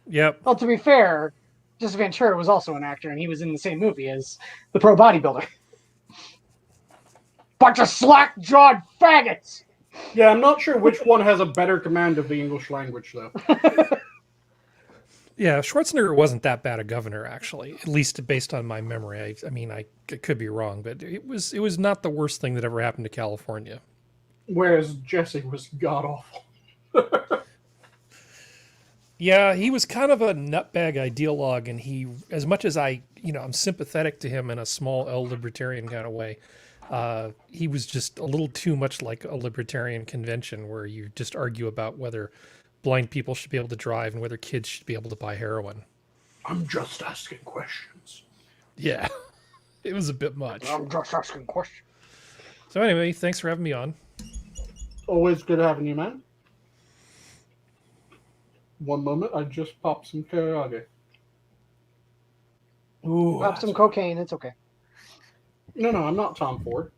Yep.
Well, to be fair, Jesse Ventura was also an actor, and he was in the same movie as the pro bodybuilder. Bunch of slack-jawed faggots!
Yeah, I'm not sure which one has a better command of the English language, though.
Yeah, Schwarzenegger wasn't that bad a governor, actually, at least based on my memory. I mean, I could be wrong, but it was not the worst thing that ever happened to California.
Whereas Jesse was god-awful.
Yeah, he was kind of a nutbag ideologue, and he, as much as I'm sympathetic to him in a small L libertarian kind of way, he was just a little too much like a libertarian convention where you just argue about whether blind people should be able to drive and whether kids should be able to buy heroin.
I'm just asking questions.
Yeah, it was a bit much.
I'm just asking questions.
So anyway, thanks for having me on.
Always good having you, man. One moment, I just popped some karaage. Ooh.
Pop some cocaine, it's okay.
No, I'm not Tom Ford.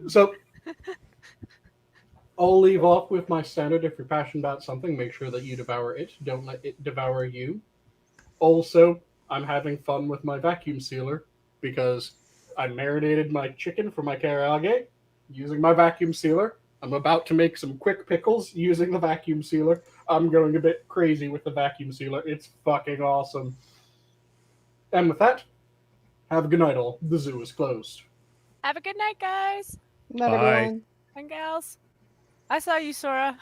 So, I'll leave off with my standard. If you're passionate about something, make sure that you devour it. Don't let it devour you. Also, I'm having fun with my vacuum sealer because I marinated my chicken for my karaage using my vacuum sealer. I'm about to make some quick pickles using the vacuum sealer. I'm going a bit crazy with the vacuum sealer. It's fucking awesome. And with that, have a good night, all. The zoo is closed.
Have a good night, guys
Not
Bye.
everyone.
and gals. I saw you, Sora.